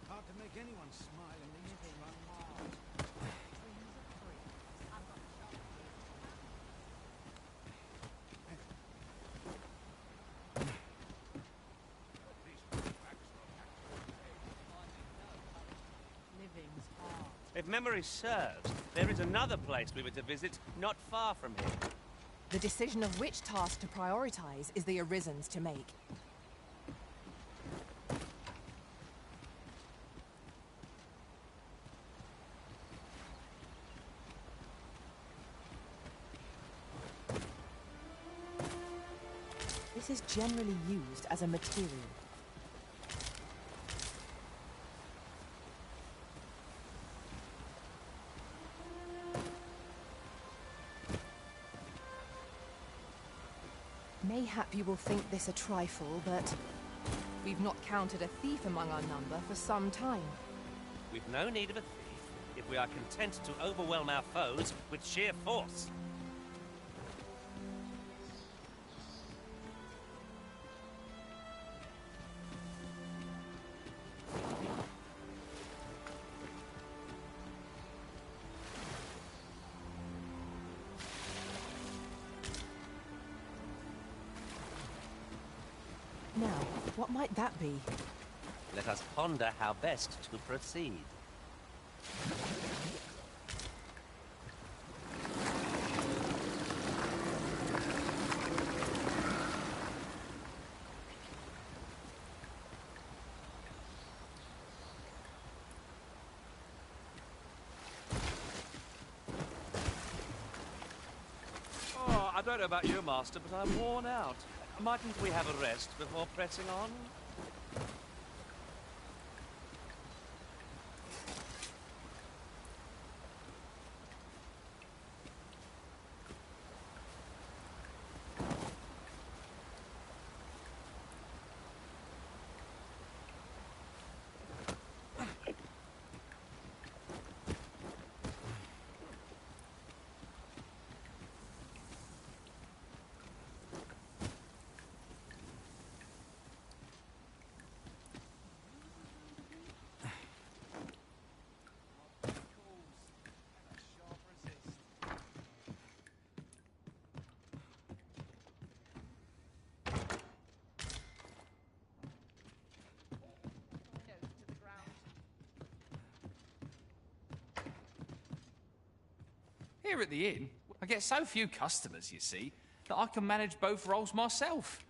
[SPEAKER 12] Hard to make anyone smile in these days.
[SPEAKER 3] If memory serves, there is another place we were to visit not far from here.
[SPEAKER 16] The decision of which task to prioritize is the Arisen's to make. This is generally used as a material. Mayhap you will think this a trifle, but we've not counted a thief among our number for some time.
[SPEAKER 3] We've no need of a thief if we are content to overwhelm our foes with sheer force.
[SPEAKER 16] Now, what might that be?
[SPEAKER 3] Let us ponder how best to proceed.
[SPEAKER 17] Oh, I don't know about you, Master, but I'm worn out. Mightn't we have a rest before pressing on?
[SPEAKER 11] Here at the inn, I get so few customers, you see, that I can manage both roles myself.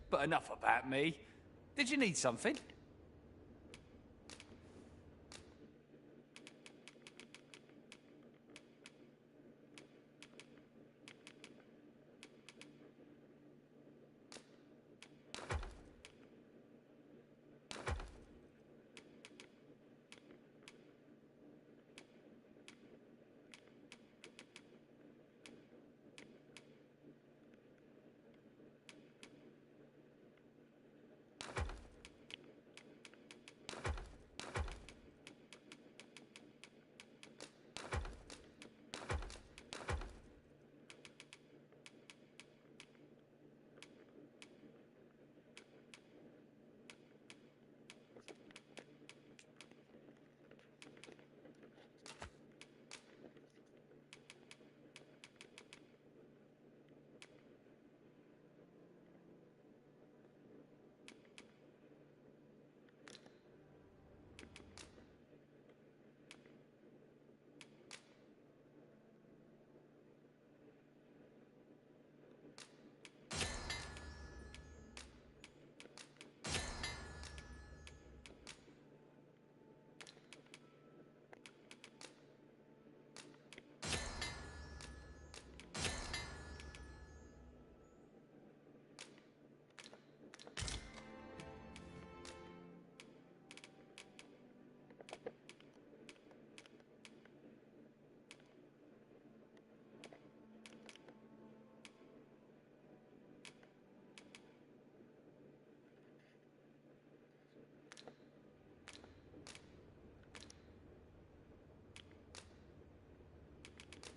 [SPEAKER 11] But enough about me. Did you need something?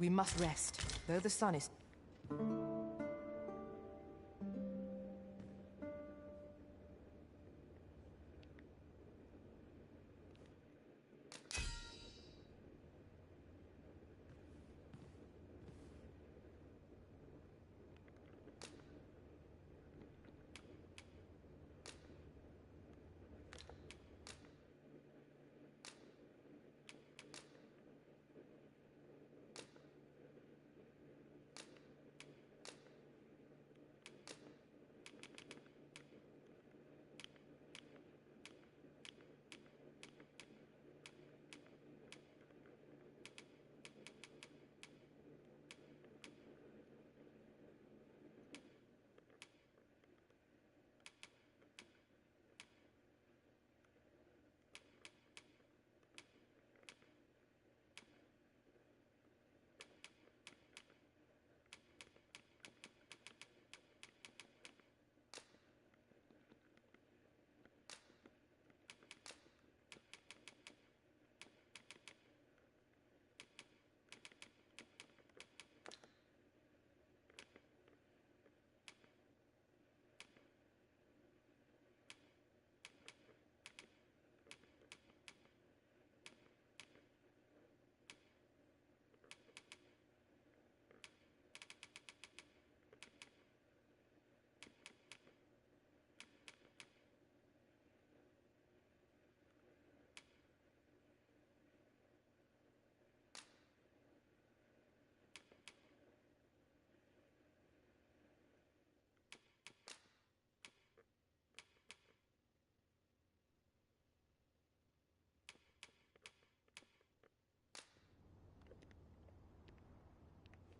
[SPEAKER 16] We must rest, though the sun is...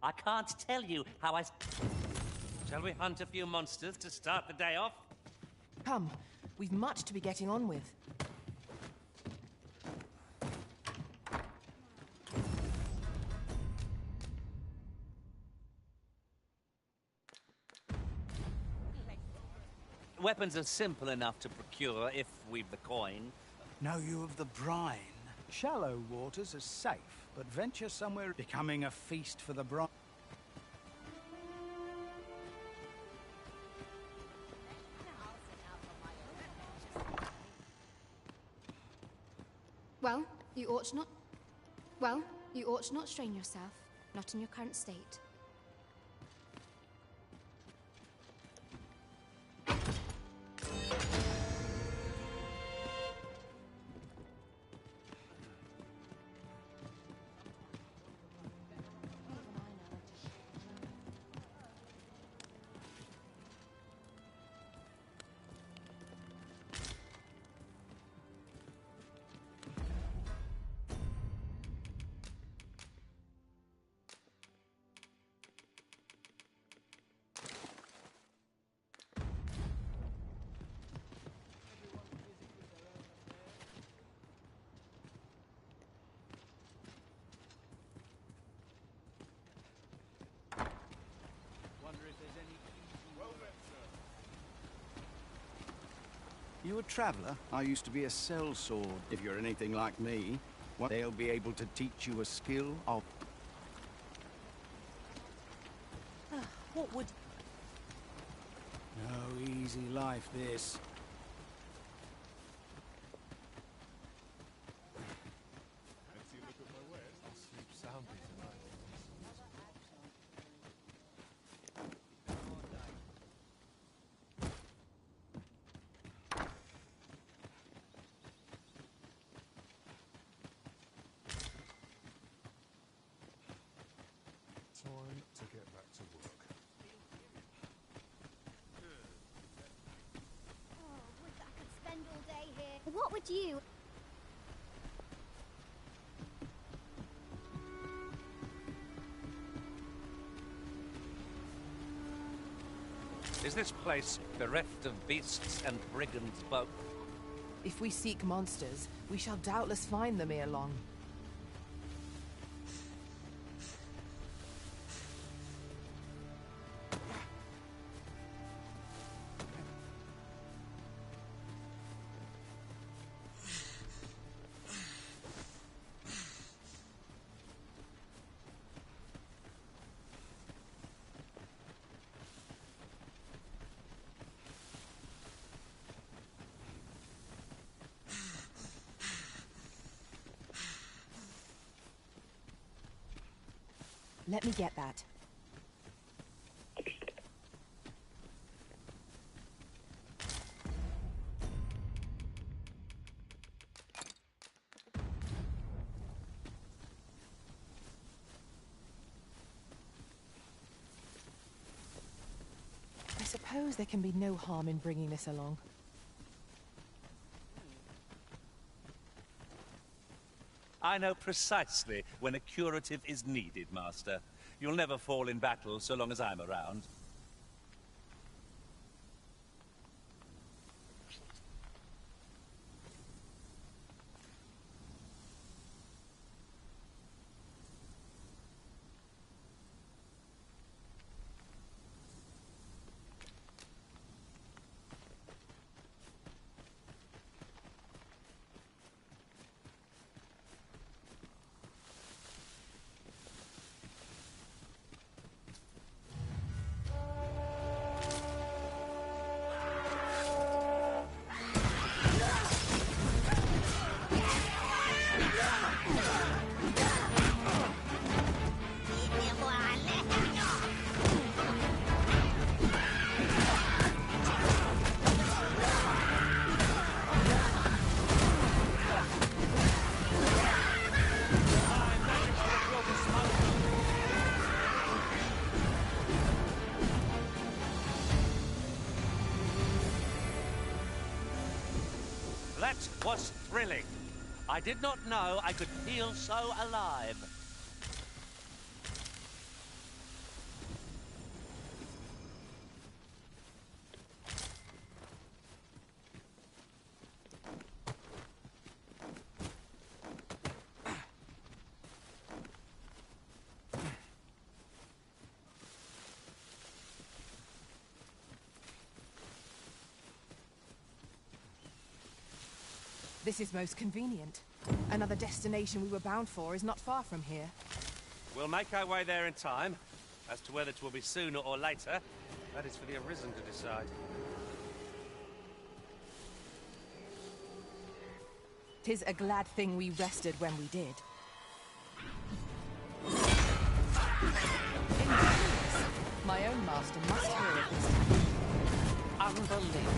[SPEAKER 3] I can't tell you how I... Shall we hunt a few monsters to start the day off?
[SPEAKER 16] Come, we've much to be getting on with.
[SPEAKER 3] Weapons are simple enough to procure if we've the coin.
[SPEAKER 12] Know you of the brine? Shallow waters are safe, but venture somewhere becoming a feast for the brine.
[SPEAKER 5] Well, you ought not... Well, you ought not strain yourself, not in your current state.
[SPEAKER 12] a traveller? I used to be a sellsword. If you're anything like me, well, they'll be able to teach you a skill of...
[SPEAKER 9] What would...
[SPEAKER 12] No easy life, this.
[SPEAKER 24] Fancy a look at my wares? I'll sleep soundly tonight. Time to get back to work.
[SPEAKER 6] Oh, would that I could spend all day here. What would you?
[SPEAKER 17] Is this place bereft of beasts and brigands both?
[SPEAKER 16] If we seek monsters, we shall doubtless find them ere long. Let me get that. I suppose there can be no harm in bringing this along.
[SPEAKER 17] I know precisely when a curative is needed, Master. You'll never fall in battle so long as I'm around. That was thrilling. I did not know I could feel so alive.
[SPEAKER 16] This is most convenient. Another destination we were bound for is not far from here.
[SPEAKER 17] We'll make our way there in time. As to whether it will be sooner or later, that is for the Arisen to decide.
[SPEAKER 16] 'Tis a glad thing we rested when we did. Ingenious. My own master must hear of this.
[SPEAKER 17] Unbelievable.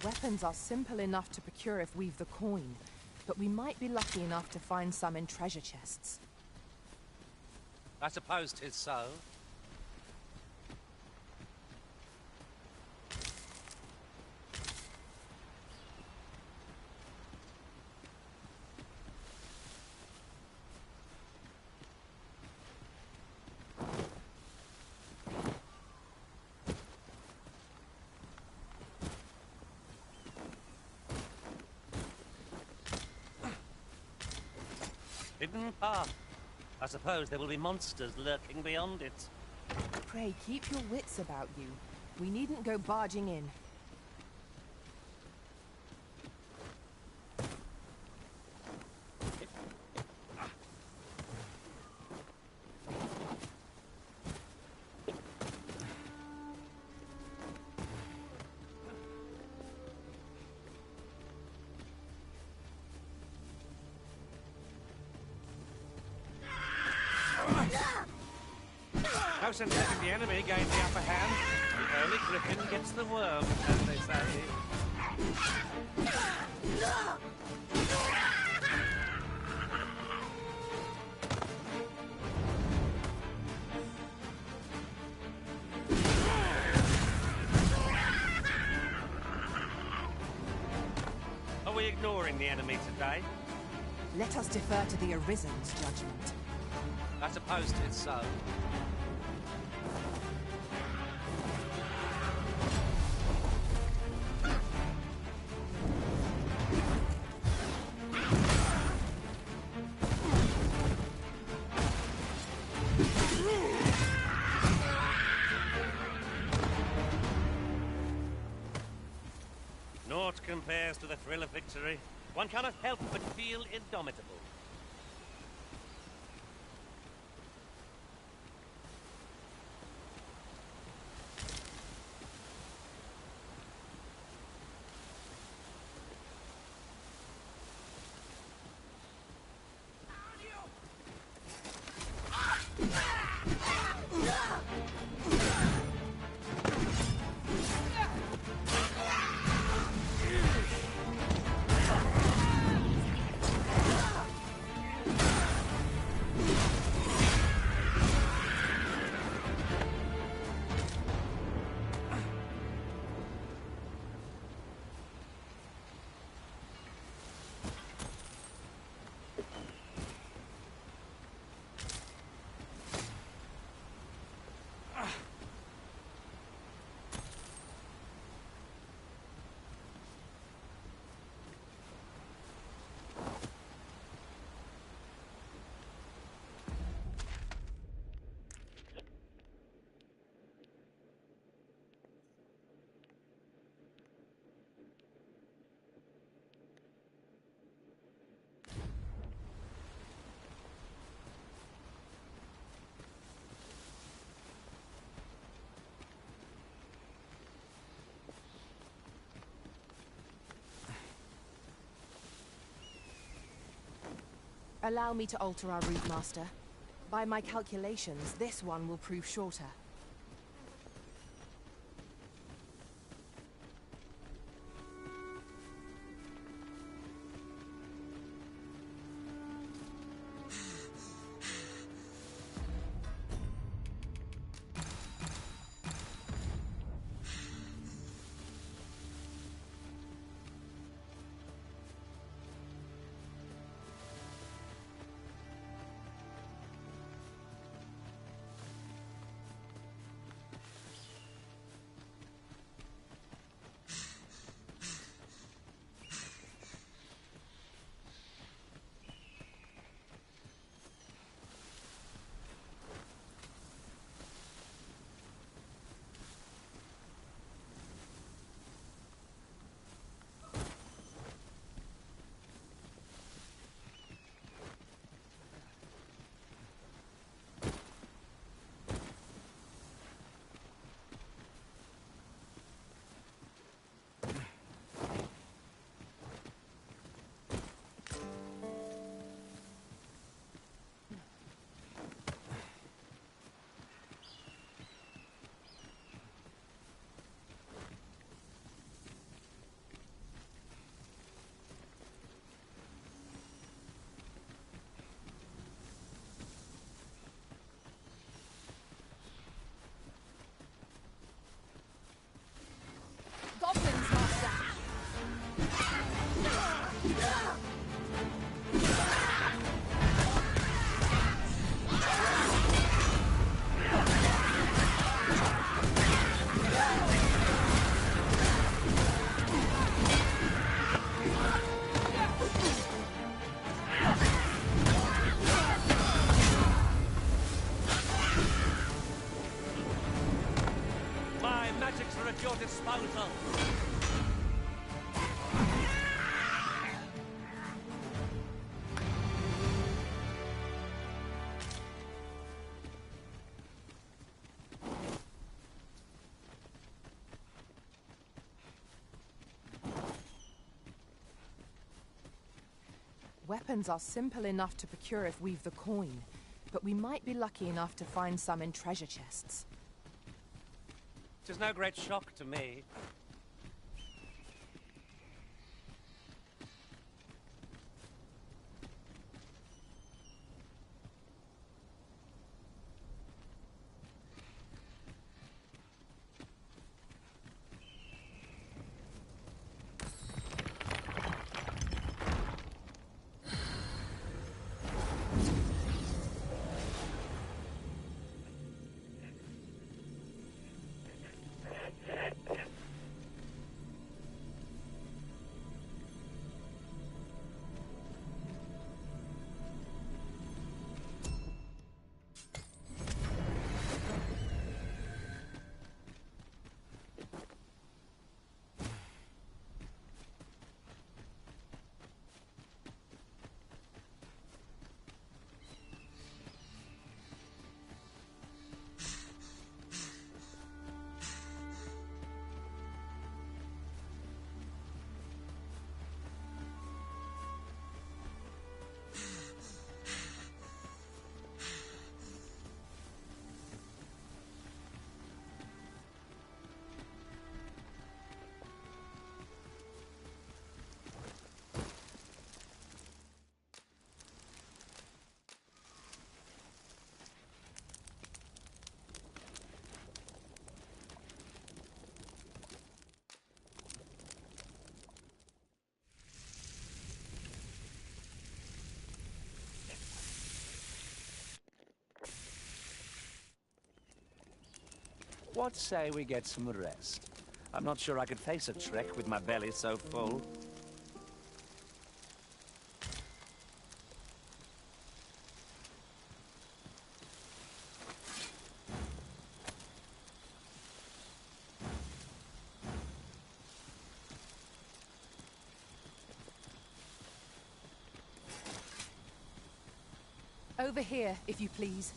[SPEAKER 16] weapons are simple enough to procure if we've the coin, but we might be lucky enough to find some in treasure chests.
[SPEAKER 17] I suppose 'tis so. Hidden path. I suppose there will be monsters lurking beyond it.
[SPEAKER 16] Pray, keep your wits about you. We needn't go barging in.
[SPEAKER 17] No sense letting the enemy gain the upper hand. The early griffin gets the worm, as they say. Are we ignoring the enemy today?
[SPEAKER 16] Let us defer to the Arisen's judgment.
[SPEAKER 17] I suppose 'tis so. Naught compares to the thrill of victory. One cannot help but feel indomitable.
[SPEAKER 16] Allow me to alter our route, Master. By my calculations, this one will prove shorter. Weapons are simple enough to procure if we've the coin, but we might be lucky enough to find some in treasure chests.
[SPEAKER 3] 'Tis no great shock to me.
[SPEAKER 17] What say we get some rest? I'm not sure I could face a trek with my belly so full.
[SPEAKER 16] Over here, if you please.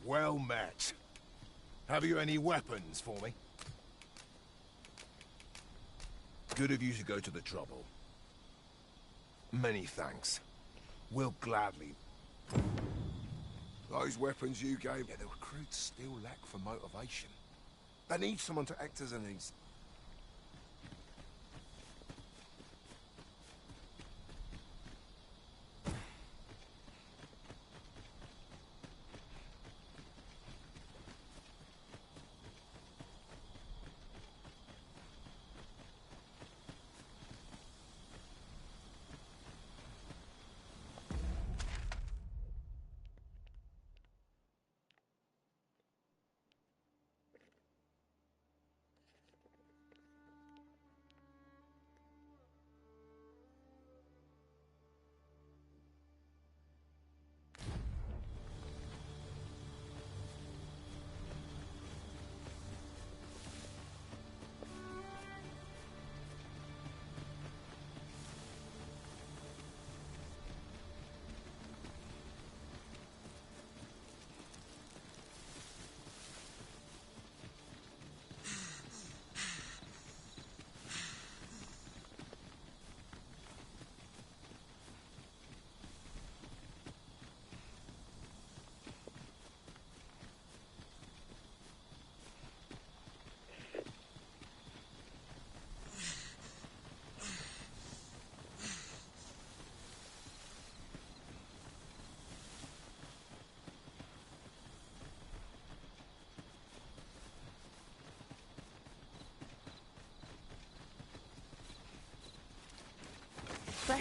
[SPEAKER 21] Well met. Have you any weapons for me? Good of you to go to the trouble. Many thanks. We'll gladly... Those weapons you gave... Yeah, the recruits still lack for motivation. They need someone to act as an ease.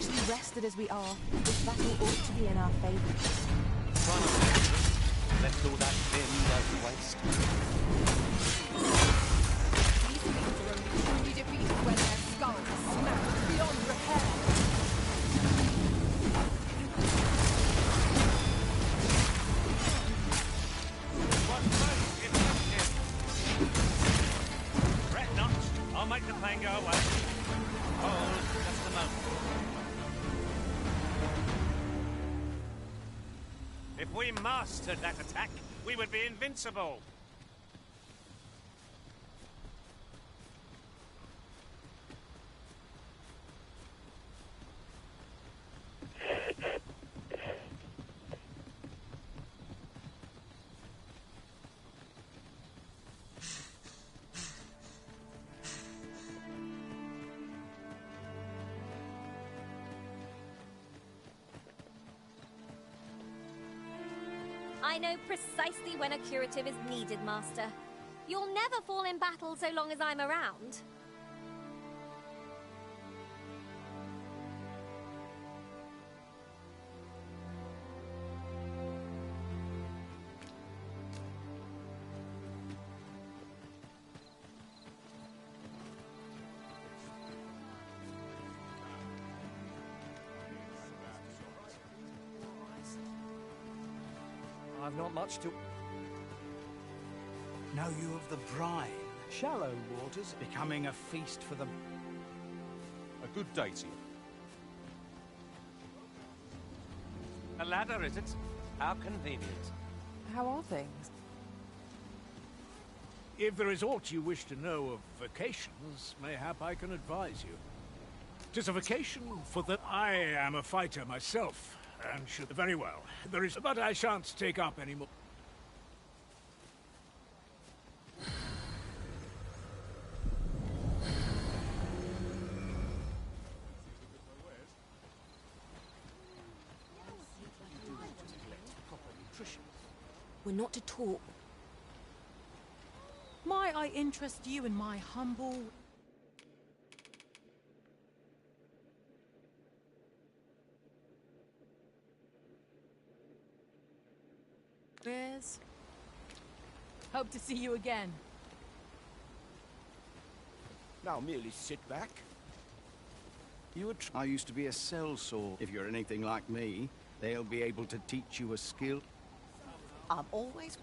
[SPEAKER 16] Especially rested as we are, this battle ought to be in our favor.
[SPEAKER 17] Try not to lose us. Left all that thin go to waste.
[SPEAKER 16] These beings are only truly defeated when their skulls are smashed beyond repair.
[SPEAKER 3] Fret not, I'll make the pain go away. Hold just a moment. If we mastered that attack, we would be invincible.
[SPEAKER 2] I know precisely when a curative is needed, Master. You'll never fall in battle so long as I'm around.
[SPEAKER 14] I've not much to...
[SPEAKER 12] Know you of the brine? Shallow waters becoming a feast for the...
[SPEAKER 21] A good day to you.
[SPEAKER 17] A ladder, is it? How convenient.
[SPEAKER 16] How are things?
[SPEAKER 7] If there is aught you wish to know of vacations, mayhap I can advise you. 'Tis a vacation for the... I am a fighter myself, and should... Very well. There is... But I shan't take up any more...
[SPEAKER 4] We're not to talk.
[SPEAKER 9] Might I interest you in my humble...
[SPEAKER 16] Liz? Hope to see you again.
[SPEAKER 14] Now merely sit back.
[SPEAKER 12] I used to be a sellsword. If you're anything like me, they'll be able to teach you a skill.
[SPEAKER 15] I'm always...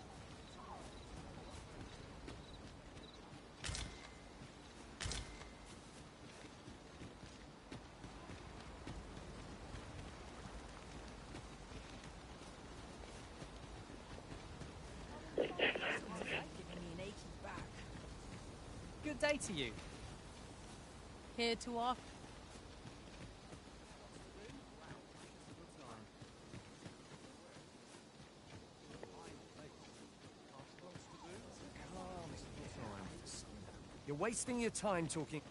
[SPEAKER 9] Good day to you. Here to our...
[SPEAKER 14] You're wasting your time talking...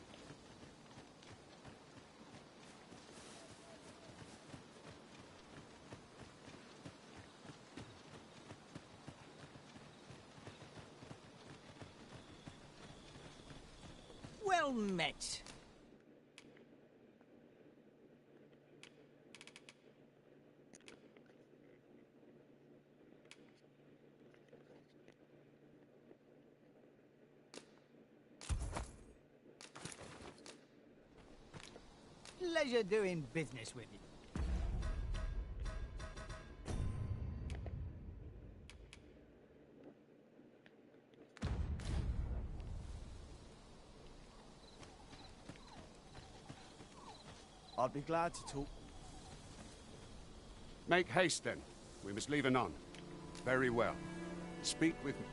[SPEAKER 15] Well met. Pleasure doing business with you.
[SPEAKER 12] I'd be glad to talk.
[SPEAKER 10] Make haste, then. We must leave anon. Very well. Speak with me.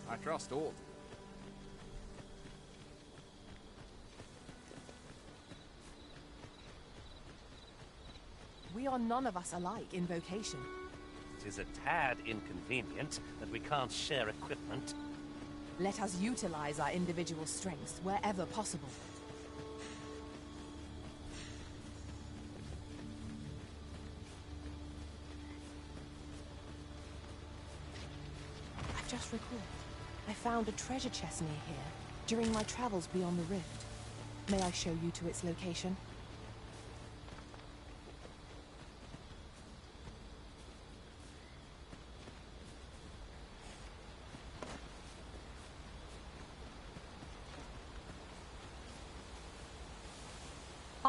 [SPEAKER 10] I trust all.
[SPEAKER 16] We are none of us alike in vocation.
[SPEAKER 17] It is a tad inconvenient that we can't share equipment.
[SPEAKER 16] Let us utilize our individual strengths wherever possible. I've just recalled. I found a treasure chest near here during my travels beyond the rift. May I show you to its location?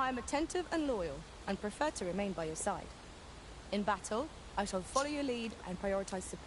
[SPEAKER 13] I am attentive and loyal, and prefer to remain by your side. In battle, I shall follow your lead and prioritize support.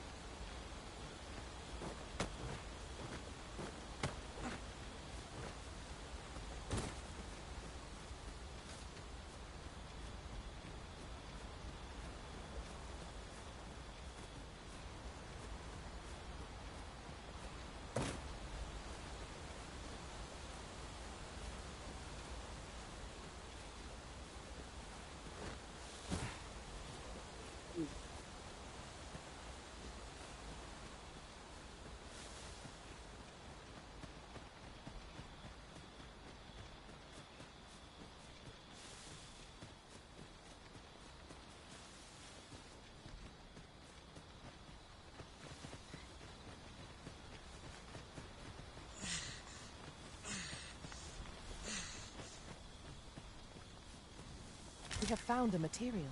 [SPEAKER 16] We have found a material.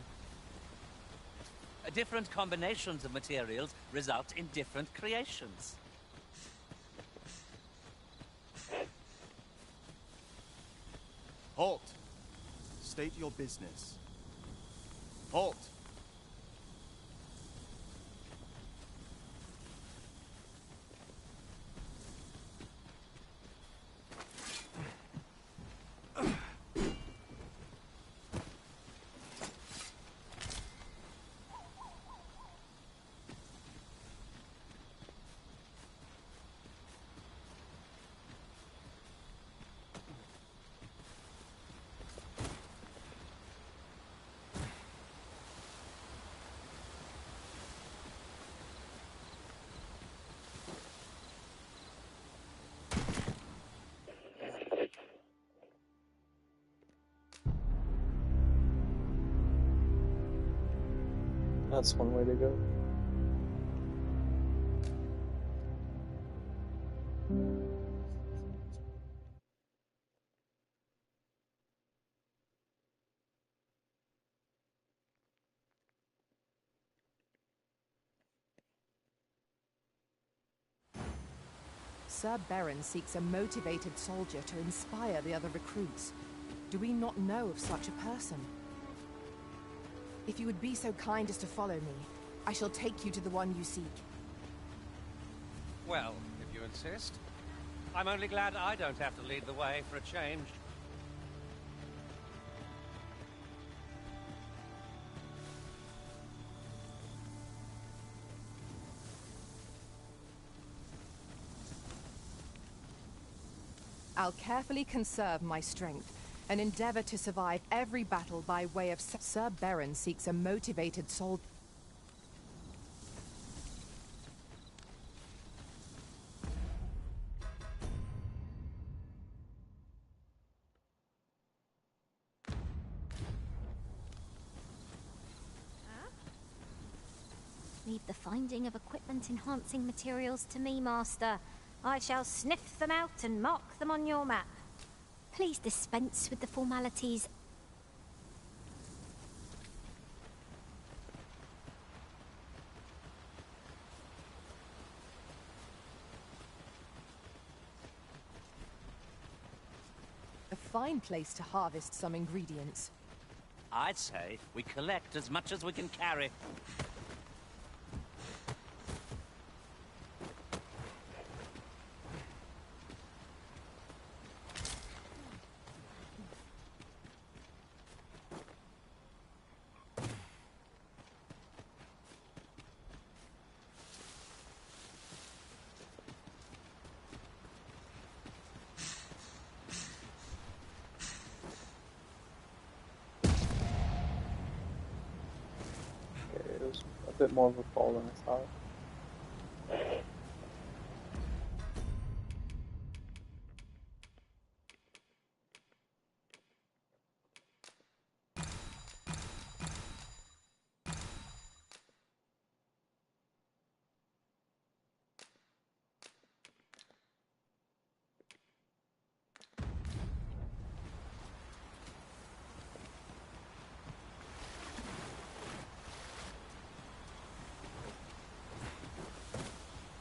[SPEAKER 3] Different combinations of materials result in different creations.
[SPEAKER 18] Halt! State your business. Halt!
[SPEAKER 1] That's one way to go.
[SPEAKER 16] Sir Beren seeks a motivated soldier to inspire the other recruits. Do we not know of such a person? If you would be so kind as to follow me, I shall take you to the one you seek.
[SPEAKER 3] Well, if you insist. I'm only glad I don't have to lead the way for a change.
[SPEAKER 16] I'll carefully conserve my strength and endeavor to survive every battle by way of... Sir Beren seeks a motivated soldier.
[SPEAKER 2] Leave the finding of equipment-enhancing materials to me, Master. I shall sniff them out and mark them on your map. Please dispense with the formalities.
[SPEAKER 16] A fine place to harvest some ingredients.
[SPEAKER 3] I'd say we collect as much as we can carry.
[SPEAKER 1] It was a bit more of a fall than I thought.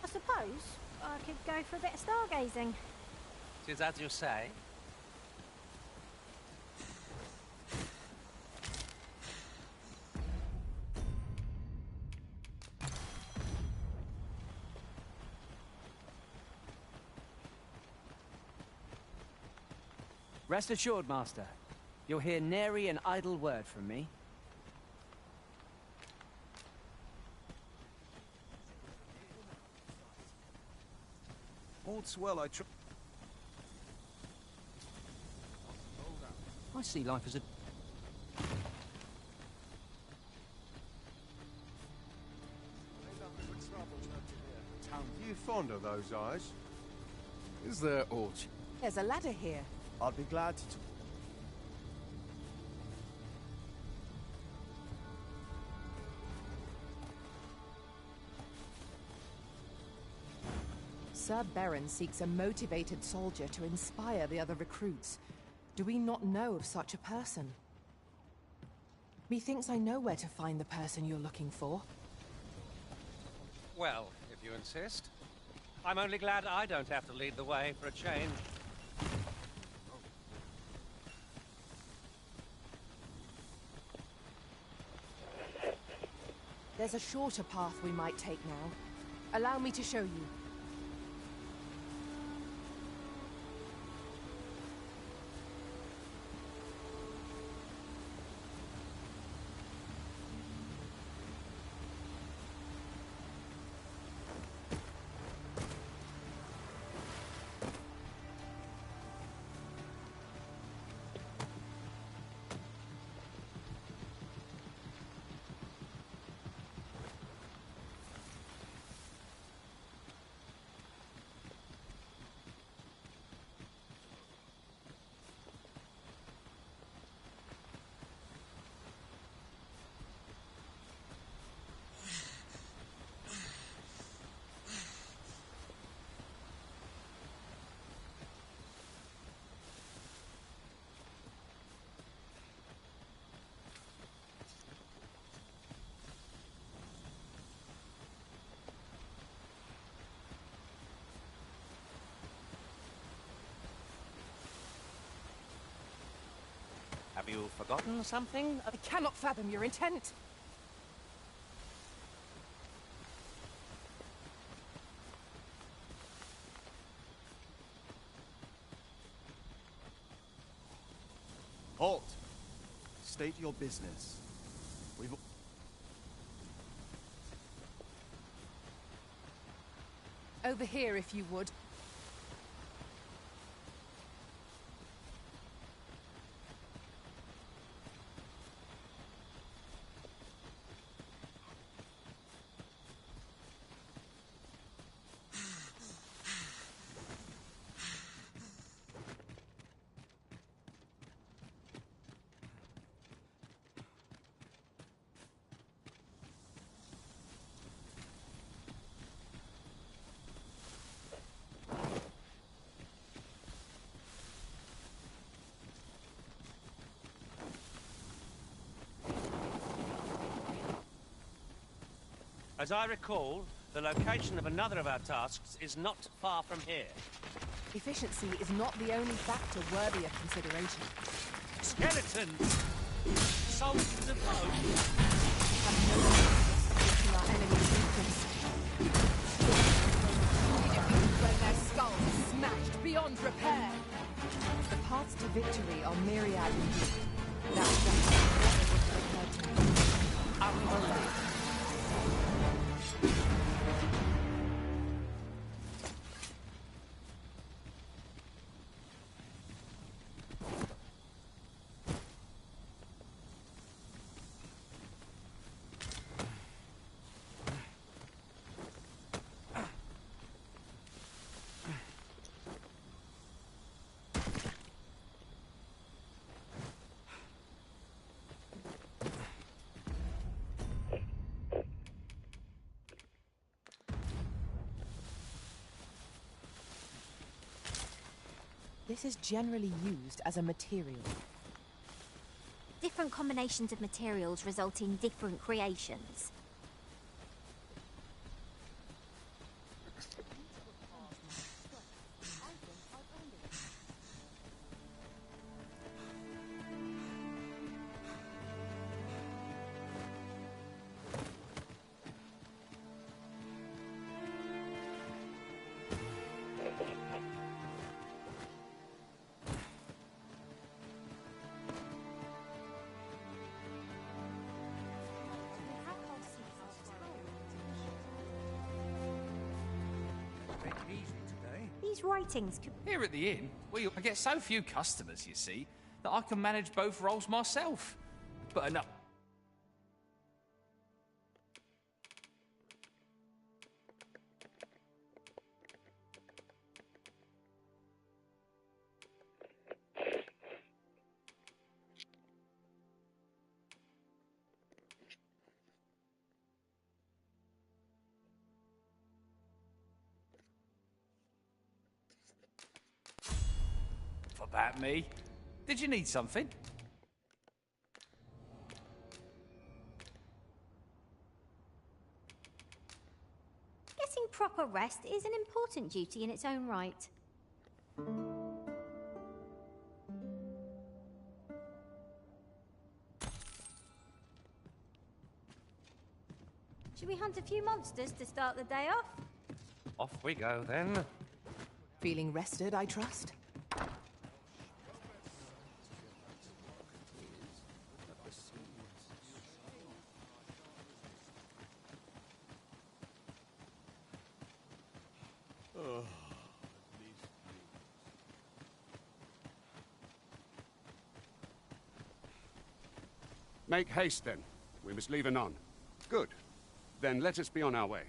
[SPEAKER 2] I suppose I could go for a bit of stargazing.
[SPEAKER 3] Tis as you say.
[SPEAKER 19] Rest assured, Master. You'll hear nary an idle word from me.
[SPEAKER 18] All's well,
[SPEAKER 19] I see life as a...
[SPEAKER 18] You fond of those eyes?
[SPEAKER 10] Is there aught?
[SPEAKER 16] There's a ladder here.
[SPEAKER 18] I'd be glad to...
[SPEAKER 16] Sir Beren seeks a motivated soldier to inspire the other recruits. Do we not know of such a person? Methinks I know where to find the person you're looking for.
[SPEAKER 3] Well, if you insist. I'm only glad I don't have to lead the way for a change.
[SPEAKER 16] There's a shorter path we might take now. Allow me to show you.
[SPEAKER 3] Have you forgotten something?
[SPEAKER 16] I cannot fathom your intent.
[SPEAKER 18] Halt! State your business. We've...
[SPEAKER 16] Over here, if you would.
[SPEAKER 3] As I recall, the location of another of our tasks is not far from here.
[SPEAKER 16] Efficiency is not the only factor worthy of consideration.
[SPEAKER 3] Skeletons! Soldiers of hope!
[SPEAKER 16] Have no business taking our enemy's weakness. When their skulls are smashed beyond repair. The paths to victory are myriad indeed. That's just what it would occur to me. I will obey. This is generally used as a material.
[SPEAKER 2] Different combinations of materials result in different creations. these writings could...
[SPEAKER 11] Here at the inn, I get so few customers, you see, that I can manage both roles myself. But enough. About me. Did you need something?
[SPEAKER 2] Getting proper rest is an important duty in its own right. Should we hunt a few monsters to start the day off?
[SPEAKER 17] Off we go, then.
[SPEAKER 16] Feeling rested, I trust?
[SPEAKER 10] Make haste, then. We must leave anon. Good. Then let us be on our way.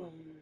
[SPEAKER 1] Um,